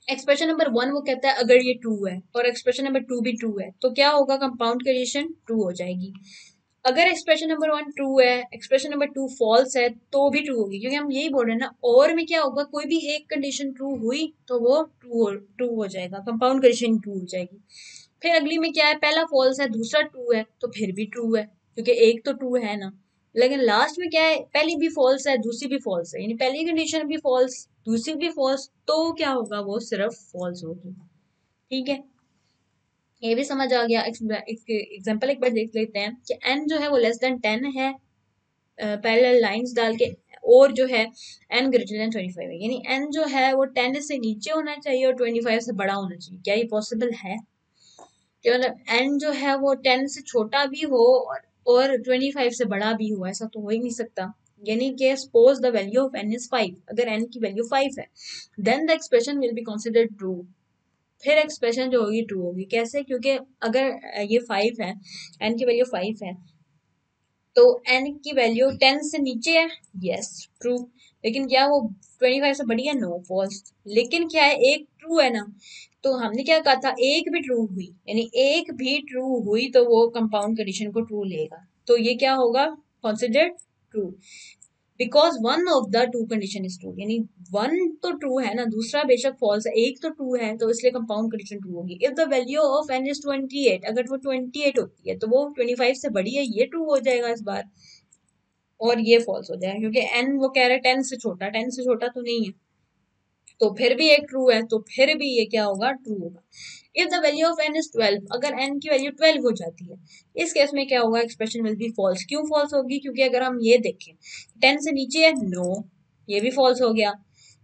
एक्सप्रेशन नंबर 1 वो कहता है अगर ये ट्रू है और एक्सप्रेशन नंबर 2 भी ट्रू है तो क्या होगा, कंपाउंड कंडीशन ट्रू हो जाएगी। अगर एक्सप्रेशन नंबर 1 ट्रू है, एक्सप्रेशन नंबर 2 फॉल्स है तो भी ट्रू होगी, क्योंकि हम यही बोल रहे हैं ना, और में क्या होगा, कोई भी एक कंडीशन ट्रू हुई तो वो ट्रू हो जाएगा, कंपाउंड कंडीशन ट्रू हो जाएगी। फिर अगली में क्या है, पहला फॉल्स है दूसरा ट्रू है तो फिर भी ट्रू है, क्योंकि एक तो ट्रू है ना। लेकिन लास्ट में क्या है, पहली भी फॉल्स है दूसरी भी फॉल्स है, यानी पहली कंडीशन भी फॉल्स दूसरी भी फॉल्स, तो क्या होगा, वो सिर्फ फॉल्स होगी। ठीक है, ये भी समझ आ गया। एग्जाम्पल एक बार देख लेते हैं कि n जो है वो लेस देन 10 है, पैरेलल लाइंस डाल के, और जो है n ग्रेटर देन 25 है, यानी n जो है वो 10 से नीचे होना चाहिए और 25 से बड़ा होना चाहिए। क्या ये पॉसिबल है कि मतलब n जो है वो 10 से छोटा भी हो और 25 से बड़ा भी हो, ऐसा तो हो ही नहीं सकता। यानी कि suppose the value of n is 5, अगर n की वैल्यू 5 है then the expression will be considered true, फिर एक्सप्रेशन जो होगी ट्रू होगी। कैसे, क्योंकि अगर ये 5 है, n की वैल्यू 5 है, तो n की वैल्यू 10 से नीचे है, यस ट्रू, लेकिन क्या वो 25 से बड़ी है, नो फॉल्स। लेकिन क्या है, एक ट्रू है ना, तो हमने क्या कहा था, एक भी ट्रू हुई, यानी एक भी ट्रू हुई तो वो कंपाउंड कंडीशन को ट्रू लेगा, तो ये क्या होगा, considered true, because one of the two condition is true, यानी वन तो ट्रू है ना, दूसरा बेशक फॉल्स है, एक तो ट्रू है, तो इसलिए कंपाउंड कंडीशन ट्रू होगी। If the value of n is 28, अगर वो 28 होती है तो वो 25 से बड़ी है, ये ट्रू हो जाएगा इस बार, और ये फॉल्स हो जाएगा क्योंकि n वो कह रहा है 10 से छोटा, 10 से छोटा तो नहीं है, तो फिर भी एक ट्रू है, तो फिर भी ये क्या होगा, ट्रू होगा। If the value of n is 12, अगर n की वैल्यू 12 हो जाती है, इस केस में क्या होगा, एक्सप्रेशन विल बी फॉल्स। क्यों फॉल्स होगी, क्योंकि अगर हम ये देखें 10 से नीचे है, नो, ये भी फॉल्स हो गया,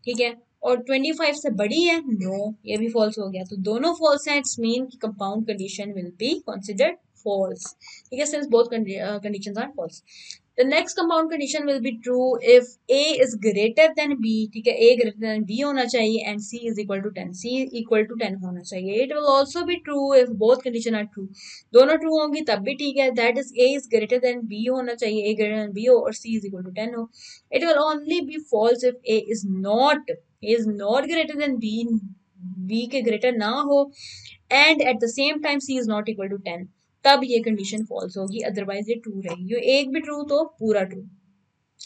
ठीक है, और 25 से बड़ी है, नो, ये भी फॉल्स हो गया, तो दोनों फॉल्स हैं, इट्स मीन कि compound condition will be considered false, ठीक है, since both conditions are false. The next compound condition will be true if A is greater than B, ठीक है, A greater than B होना चाहिए and C is equal to 10, C equal to 10 होना चाहिए। It will also be true if both condition are true, दोनों true होंगी तब भी ठीक है, that is A is greater than B होना चाहिए, A greater than B हो और C is equal to 10 हो। It will only be false if A is not greater than B, B के greater ना हो and at the same time C is not equal to 10, तब ये condition false होगी, otherwise ये true रहेगी। एक भी ट्रू तो पूरा ट्रू।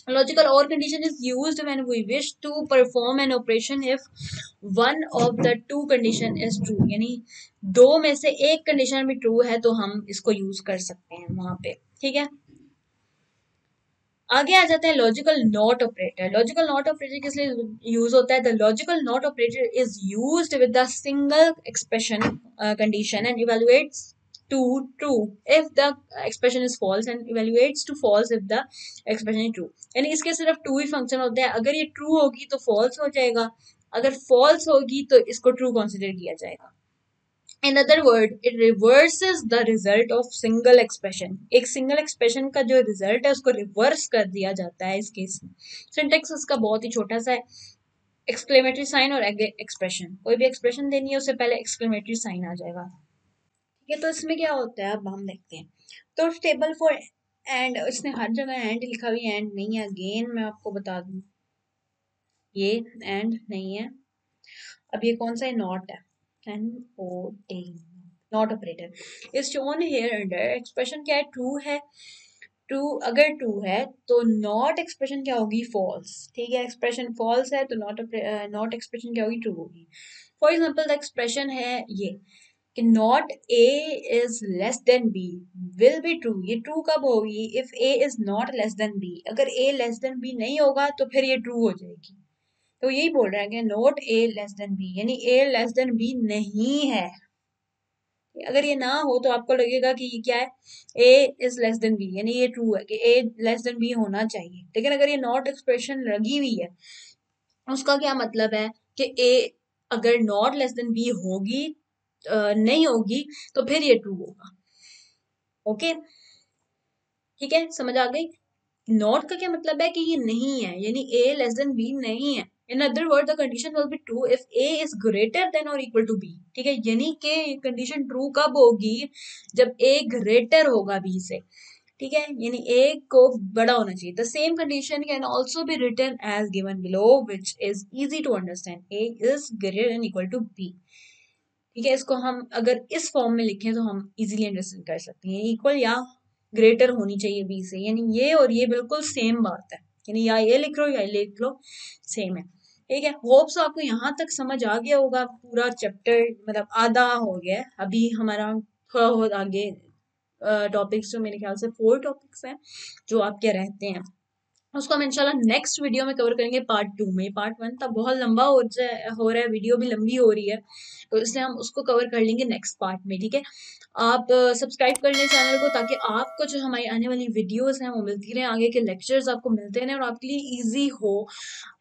Logical or condition is used when we wish to perform an operation if one of the two condition is true, यानी दो में से एक कंडीशन भी ट्रू है तो हम इसको यूज कर सकते हैं वहां पे, ठीक है। आगे आ जाते हैं logical not operator. Logical not operator किस लिए यूज होता है, the logical not operator is used with the single expression condition and evaluates to true if the expression is false and evaluates to false if the expression is true, यानी इसके सिर्फ to he function होते हैं, अगर ये true होगी तो false हो जाएगा, अगर फॉल्स होगी तो इसको ट्रू कंसिडर किया जाएगा। In other word, it reverses the result of single expression, एक सिंगल एक्सप्रेशन का जो रिजल्ट है उसको रिवर्स कर दिया जाता है इस केस में। सिंटेक्स इसका बहुत ही छोटा सा है, एक्सक्लेमेटरी साइन और एक्सप्रेशन, कोई भी एक्सप्रेशन देनी है उससे पहले एक्सक्लेमेटरी साइन आ जाएगा, ठीक है। तो इसमें क्या होता है अब हम देखते हैं। तो टेबल फॉर एंड, इसने हर जगह एंड लिखा हुआ, एंड नहीं है, अगेन मैं आपको बता दूं ये एंड नहीं है, अब ये कौन सा है, नॉट है, NOT, not operator is shown here under. Expression क्या है, ट्रू है ट्रू अगर ट्रू है तो नॉट एक्सप्रेशन क्या होगी, फॉल्स। ठीक है, एक्सप्रेशन फॉल्स है तो नॉट एक्सप्रेशन क्या होगी, ट्रू होगी। फॉर एग्जाम्पल द एक्सप्रेशन है ये कि not a is less than b will be true. ये ट्रू कब होगी, if a is not less than b. अगर ए लेस देन बी नहीं होगा तो फिर ये ट्रू हो जाएगी। तो यही बोल रहा है कि not a less than b, यानी ए लेस देन बी नहीं है। अगर ये ना हो तो आपको लगेगा कि ये क्या है, ए इज लेस देन बी, यानी ये ट्रू है कि ए लेस देन बी होना चाहिए। लेकिन अगर ये नॉट एक्सप्रेशन लगी हुई है उसका क्या मतलब है कि ए अगर नॉट लेस देन बी होगी नहीं होगी तो फिर ये ट्रू होगा। ओके, ठीक है, समझ आ गई। नॉट का क्या मतलब है कि ये नहीं है, यानी ए लेस देन बी नहीं है। In other word the condition will be true if a is greater than or equal to b. ठीक है, यानी कि कंडीशन ट्रू कब होगी, जब ए ग्रेटर होगा बी से। ठीक है, यानी ए को बड़ा होना चाहिए। The same condition can also be written as given below which is easy to understand, a is greater than equal to b. ठीक है, इसको हम अगर इस फॉर्म में लिखें तो हम इजीली अंडरस्टैंड कर सकते हैं, इक्वल या ग्रेटर होनी चाहिए बी से, यानी ये और ये बिल्कुल सेम बात है, यानी या ये लिख लो या ये लिख लो, सेम है। ठीक है, होप सो आपको यहाँ तक समझ आ गया होगा। पूरा चैप्टर मतलब आधा हो गया है, अभी हमारा थोड़ा बहुत आगे टॉपिक्स जो मेरे ख्याल से 4 टॉपिक्स हैं जो आपके रहते हैं, उसको हम इंशाल्लाह नेक्स्ट वीडियो में कवर करेंगे पार्ट 2 में। पार्ट 1 तब बहुत लंबा हो रहा है, वीडियो भी लंबी हो रही है, तो इसलिए हम उसको कवर कर लेंगे नेक्स्ट पार्ट में। ठीक है, आप सब्सक्राइब कर लें चैनल को ताकि आपको जो हमारी आने वाली वीडियोस हैं वो मिलती रहें, आगे के लेक्चर्स आपको मिलते रहें और आपके लिए इजी हो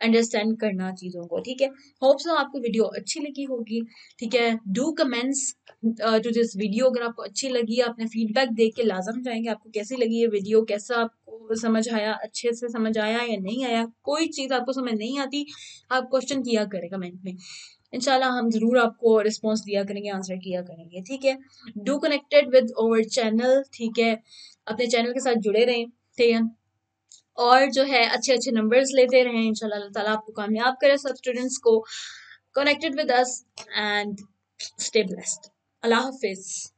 अंडरस्टैंड करना चीज़ों को। ठीक है, होप सो आपको वीडियो अच्छी लगी होगी। ठीक है, do comments to this video, अगर आपको अच्छी लगी, आपने फीडबैक देख के लाजम जाएंगे आपको कैसी लगी ये वीडियो, कैसा आपको समझ आया, अच्छे से समझ आया या नहीं आया। कोई चीज़ आपको समझ नहीं आती आप क्वेश्चन किया करें कमेंट में, इंशाल्लाह हम जरूर आपको रिस्पॉन्स दिया करेंगे, आंसर किया करेंगे। ठीक है, do connected with our channel. ठीक है, अपने चैनल के साथ जुड़े रहें, ठीक है, और जो है अच्छे अच्छे नंबर्स लेते रहें। इंशाल्लाह अल्लाह ताला आपको कामयाब करे, सब स्टूडेंट्स को। Connected with us and stay blessed. Allah Hafiz.